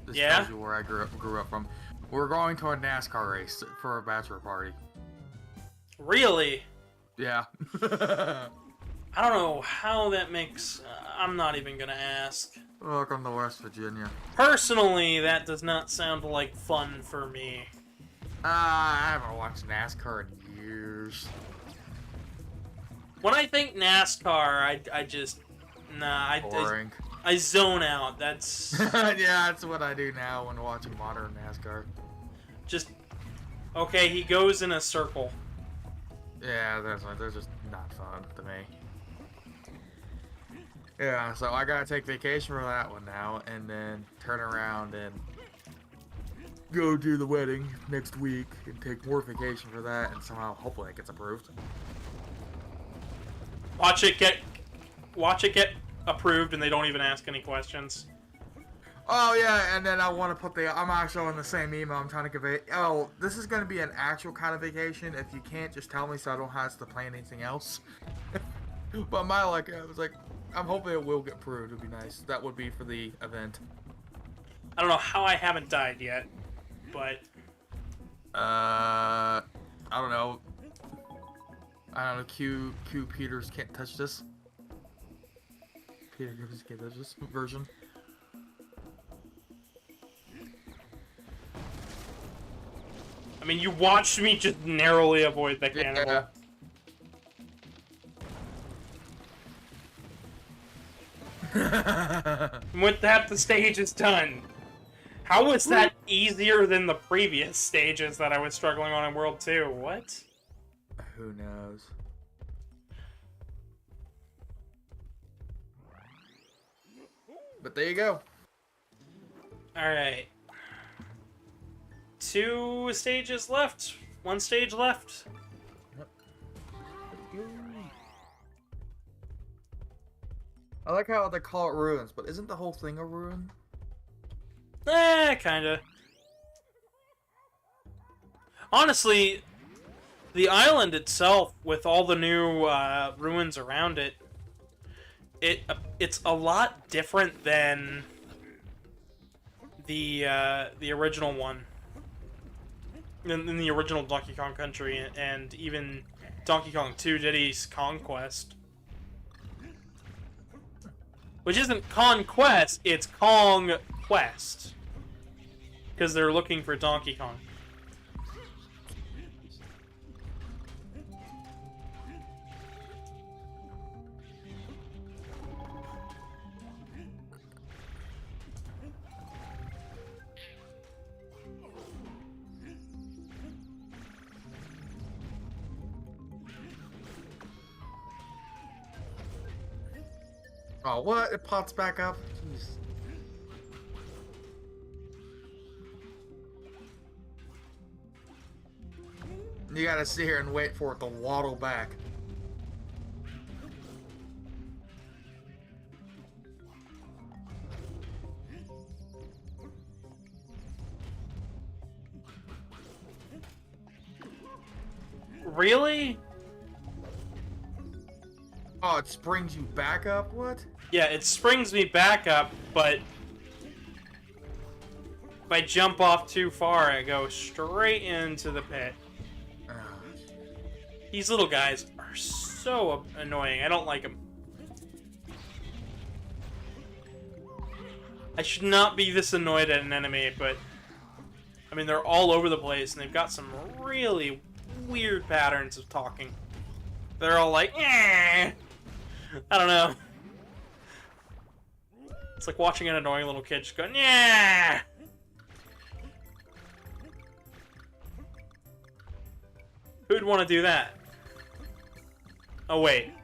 This Yeah? tells you where I grew up from. We're going to a NASCAR race for a bachelor party. Really? Yeah. I don't know how that makes... I'm not even gonna ask. Welcome to West Virginia. Personally, that does not sound like fun for me. I haven't watched NASCAR in years. When I think NASCAR, I just... Nah, Boring. I zone out. That's... Yeah, that's what I do now when watching modern NASCAR. just... Okay, he goes in a circle. Yeah, they're just not fun to me. Yeah, so I gotta take vacation for that one now, and then turn around and go do the wedding next week, and take more vacation for that, and somehow, hopefully, it gets approved. Watch it get approved and they don't even ask any questions. Oh yeah, and then I want to put I'm actually on the same email. I'm trying to convey. Oh, this is gonna be an actual kind of vacation. If you can't, just tell me so I don't have to plan anything else. But I was like, I'm hoping it will get approved. It'd be nice. That would be for the event. I don't know how I haven't died yet, but... I don't know. Q Peters can't touch this. Peter Griffiths can't touch this version. I mean, you watched me just narrowly avoid the cannibal. Yeah. And with that, the stage is done. How was that easier than the previous stages that I was struggling on in World 2? What? Who knows? But there you go. Alright. 2 stages left. 1 stage left. I like how they call it ruins, but isn't the whole thing a ruin? Kinda. Honestly, the island itself, with all the new ruins around it, it's a lot different than the original one, in the original Donkey Kong Country, and even Donkey Kong 2 Diddy's Conquest. Which isn't Conquest, it's Kong Quest. Because they're looking for Donkey Kong. Oh, what? It pops back up? Jeez. You gotta sit here and wait for it to waddle back. Really? Oh, it springs you back up? What? Yeah, it springs me back up, but if I jump off too far, I go straight into the pit. These little guys are so annoying. I don't like them. I should not be this annoyed at an enemy, but I mean, they're all over the place, and they've got some really weird patterns of talking. They're all like, eh. I don't know. It's like watching an annoying little kid just going, yeah. Who'd want to do that? Oh, wait.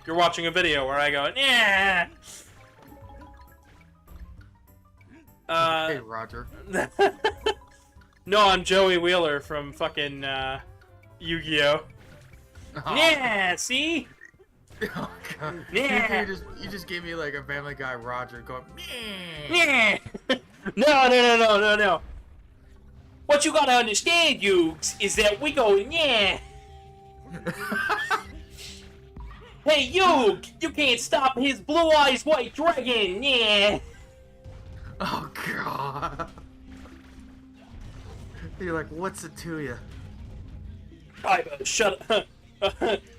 You're watching a video where I go, yeah. Hey, Roger. No, I'm Joey Wheeler from fucking Yu-Gi-Oh. Oh. Yeah, see? Oh, God. Yeah. You just gave me like a Family Guy Roger going. Yeah. No. What you gotta understand, Yugs, is that we go, yeah. Hey, Yug, you can't stop his blue eyes white dragon, yeah. Oh, God. You're like, what's it to you? Shut up.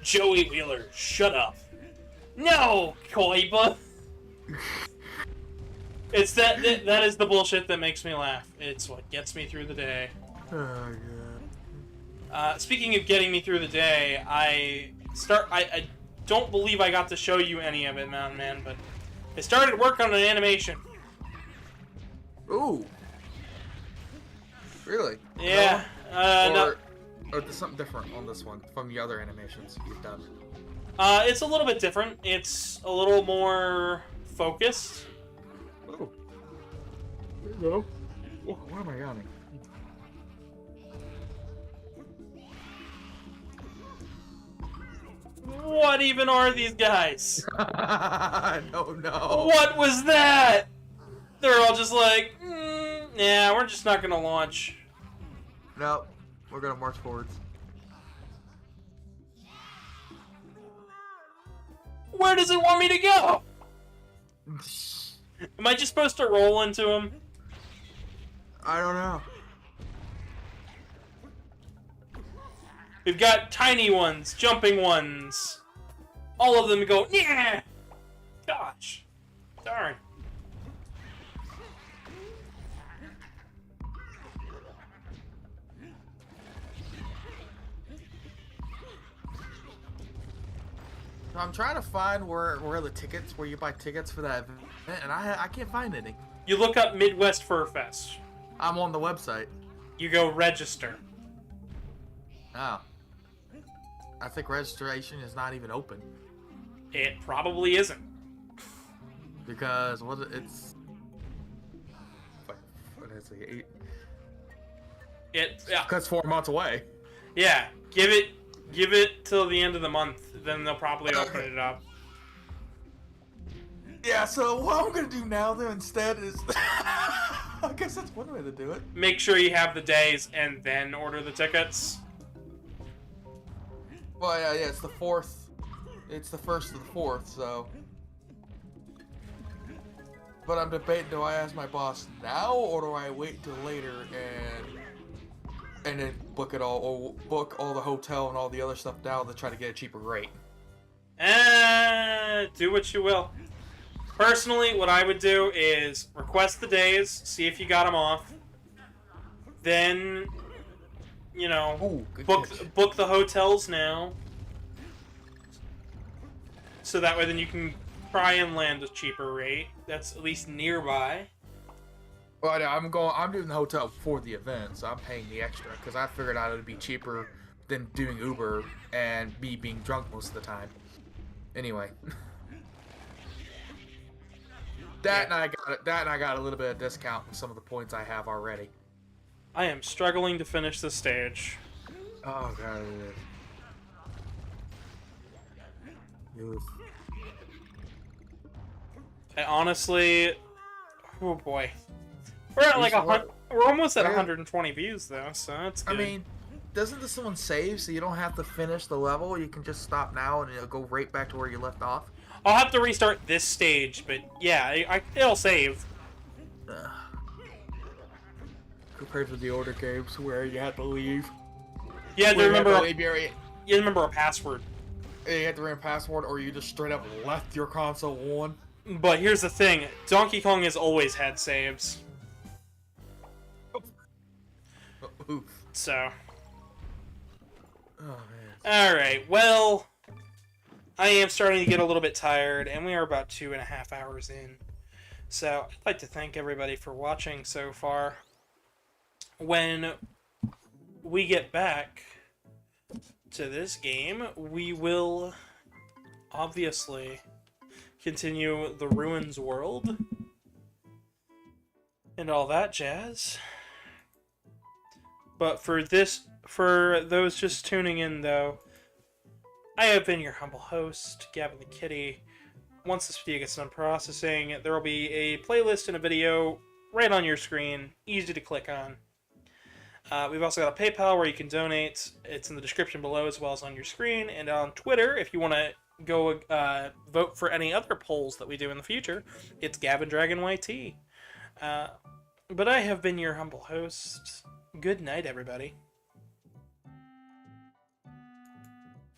Joey Wheeler, shut up. No, Koiba. It's that is the bullshit that makes me laugh. It's what gets me through the day. Oh, God. Speaking of getting me through the day, I don't believe I got to show you any of it, Mountain Man, but I started work on an animation. Ooh. Really? Yeah. Or there's something different on this one from the other animations you've done. It's a little bit different. It's a little more focused. Oh. There you go. Oh, why am I yawning? What even are these guys? No. What was that? They're all just like, yeah, we're just not gonna launch. Nope. We're gonna march forwards. Where does it want me to go? Am I just supposed to roll into him? I don't know. We've got tiny ones, jumping ones. All of them go, yeah! Gosh. Darn. I'm trying to find where the tickets, where you buy tickets for that event, and I can't find any. You look up Midwest Fur Fest. I'm on the website. You go register. Oh. I think registration is not even open. It probably isn't. Because it's what is it? Yeah. Because 4 months away. Yeah. Give it till the end of the month, then they'll probably open it up. Yeah, so what I'm gonna do now though instead is I guess that's one way to do it. Make sure you have the days and then order the tickets. Well, yeah, it's the 4th. It's the 1st of the 4th, so. But I'm debating, do I ask my boss now, or do I wait till later and then book it all, or book all the hotel and all the other stuff now to try to get a cheaper rate? Do what you will. Personally, what I would do is request the days, see if you got them off. Then, you know, Ooh, good book catch. the hotels now. So that way then you can try and land a cheaper rate. That's at least nearby. Well, yeah, I'm doing the hotel for the event, so I'm paying the extra because I figured out it'd be cheaper than doing Uber and me being drunk most of the time. Anyway, that and I got a little bit of discount with some of the points I have already. I am struggling to finish this stage. Oh god, it is. I honestly, oh boy, we're at like we're almost at 120 views though, so that's good. I mean, doesn't this one save so you don't have to finish the level? You can just stop now and it'll go right back to where you left off. I'll have to restart this stage, but yeah, it'll save. Compared to the older games where you had to leave. You had to remember. You You remember a password. had to remember a password, or you just straight up left your console on. But here's the thing: Donkey Kong has always had saves. Oof. So. Oh man. All right. Well, I am starting to get a little bit tired, and we are about 2.5 hours in. So I'd like to thank everybody for watching so far. When we get back, to this game, we will obviously continue the Ruins world and all that jazz. But for those just tuning in, though, I have been your humble host, Gavin the Kitty. Once this video gets done processing, there will be a playlist and a video right on your screen, easy to click on. We've also got a PayPal where you can donate. It's in the description below as well as on your screen. And on Twitter, if you want to go vote for any other polls that we do in the future, it's Gavin Dragon YT. But I have been your humble host. Good night, everybody.